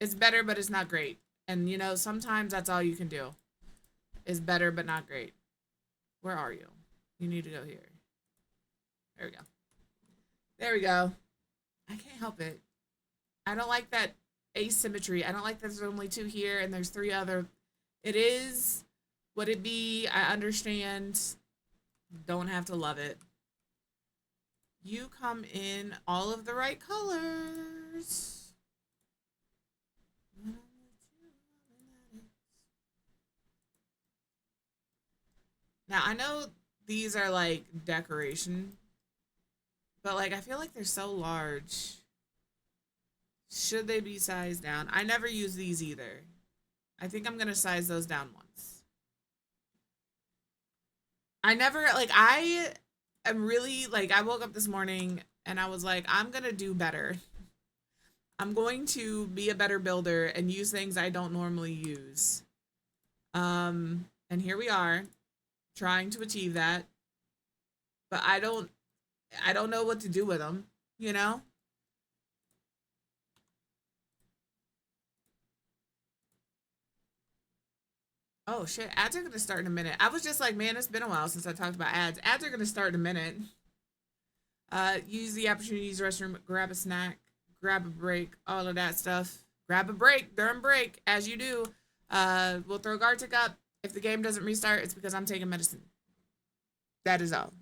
It's better, but it's not great. And, you know, sometimes that's all you can do. Is better, but not great. Where are you? You need to go here. There we go. There we go. I can't help it. I don't like that asymmetry. I don't like that there's only 2 here and there's 3 other. It is what it be. I understand. Don't have to love it. You come in all of the right colors. Now, I know these are like decoration, but like I feel like they're so large. Should they be sized down? I never use these either. I think I'm gonna size those down once. I never, like, I am really, like, I woke up this morning and I was like, I'm gonna do better. I'm going to be a better builder and use things I don't normally use. And here we are, trying to achieve that. But I don't know what to do with them, you know? Oh shit, ads are gonna start in a minute. I was just like, man, it's been a while since I talked about ads. Ads are gonna start in a minute. Use the opportunity to use the restroom, grab a snack, grab a break, all of that stuff. Grab a break during break, as you do. We'll throw guard tick up. If the game doesn't restart, it's because I'm taking medicine. That is all.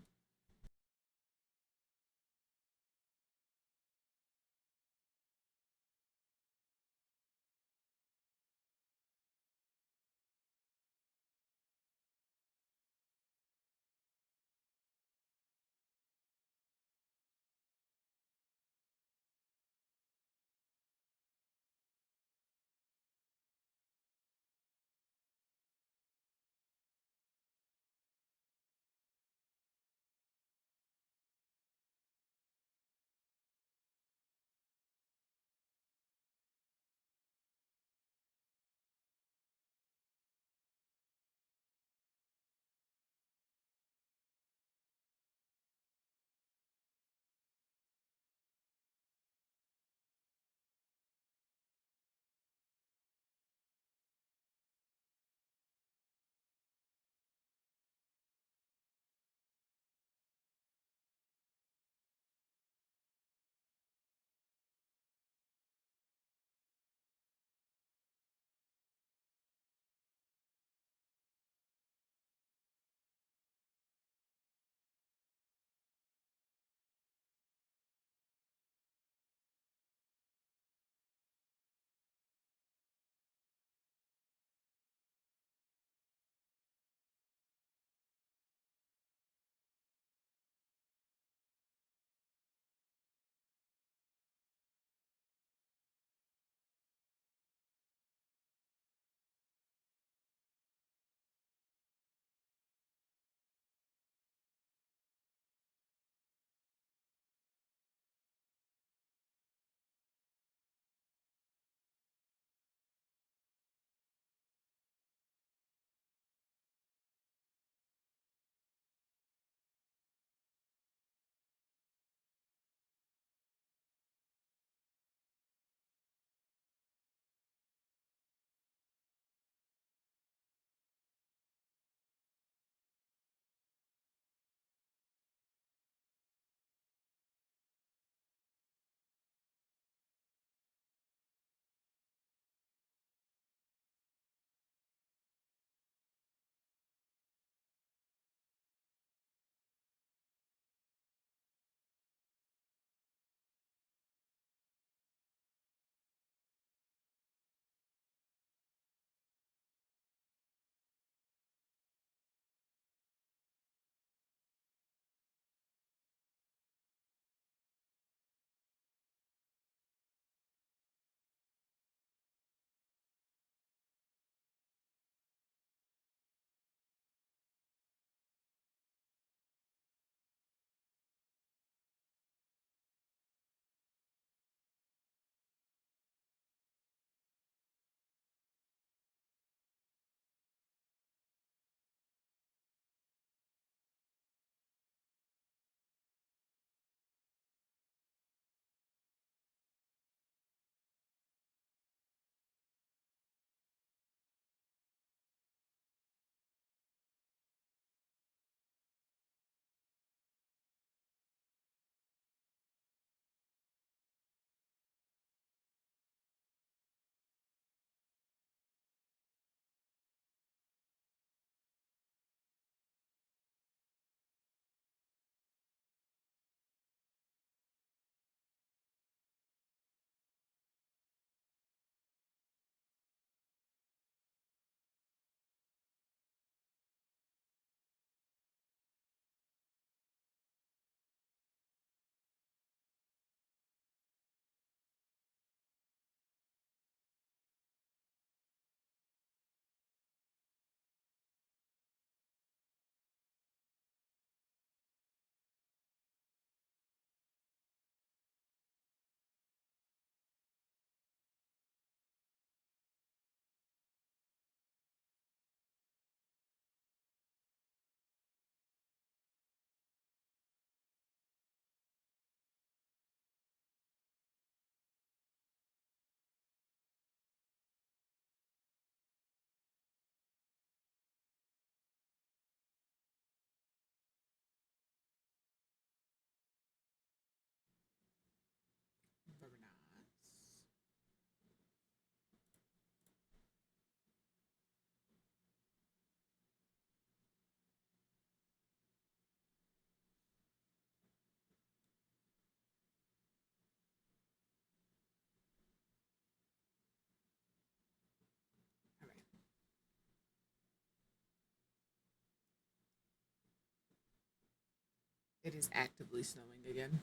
It is actively snowing again.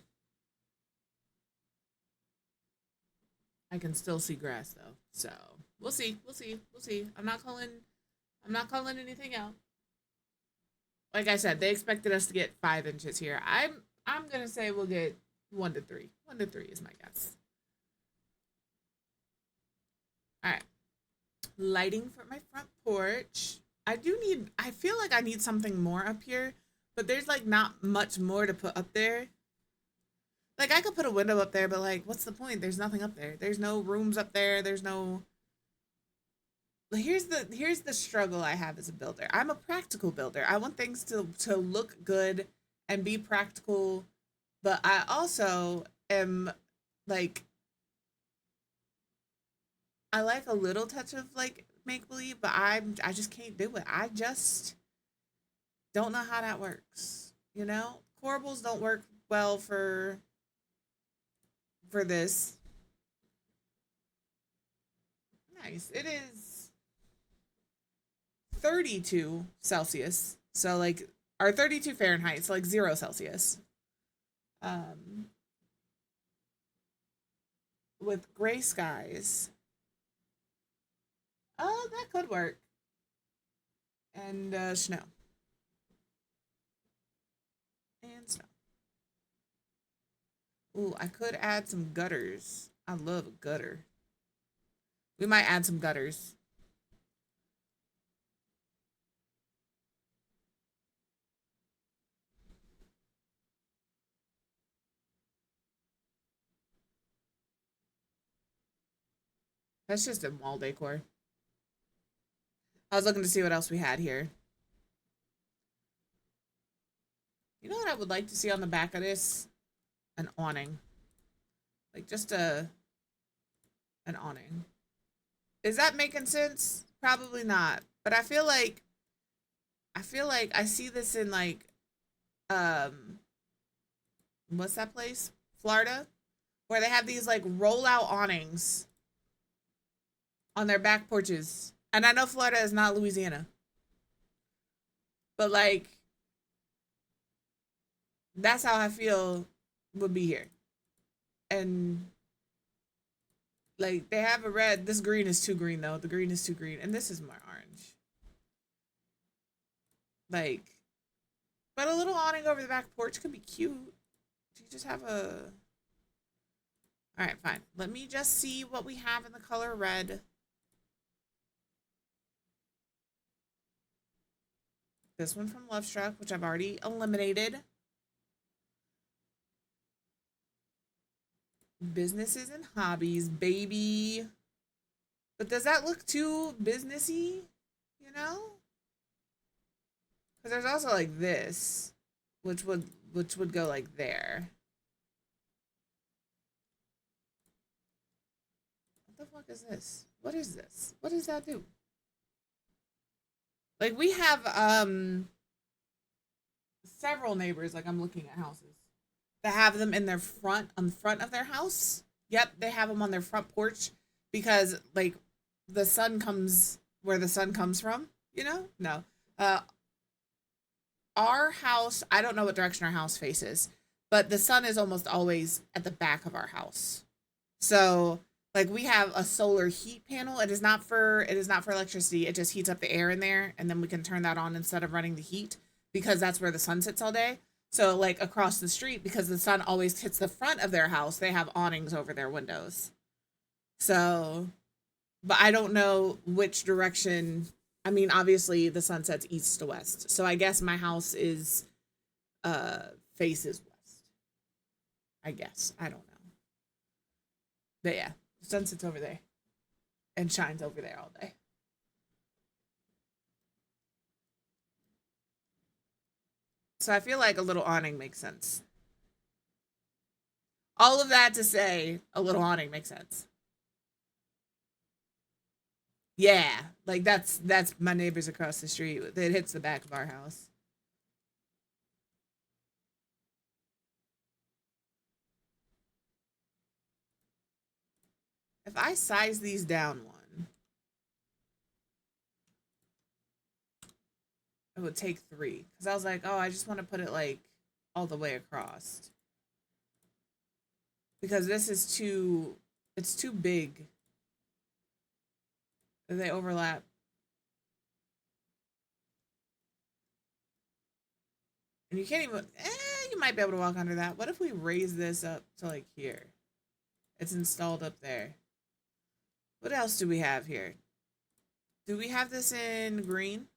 I can still see grass though, so we'll see. We'll see. We'll see. I'm not calling anything out. Like I said, they expected us to get 5 inches here. I'm gonna say we'll get 1 to 3. 1 to 3 is my guess. All right. Lighting for my front porch. I feel like I need something more up here, but there's like not much more to put up there. Like I could put a window up there, but like what's the point? There's nothing up there. There's no rooms up there. There's no. Here's the struggle I have as a builder. I'm a practical builder. I want things to look good and be practical, but I also am like I like a little touch of like make believe, but I just can't do it. I just don't know how that works. You know, corables don't work well for this. Nice. It is 32 Celsius. So like or 32 Fahrenheit, so like 0 Celsius. With gray skies. Oh, that could work. And snow. And snow. Ooh, I could add some gutters. I love a gutter. We might add some gutters. That's just a wall decor. I was looking to see what else we had here. You know what I would like to see on the back of this? An awning. Like just an awning. Is that making sense? Probably not. But I feel like I see this in like what's that place? Florida? Where they have these like roll-out awnings on their back porches. And I know Florida is not Louisiana. But like that's how I feel would be here. And like they have a red. This green is too green though. The green is too green. And this is more orange. Like, but a little awning over the back porch could be cute. You just have a... Alright, fine. Let me just see what we have in the color red. This one from Love Struck, which I've already eliminated. Businesses and hobbies, baby. But does that look too businessy? You know? Because there's also like this, which would go like there. What the fuck is this? What is this? What does that do? Like we have several neighbors, like I'm looking at houses, that have them in their front, on the front of their house. Yep, they have them on their front porch because like the sun comes where the sun comes from, you know? No. Our house, I don't know what direction our house faces, but the sun is almost always at the back of our house. So like we have a solar heat panel. It is not for electricity. It just heats up the air in there, and then we can turn that on instead of running the heat because that's where the sun sits all day. So like across the street, because the sun always hits the front of their house, they have awnings over their windows. So, but I don't know which direction. I mean, obviously the sun sets east to west. So I guess my house is faces west. I guess. I don't know. But yeah, the sun sits over there and shines over there all day. So I feel like a little awning makes sense. All of that to say, a little awning makes sense. Yeah, like that's my neighbors across the street. It hits the back of our house. If I size these down one, it would take 3. Because I was like, oh, I just want to put it like all the way across. Because this is too, it's too big. They overlap. And you can't even, you might be able to walk under that. What if we raise this up to like here? It's installed up there. What else do we have here? Do we have this in green?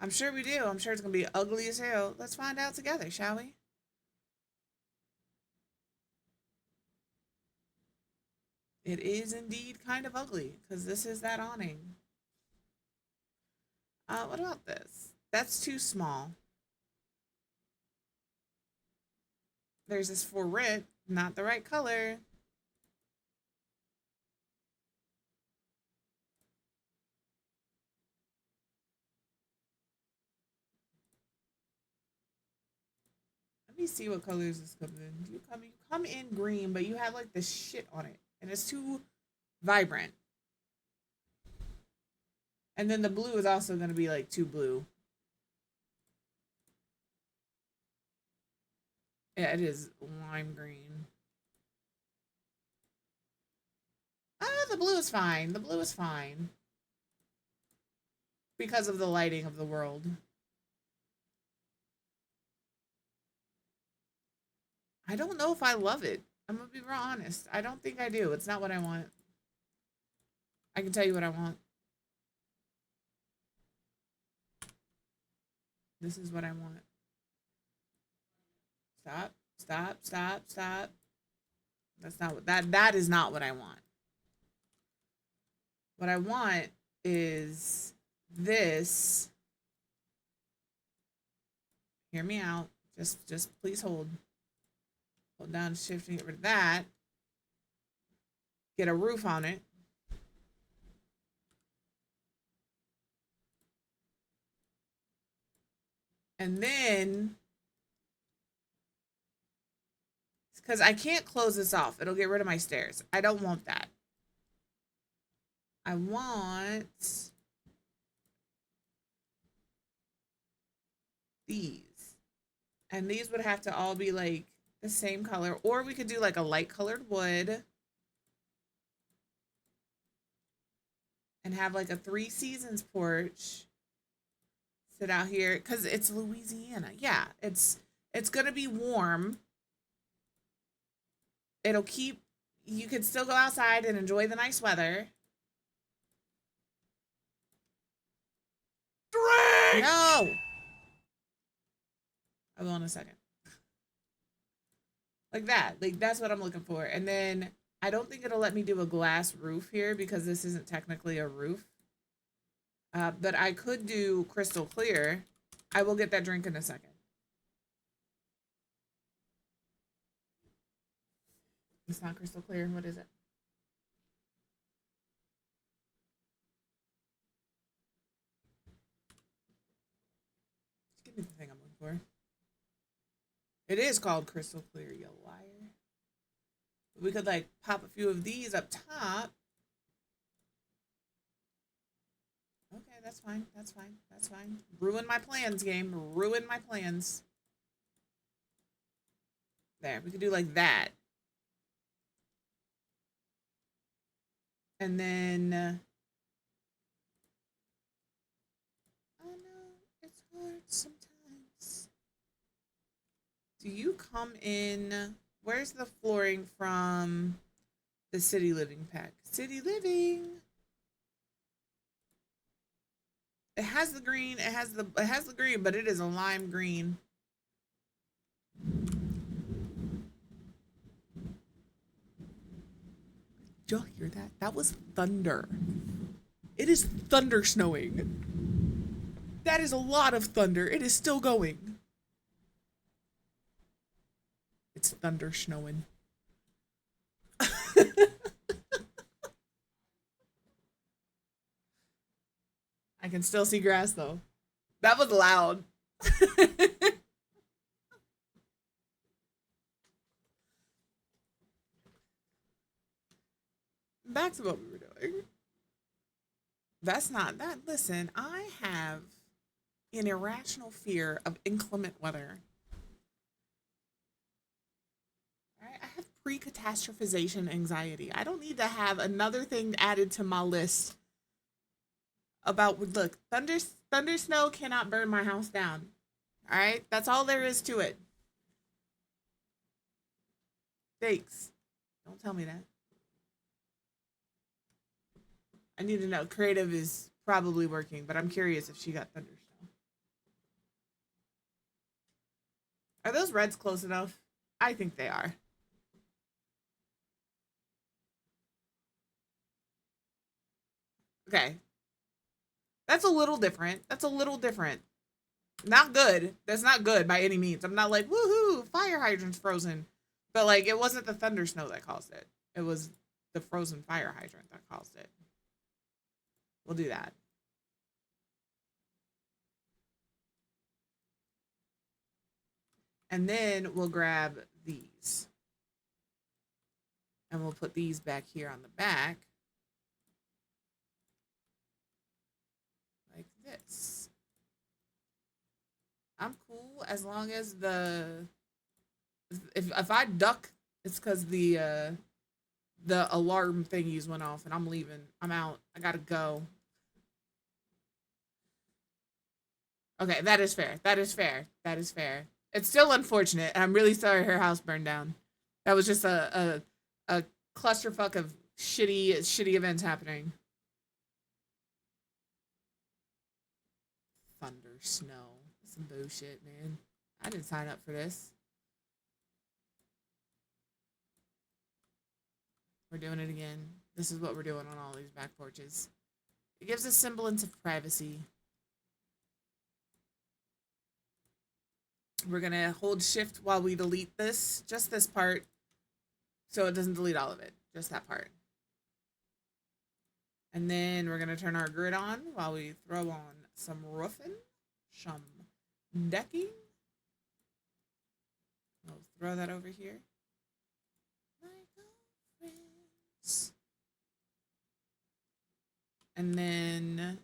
I'm sure we do. I'm sure it's going to be ugly as hell. Let's find out together, shall we? It is indeed kind of ugly because this is that awning. What about this? That's too small. There's this for rent, not the right color. Let me see what colors this comes in. You come in green, but you have like this shit on it. And it's too vibrant. And then the blue is also going to be like too blue. Yeah, it is lime green. Ah, the blue is fine. The blue is fine. Because of the lighting of the world. I don't know if I love it. I'm gonna be real honest. I don't think I do. It's not what I want. I can tell you what I want. This is what I want. Stop, stop, stop, stop. That's not what that is not what I want. What I want is this. Hear me out. Just please hold. Hold down shift and get rid of that. Get a roof on it. And then, because I can't close this off. It'll get rid of my stairs. I don't want that. I want these. And these would have to all be like the same color. Or we could do like a light colored wood. And have like a 3 seasons porch. Sit out here. Because it's Louisiana. Yeah, it's going to be warm. It'll keep, you can still go outside and enjoy the nice weather. Drink! No! I will in a second. Like that. Like, that's what I'm looking for. And then I don't think it'll let me do a glass roof here because this isn't technically a roof. But I could do crystal clear. I will get that drink in a second. It's not crystal clear. What is it? Just give me the thing I'm looking for. It is called crystal clear, you liar. We could like pop a few of these up top. Okay, that's fine. That's fine. That's fine. Ruin my plans, game. Ruin my plans. There, we could do like that. And then, oh no, it's hard sometimes. Do you come in, where's the flooring from the City Living pack? City Living. It has the green, it has the green, but it is a lime green. Did y'all hear that? That was thunder. It is thunder snowing. That is a lot of thunder. It is still going. It's thunder snowing. I can still see grass though. That was loud. Back to what we were doing. That's not that. Listen, I have an irrational fear of inclement weather. pre-catastrophization anxiety. I don't need to have another thing added to my list about, look, thunder snow cannot burn my house down. All right? That's all there is to it. Thanks. Don't tell me that. I need to know. Creative is probably working, but I'm curious if she got thunder snow. Are those reds close enough? I think they are. Okay. That's a little different. That's a little different. Not good. That's not good by any means. I'm not like, woohoo, fire hydrant's frozen. But like, it wasn't the thunder snow that caused it. It was the frozen fire hydrant that caused it. We'll do that. And then we'll grab these. And we'll put these back here on the back. Like this. I'm cool as long as if I duck, it's because the alarm thingies went off and I'm leaving. I'm out. I gotta go. Okay, that is fair. That is fair. That is fair. It's still unfortunate, and I'm really sorry her house burned down. That was just a clusterfuck of shitty events happening. Thunder, snow. Some bullshit, man. I didn't sign up for this. We're doing it again. This is what we're doing on all these back porches. It gives a semblance of privacy. We're gonna hold shift while we delete this, just this part, so it doesn't delete all of it, just that part. And then we're gonna turn our grid on while we throw on some roofing, some decking. We'll throw that over here. My girlfriends. And then,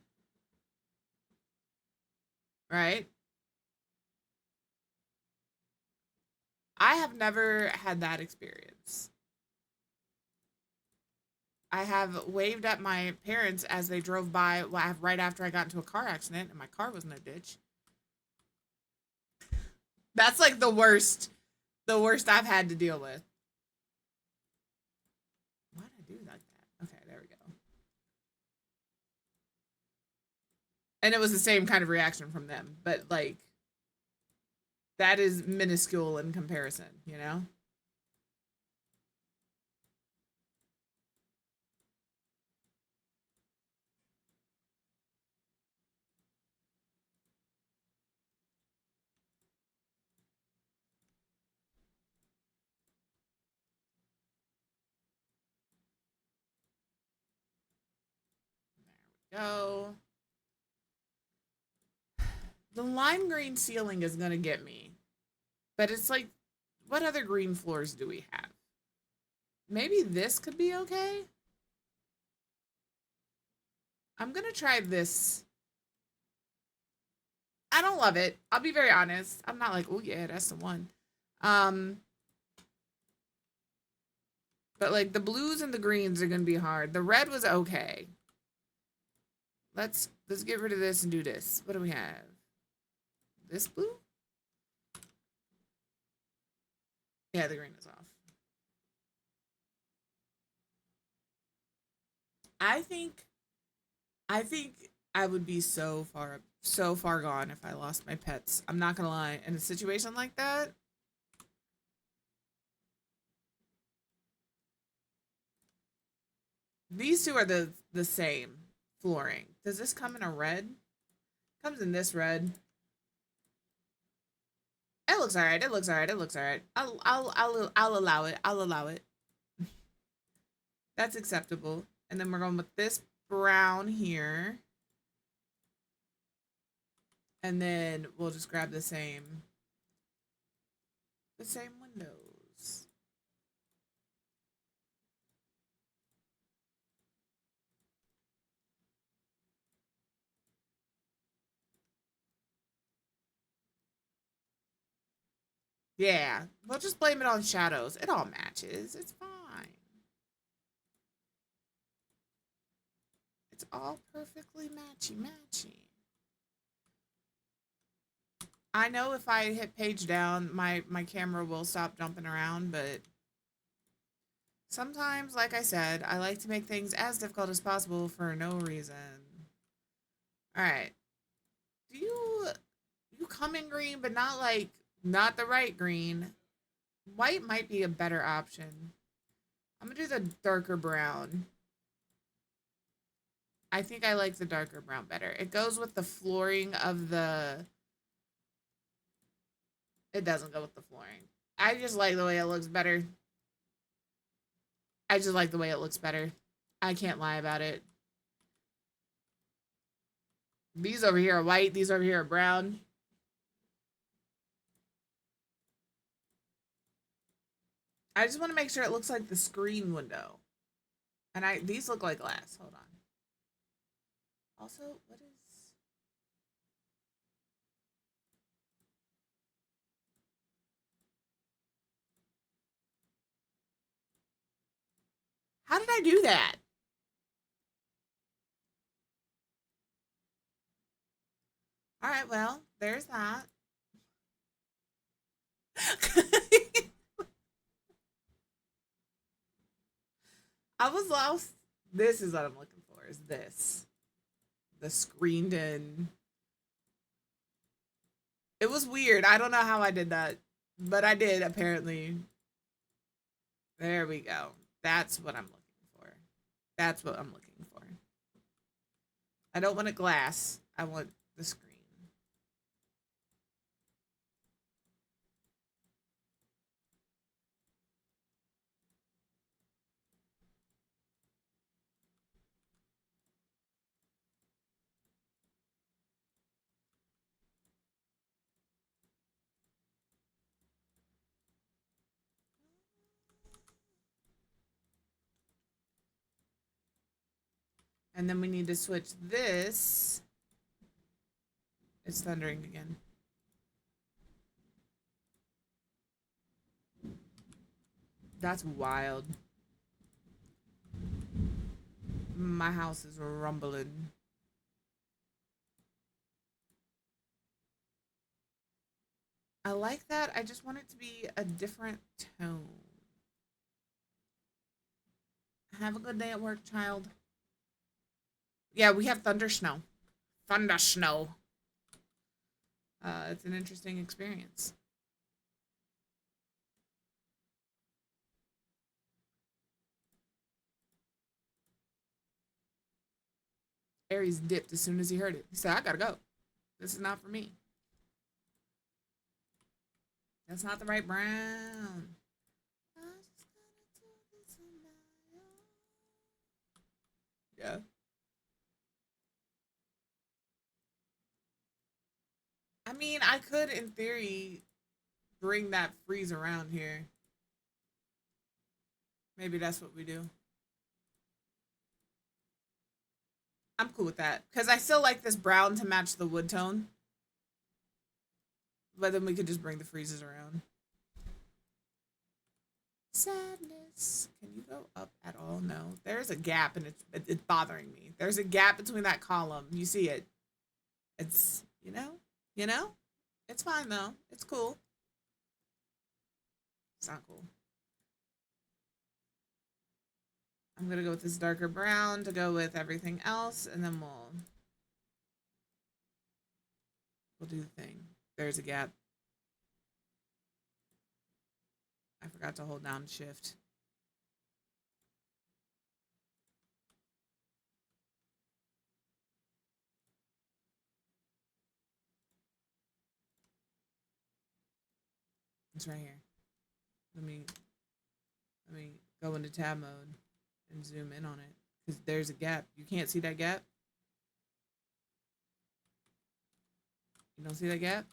right? I have never had that experience. I have waved at my parents as they drove by right after I got into a car accident and my car was in a ditch. That's like the worst I've had to deal with. Why did I do like that? Okay, there we go. And it was the same kind of reaction from them, but like, that is minuscule in comparison, you know? There we go. The lime green ceiling is gonna get me. But it's like, what other green floors do we have? Maybe this could be okay? I'm gonna try this. I don't love it. I'll be very honest. I'm not like, oh yeah, that's the one. But like the blues and the greens are gonna be hard. The red was okay. Let's get rid of this and do this. What do we have? This blue? Yeah, the green is off. I think I would be so far gone if I lost my pets. I'm not gonna lie. In a situation like that, these two are the same flooring. Does this come in a red? Comes in this red. It looks alright. It looks alright. It looks alright. I'll allow it. I'll allow it. That's acceptable. And then we're going with this brown here. And then we'll just grab the same windows. Yeah, we'll just blame it on shadows. It all matches. It's fine. It's all perfectly matchy-matchy. I know if I hit page down, my camera will stop jumping around, but sometimes, like I said, I like to make things as difficult as possible for no reason. All right. You come in green, but not like, not the right green. White might be a better option. I'm gonna do the darker brown. I think I like the darker brown better. It goes with the flooring of the... It doesn't go with the flooring. I just like the way it looks better. I just like the way it looks better. I can't lie about it. These over here are white. These over here are brown. I just want to make sure it looks like the screen window. And these look like glass. Hold on. Also, what is... How did I do that? All right, well, there's that. I was lost. This is what I'm looking for, is this. The screened in. It was weird. I don't know how I did that, but I did, apparently. There we go. That's what I'm looking for. That's what I'm looking for. I don't want a glass. I want the screen. And then we need to switch this. It's thundering again. That's wild. My house is rumbling. I like that. I just want it to be a different tone. Have a good day at work, child. Yeah, we have thunder snow. Thunder snow. It's an interesting experience. Aries dipped as soon as he heard it. He said, I gotta go. This is not for me. That's not the right brown. Yeah. I mean, I could, in theory, bring that freeze around here. Maybe that's what we do. I'm cool with that. Because I still like this brown to match the wood tone. But then we could just bring the freezes around. Sadness. Can you go up at all? No. There's a gap and it's bothering me. There's a gap between that column. You see it. It's, you know? It's fine though. It's cool. It's not cool. I'm gonna go with this darker brown to go with everything else, and then we'll do the thing. There's a gap. I forgot to hold down shift. It's right here. Let me go into tab mode and zoom in on it, because there's a gap. You can't see that gap? You don't see that gap?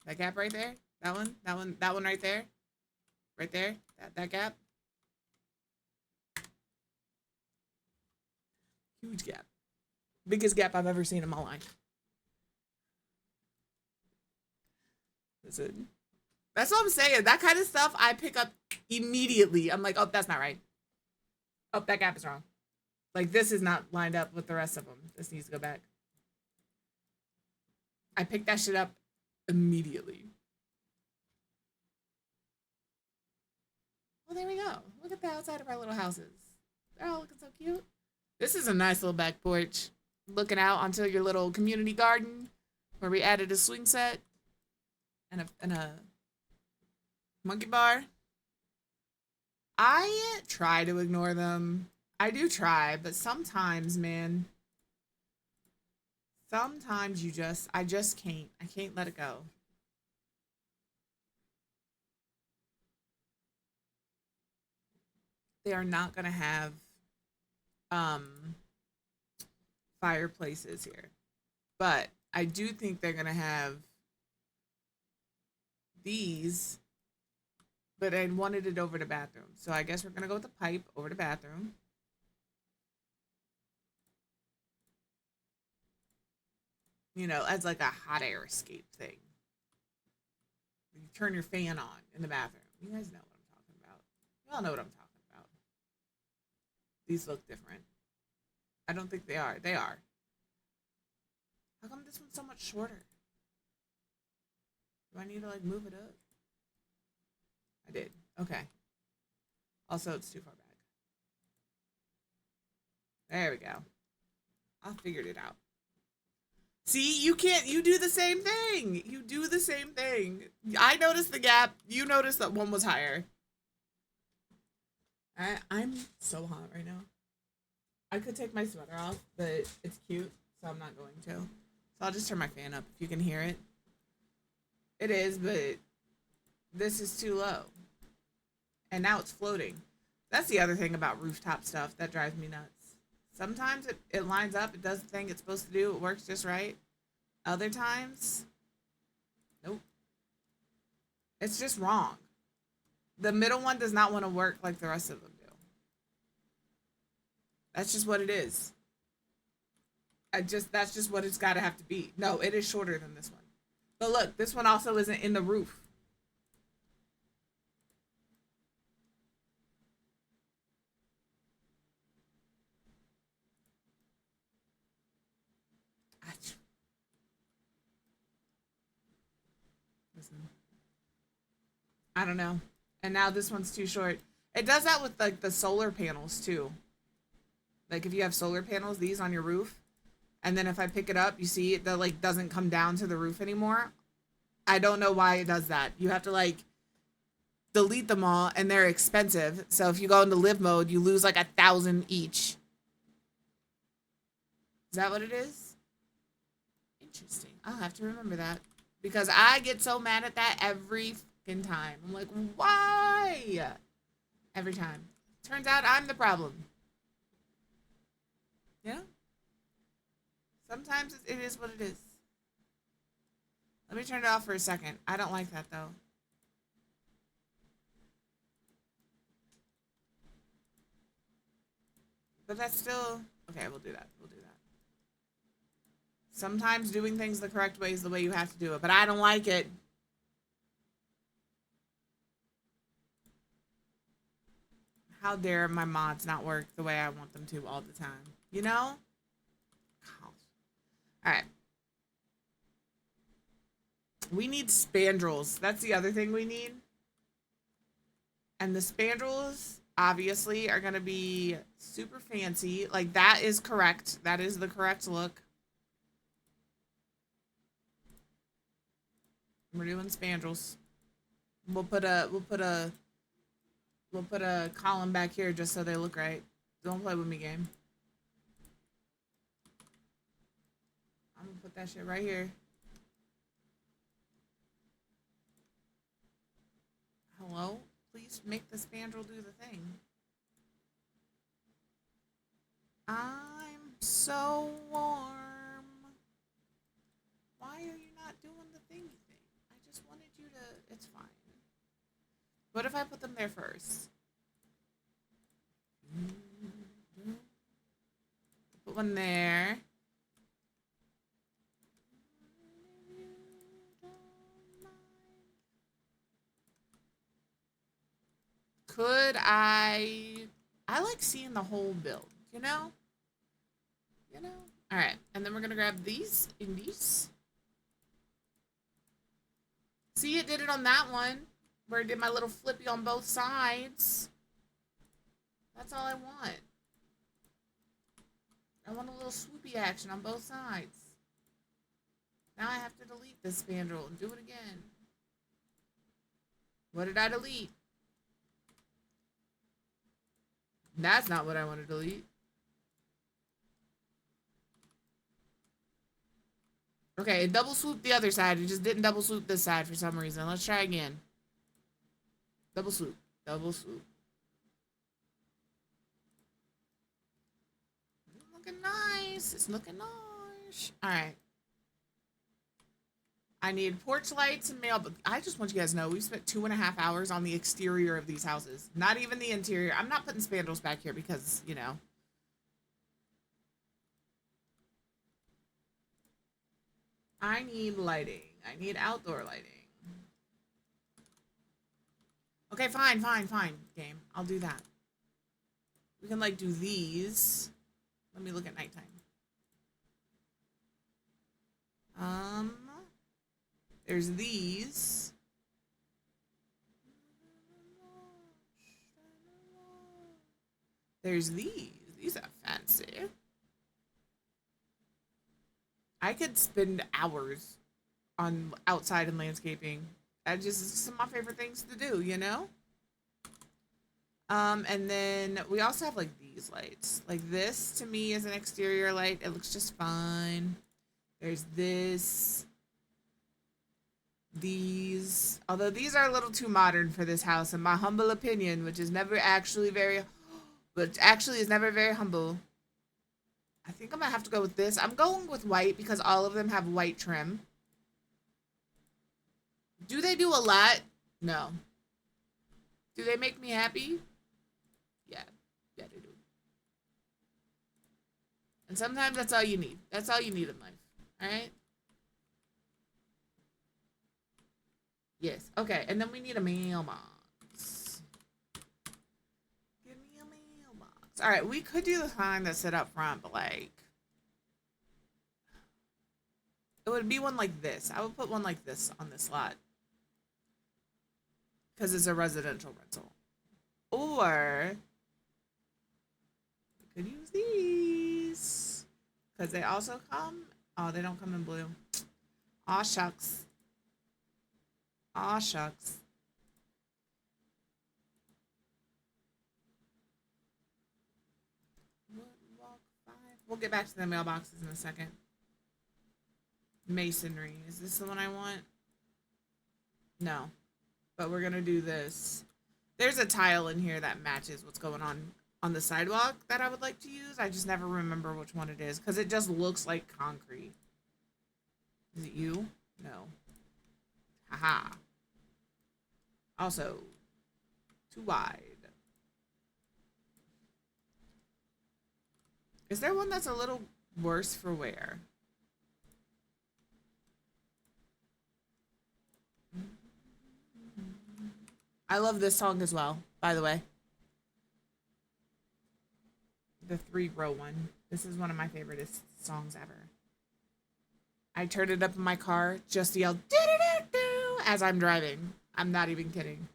That gap right there? That one right there? Right there? That gap? Huge gap. Biggest gap I've ever seen in my life. Listen, that's what I'm saying. That kind of stuff I pick up immediately. I'm like, oh, that's not right. Oh, that gap is wrong. Like, this is not lined up with the rest of them. This needs to go back. I picked that shit up immediately. Well, there we go. Look at the outside of our little houses. They're all looking so cute. This is a nice little back porch. Looking out onto your little community garden where we added a swing set and a monkey bar. I try to ignore them. I do try, but sometimes, man, sometimes I just can't. I can't let it go. They are not gonna have fireplaces here, but I do think they're gonna have these, but I wanted it over the bathroom, so I guess we're gonna go with the pipe over the bathroom. You know, as like a hot air escape thing. You turn your fan on in the bathroom. You guys know what I'm talking about. You all know what I'm talking about. These look different. I don't think they are. They are. How come this one's so much shorter? Do I need to like move it up? I did. Okay. Also, it's too far back. There we go. I figured it out. See, you do the same thing. You do the same thing. I noticed the gap. You noticed that one was higher. I'm so hot right now. I could take my sweater off, but it's cute, so I'm not going to. So I'll just turn my fan up if you can hear it. It is, but this is too low. And now it's floating. That's the other thing about rooftop stuff that drives me nuts. Sometimes it lines up, it does the thing it's supposed to do, it works just right. Other times, nope. It's just wrong. The middle one does not want to work like the rest of them do. That's just what it is. That's just what it's got to have to be. No, it is shorter than this one. But look, this one also isn't in the roof. I don't know. And now this one's too short. It does that with like the solar panels too. Like if you have solar panels, these on your roof, and then if I pick it up, you see it that like doesn't come down to the roof anymore. I don't know why it does that. You have to like delete them all, and they're expensive. So if you go into live mode, you lose like 1,000 each. Is that what it is? Interesting. I'll have to remember that because I get so mad at that every fucking time. I'm like, why? Every time. Turns out I'm the problem. Yeah. Sometimes it is what it is. Let me turn it off for a second. I don't like that though. But that's still okay. We'll do that. We'll do that. Sometimes doing things the correct way is the way you have to do it, but I don't like it. How dare my mods not work the way I want them to all the time? You know? Alright. We need spandrels. That's the other thing we need. And the spandrels, obviously, are going to be super fancy. Like, that is correct. That is the correct look. We're doing spandrels. We'll put a column back here just so they look right. Don't play with me, game. I'm gonna put that shit right here. Hello? Please make the spandrel do the thing. I'm so warm. Why are you not doing the thingy thing? I just wanted you to... It's fine. What if I put them there first? Put one there. Could I like seeing the whole build, you know? You know? All right, and then we're gonna grab these indies. See, it did it on that one, where it did my little flippy on both sides. That's all I want. I want a little swoopy action on both sides. Now I have to delete this spandrel and do it again. What did I delete? That's not what I want to delete. Okay, it double swooped the other side. It just didn't double swoop this side for some reason. Let's try again. Double swoop. Double swoop. Looking nice. It's looking nice. Alright. I need porch lights and mail, but I just want you guys to know we spent 2.5 hours on the exterior of these houses. Not even the interior. I'm not putting spandrels back here because, you know. I need lighting. I need outdoor lighting. Okay, fine, game. I'll do that. We can, like, do these. Let me look at nighttime. There's these. There's these. These are fancy. I could spend hours on outside and landscaping. That just is some of my favorite things to do, you know? And then we also have like these lights. Like this to me is an exterior light. It looks just fine. There's this. These. Although these are a little too modern for this house, in my humble opinion, which is never actually very, but actually is never very humble. I think I'm gonna have to go with this. I'm going with white because all of them have white trim. Do they do a lot? No. Do they make me happy? Yeah. Yeah, they do. And sometimes that's all you need. That's all you need in life. Alright? Yes. Okay, and then we need a mailbox. Give me a mailbox. Alright, we could do the sign that's set up front, but like... it would be one like this. I would put one like this on this lot. Because it's a residential rental. Or... we could use these. Because they also come... oh, they don't come in blue. Aw, shucks. Aw, shucks. We'll get back to the mailboxes in a second. Masonry. Is this the one I want? No. But we're going to do this. There's a tile in here that matches what's going on the sidewalk that I would like to use. I just never remember which one it is because it just looks like concrete. Is it you? No. Haha. Also, too wide. Is there one that's a little worse for wear? I love this song as well, by the way. The 3-row one. This is one of my favorite songs ever. I turned it up in my car just to yell "do-do-do-do" as I'm driving. I'm not even kidding.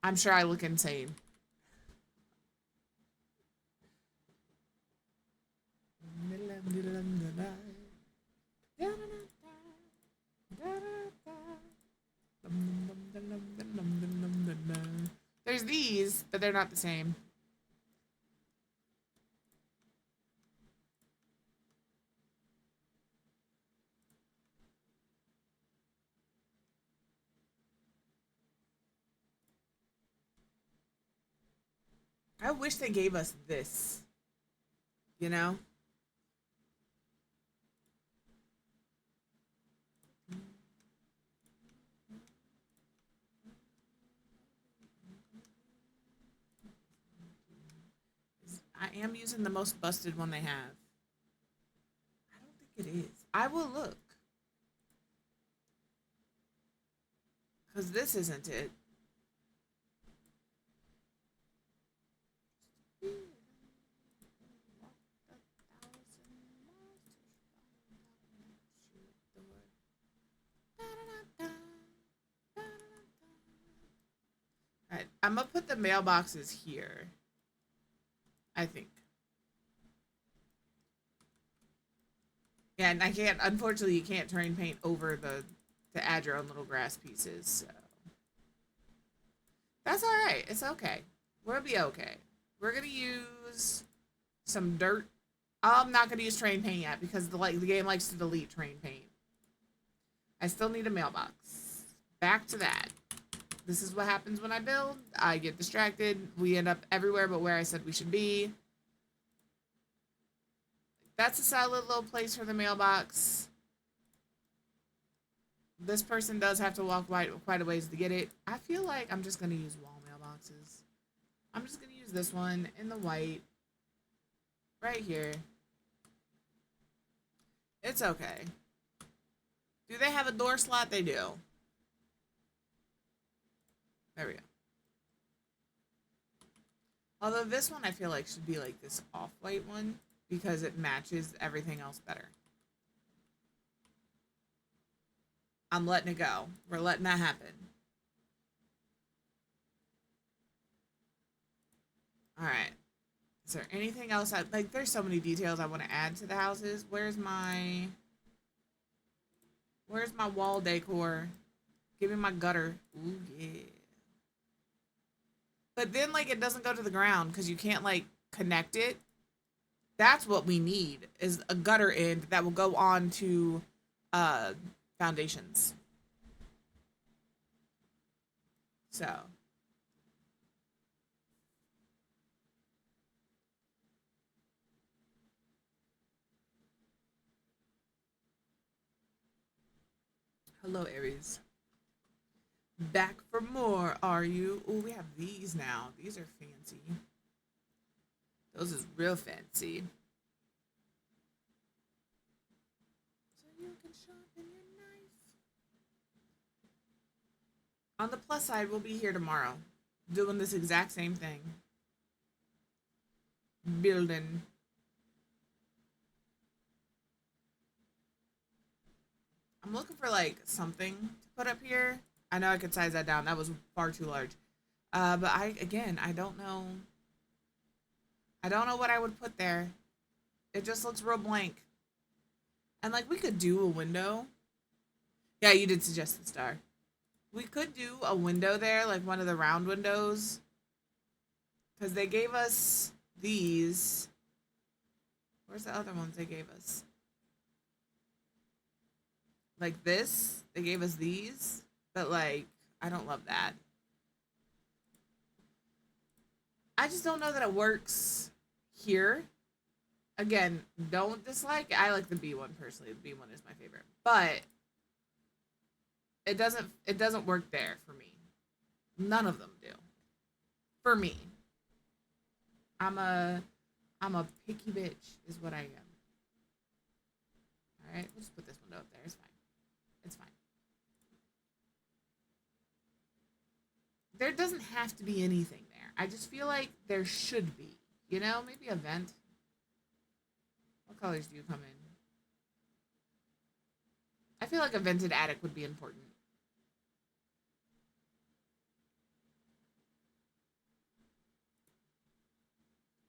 I'm sure I look insane. There's these, but they're not the same. I wish they gave us this. You know? I am using the most busted one they have. I don't think it is. I will look. Because this isn't it. Alright, I'm gonna put the mailboxes here. I think. Yeah, and I can't, unfortunately, you can't terrain paint over to add your own little grass pieces, so. That's alright, it's okay. We'll be okay. We're gonna use some dirt. I'm not gonna use terrain paint yet because the game likes to delete terrain paint. I still need a mailbox. Back to that. This is what happens when I build. I get distracted. We end up everywhere but where I said we should be. That's a solid little place for the mailbox. This person does have to walk quite a ways to get it. I feel like I'm just going to use wall mailboxes. I'm just going to use this one in the white. Right here. It's okay. Do they have a door slot? They do. There we go. Although this one I feel like should be like this off-white one because it matches everything else better. I'm letting it go. We're letting that happen. Alright. Is there anything else? Like, there's so many details I want to add to the houses. Where's my wall decor? Give me my gutter. Ooh, yeah. But then, like, it doesn't go to the ground because you can't, like, connect it. That's what we need, is a gutter end that will go on to foundations. So. Hello, Aries. Back for more, are you? Oh, we have these now. These are fancy. Those is real fancy. So you can sharpen your knife. On the plus side, we'll be here tomorrow, doing this exact same thing. Building. I'm looking for like something to put up here. I know I could size that down. That was far too large. But I don't know. I don't know what I would put there. It just looks real blank. And like we could do a window. Yeah, you did suggest the star. We could do a window there, like one of the round windows. Because they gave us these. Where's the other ones they gave us? Like this. They gave us these. But like, I don't love that. I just don't know that it works here. Again, don't dislike it. I like the B one personally. The B one is my favorite. But it doesn't work there for me. None of them do. For me. I'm a picky bitch is what I am. Alright, we'll just put this window up there. It's fine. It's fine. There doesn't have to be anything there. I just feel like there should be. You know, maybe a vent. What colors do you come in? I feel like a vented attic would be important.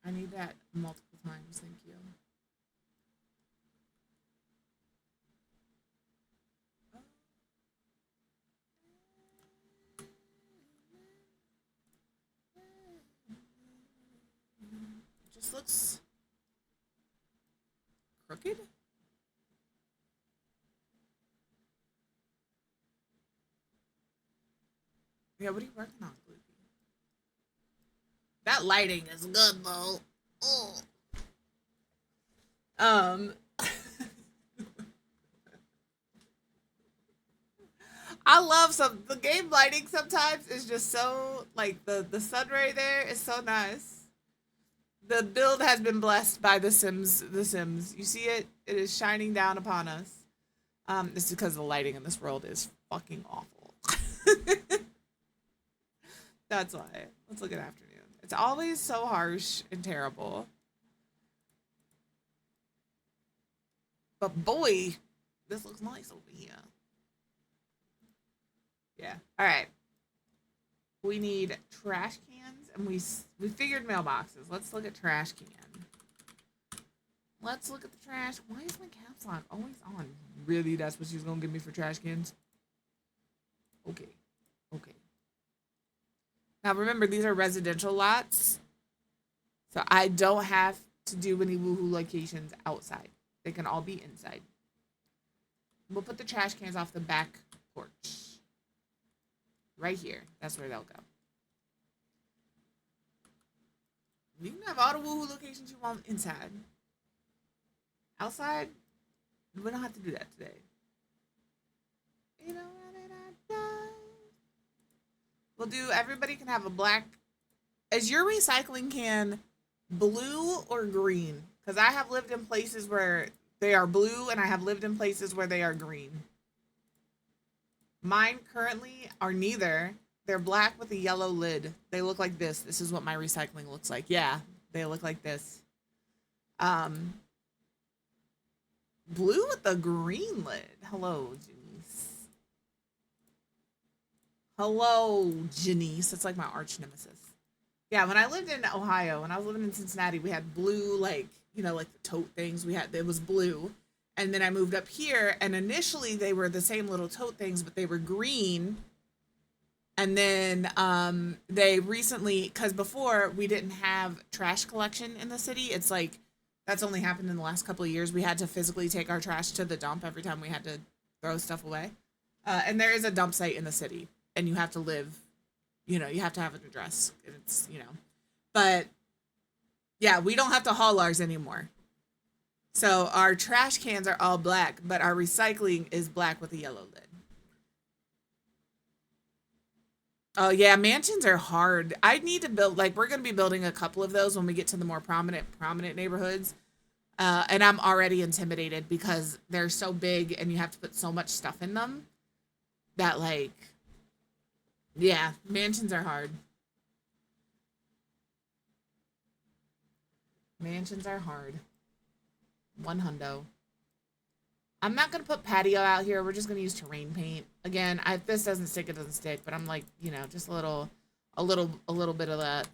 I need that multiple times, thank you. It just looks crooked. Yeah, what are you working on, Gloopy? That lighting is good though. Oh. I love the game lighting sometimes is just so like the sun ray there is so nice. The build has been blessed by The Sims. You see it? It is shining down upon us. It's because the lighting in this world is fucking awful. That's why. Let's look at afternoon. It's always so harsh and terrible. But boy, this looks nice over here. Yeah. All right. We need trash cans, and we figured mailboxes. Let's look at trash can. Let's look at the trash. Why is my caps lock always on? Really? That's what she's gonna give me for trash cans? Okay. Okay. Now remember, these are residential lots. So I don't have to do any woohoo locations outside. They can all be inside. We'll put the trash cans off the back porch. Right here. That's where they'll go. You can have all the woohoo locations you want inside. Outside, we don't have to do that today. You know what I done? We'll do, everybody can have a black. Is your recycling can blue or green? Because I have lived in places where they are blue and I have lived in places where they are green. Mine currently are neither. They're black with a yellow lid. They look like this. This is what my recycling looks like. Yeah, they look like this. Blue with a green lid. Hello, Janice. Hello, Janice. It's like my arch nemesis. Yeah, when I lived in Ohio, when I was living in Cincinnati, we had blue, like, you know, like the tote things. It was blue. And then I moved up here, and initially they were the same little tote things, but they were green. And then they recently, because before we didn't have trash collection in the city, it's like, that's only happened in the last couple of years. We had to physically take our trash to the dump every time we had to throw stuff away. And there is a dump site in the city, and you have to live, you know, you have to have an address. It's, you know, but yeah, we don't have to haul ours anymore. So our trash cans are all black, but our recycling is black with a yellow lid. Oh yeah, mansions are hard. I need to build, like, we're going to be building a couple of those when we get to the more prominent neighborhoods. And I'm already intimidated because they're so big and you have to put so much stuff in them that, like, yeah, mansions are hard. Mansions are hard. 100. I'm not going to put patio out here. We're just going to use terrain paint. Again, if this doesn't stick, it doesn't stick. But I'm like, you know, just a little bit of that.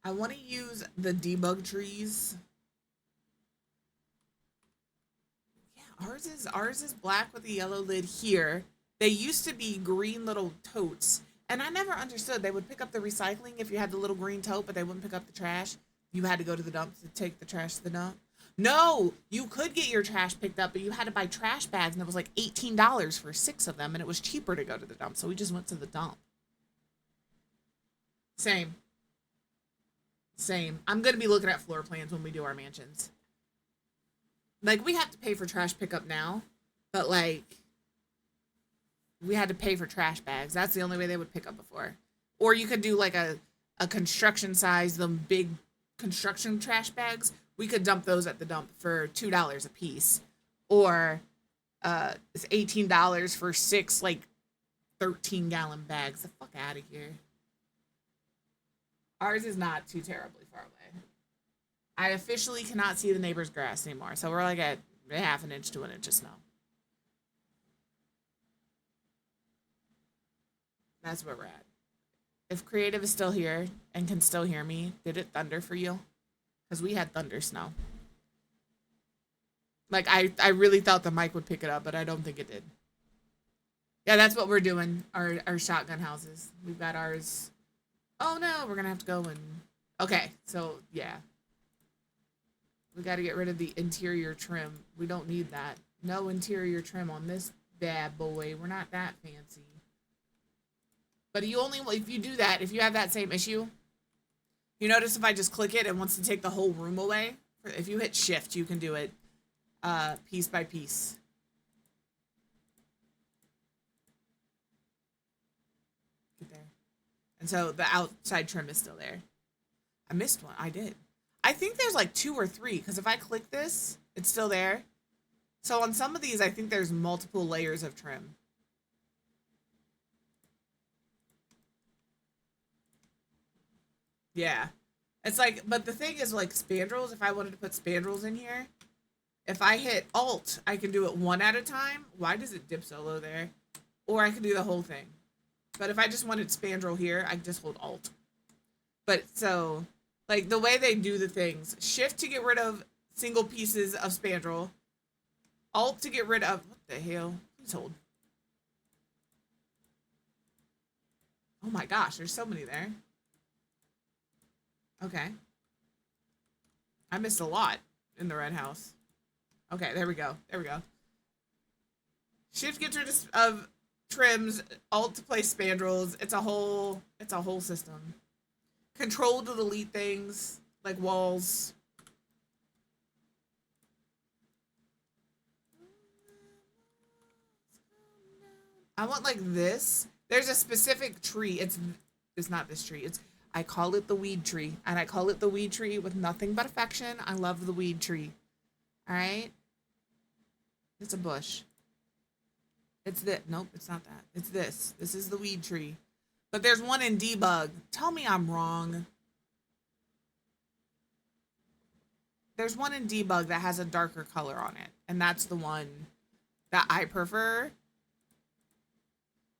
I want to use the debug trees. Yeah, ours is black with a yellow lid here. They used to be green little totes. And I never understood. They would pick up the recycling if you had the little green tote, but they wouldn't pick up the trash. You had to go to the dump to take the trash to the dump. No, you could get your trash picked up, but you had to buy trash bags, and it was like $18 for 6 of them, and it was cheaper to go to the dump, so we just went to the dump. Same. I'm going to be looking at floor plans when we do our mansions. Like, we have to pay for trash pickup now, but, like, we had to pay for trash bags. That's the only way they would pick up before. Or you could do, like, a construction size, the big construction trash bags. We could dump those at the dump for $2 a piece. Or it's $18 for 6, like, 13-gallon bags. The fuck out of here. Ours is not too terribly far away. I officially cannot see the neighbor's grass anymore. So we're like at half an inch to an inch of snow. That's where we're at. If Creative is still here and can still hear me, did it thunder for you? Because we had thunder snow. Like, I really thought the mic would pick it up, but I don't think it did. Yeah, that's what we're doing. Our shotgun houses. We've got ours. Oh no, we're gonna have to go and... Okay, so yeah. We gotta get rid of the interior trim. We don't need that. No interior trim on this bad boy. We're not that fancy. But you only, if you do that, if you have that same issue, you notice if I just click it, it wants to take the whole room away. If you hit shift, you can do it piece by piece. Get there. And so the outside trim is still there. I missed one. I did. I think there's like 2 or 3, because if I click this, it's still there. So on some of these, I think there's multiple layers of trim. Yeah. It's like, but the thing is, like, spandrels, if I wanted to put spandrels in here, If I hit Alt, I can do it one at a time. Why does it dip so low there? Or I can do the whole thing. But if I just wanted spandrel here, I can just hold Alt. But so, like the way they do the things, Shift to get rid of single pieces of spandrel, Alt to get rid of, what the hell? Please hold. Oh my gosh, there's so many there. Okay. I missed a lot in the red house. Okay, there we go. There we go. Shift gets rid of trims, Alt to place spandrels. It's a whole system. Control to delete things like walls. I want like this. There's a specific tree. It's not this tree. I call it the weed tree, and I call it the weed tree with nothing but affection. I love the weed tree. All right. It's a bush. It's this. Nope, it's not that. It's this. This is the weed tree. But there's one in debug. Tell me I'm wrong. There's one in debug that has a darker color on it, and that's the one that I prefer.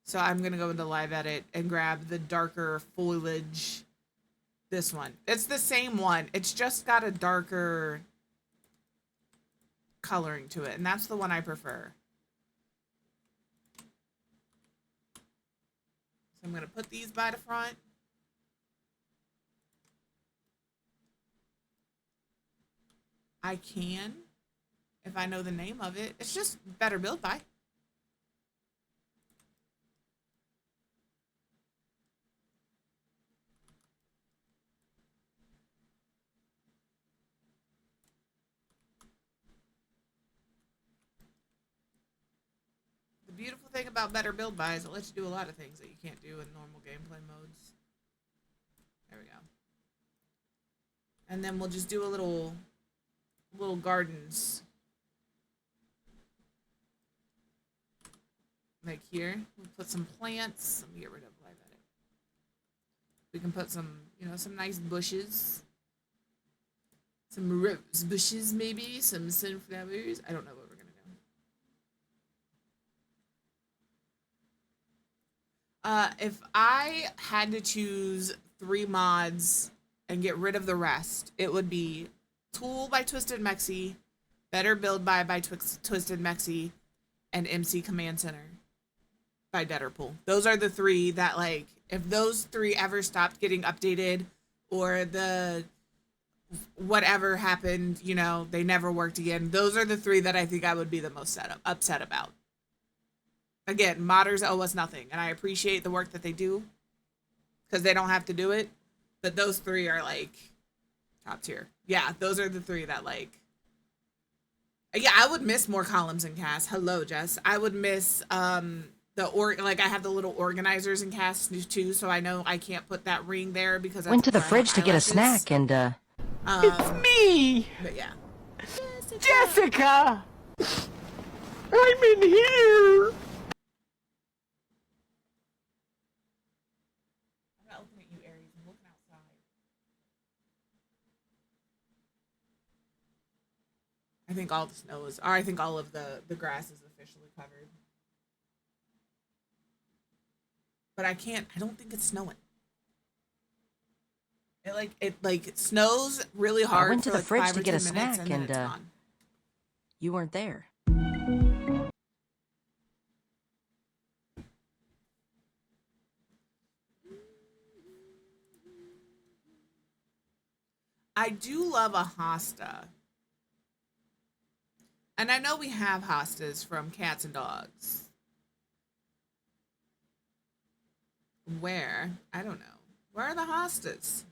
So I'm going to go into live edit and grab the darker foliage. This one. It's the same one. It's just got a darker coloring to it, and that's the one I prefer. So I'm going to put these by the front. I can, if I know the name of it. It's just better built by. The beautiful thing about better build by is it lets you do a lot of things that you can't do in normal gameplay modes. There we go. And then we'll just do a little gardens. Like here, we'll put some plants. Let me get rid of live edit. We can put some, some nice bushes. Some rose bushes, maybe. Some sunflowers. I don't know what we're going to do. If I had to choose 3 mods and get rid of the rest, it would be Tool by Twisted Mexi, Better Build by Twisted Mexi, and MC Command Center by Deaderpool. Those are the 3 that, like, if those 3 ever stopped getting updated or the whatever happened, they never worked again, those are the 3 that I think I would be the most upset about. Again, modders owe us nothing, and I appreciate the work that they do because they don't have to do it, but those 3 are, like, top tier. Yeah, those are the 3 that, like... Yeah, I would miss more columns in cast. Hello, Jess. I would miss, I have the little organizers in cast too, so I know I can't put that ring there because Went to the fridge to get a snack and, It's me! But yeah. Jessica! I'm in here! I'm not looking at you, Aries. I'm looking outside. I think all the snow is, or I think all of the grass is officially covered. But I don't think it's snowing. It snows really hard. I went to the like fridge 5 to or get a 10 minutes, snack then and, it's gone. you weren't there. I do love a hosta. And I know we have hostas from Cats and Dogs. Where? I don't know. Where are the hostas?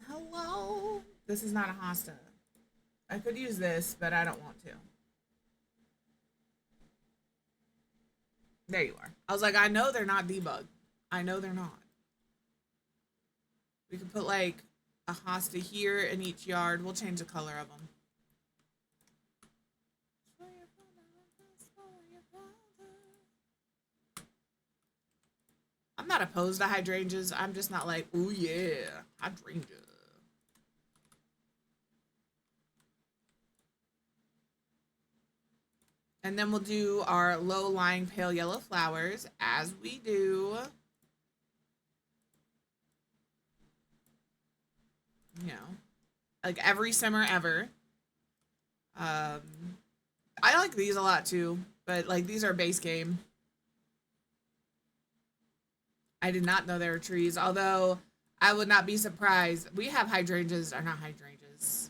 Hello? This is not a hosta. I could use this, but I don't want to. There you are. I was like, I know they're not debugged. I know they're not. We could put like a hosta here in each yard. We'll change the color of them. I'm not opposed to hydrangeas. I'm just not like, ooh yeah, hydrangea. And then we'll do our low-lying pale yellow flowers as we do. You know, like every summer ever. I like these a lot too, but like these are base game. I did not know there were trees, although I would not be surprised. We have hydrangeas, or not hydrangeas.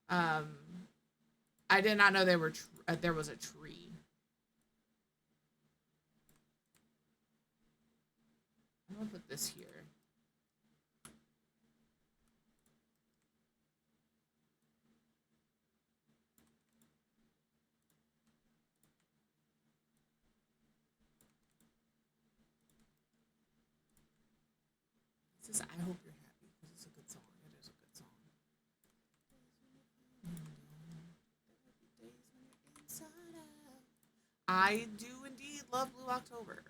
I did not know there were there was a tree. I'm gonna put this here. This is, I hope you're happy because it's a good song. It is a good song. I do indeed love Blue October.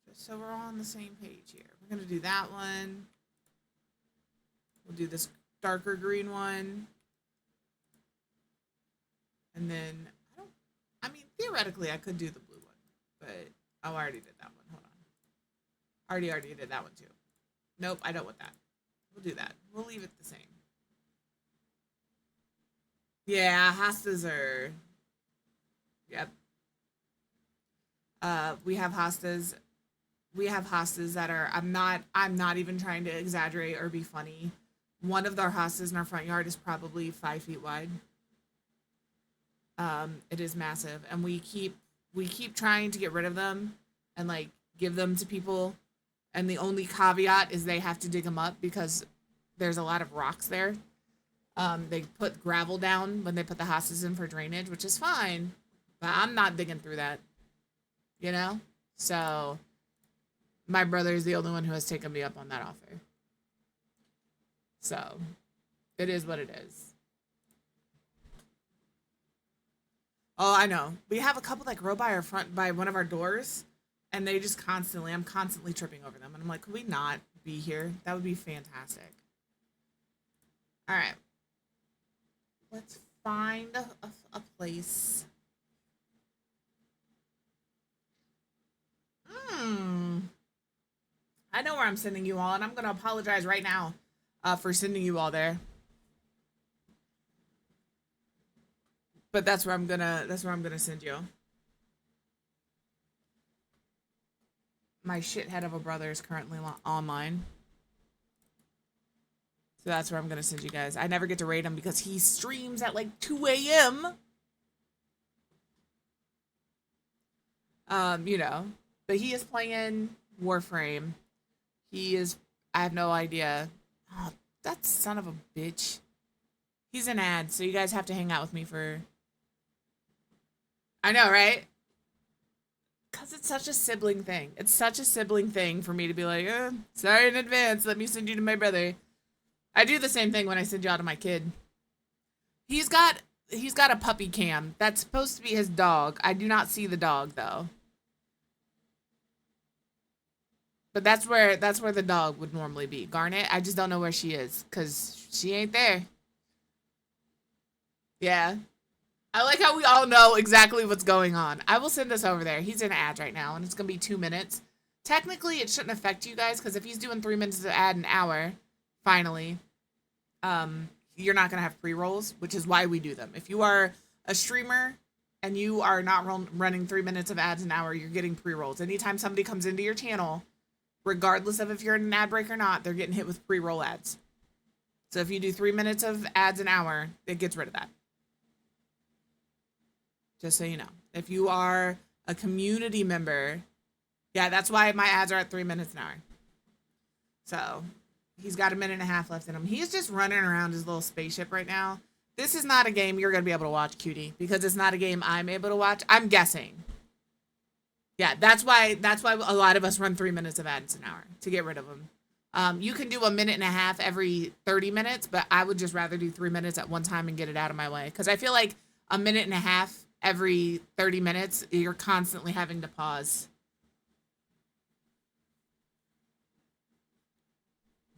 Just so we're all on the same page here. We're going to do that one. We'll do this darker green one. And then, I mean, theoretically, I could do the blue one. But, oh, I already did that one. Hold on. Already did that one too. Nope, I don't want that. We'll do that. We'll leave it the same. Yeah, hostas are... Yep. We have hostas. We have hostas that are... I'm not even trying to exaggerate or be funny. One of our hostas in our front yard is probably 5 feet wide. It is massive, and we keep trying to get rid of them and like give them to people. And the only caveat is they have to dig them up because there's a lot of rocks there. They put gravel down when they put the hostas in for drainage, which is fine. But I'm not digging through that. You know? So, my brother is the only one who has taken me up on that offer. So, it is what it is. Oh, I know. We have a couple that grow by one of our doors. And they just I'm constantly tripping over them. And I'm like, could we not be here? That would be fantastic. All right. Let's find a place. I know where I'm sending you all, and I'm going to apologize right now for sending you all there. But that's where I'm gonna send you. My shithead of a brother is currently online. So that's where I'm going to send you guys. I never get to raid him because he streams at like 2 a.m. You know. But he is playing Warframe. I have no idea. Oh, that son of a bitch. He's an ad, so you guys have to hang out with me for... I know, right? Because it's such a sibling thing. It's such a sibling thing for me to be like, sorry in advance, let me send you to my brother. I do the same thing when I send y'all to my kid. He's got a puppy cam. That's supposed to be his dog. I do not see the dog, though. But that's where the dog would normally be. Garnet, I just don't know where she is, because she ain't there. Yeah. I like how we all know exactly what's going on. I will send us over there. He's in ads right now, and it's going to be 2 minutes. Technically, it shouldn't affect you guys, because if he's doing 3 minutes of ad an hour, finally, you're not going to have pre-rolls, which is why we do them. If you are a streamer and you are not running 3 minutes of ads an hour, you're getting pre-rolls. Anytime somebody comes into your channel, regardless of if you're in an ad break or not, they're getting hit with pre-roll ads. So if you do 3 minutes of ads an hour, it gets rid of that. Just so you know. If you are a community member, yeah, that's why my ads are at 3 minutes an hour. So, he's got 1.5 minutes left in him. He's just running around his little spaceship right now. This is not a game you're going to be able to watch, Cutie, because it's not a game I'm able to watch. I'm guessing. Yeah, that's why a lot of us run 3 minutes of ads an hour, to get rid of them. You can do 1.5 minutes every 30 minutes, but I would just rather do 3 minutes at one time and get it out of my way. Because I feel like 1.5 minutes every 30 minutes, you're constantly having to pause.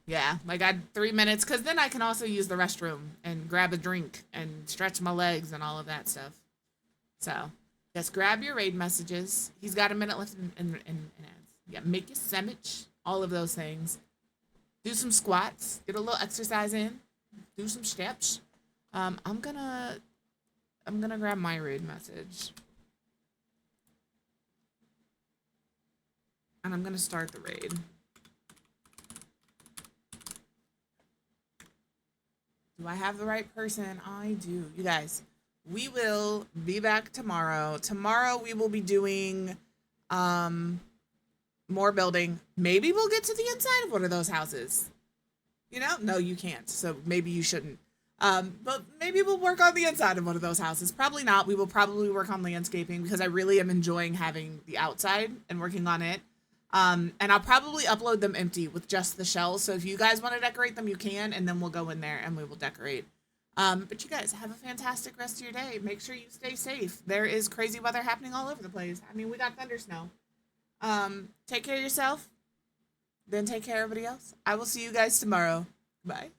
Yeah, like 3 minutes, because then I can also use the restroom and grab a drink and stretch my legs and all of that stuff. So just grab your raid messages. He's got a minute left in ads. Yeah, make your sandwich, all of those things. Do some squats, get a little exercise in, do some steps. I'm gonna grab my raid message. And I'm gonna start the raid. Do I have the right person? I do. You guys, we will be back tomorrow. Tomorrow we will be doing more building. Maybe we'll get to the inside of one of those houses. You know? No, you can't. So maybe you shouldn't. But maybe we'll work on the inside of one of those houses. Probably not. We will probably work on landscaping because I really am enjoying having the outside and working on it. And I'll probably upload them empty with just the shells. So if you guys want to decorate them, you can, and then we'll go in there and we will decorate. But you guys have a fantastic rest of your day. Make sure you stay safe. There is crazy weather happening all over the place. I mean, we got thunder snow. Take care of yourself. Then take care of everybody else. I will see you guys tomorrow. Bye.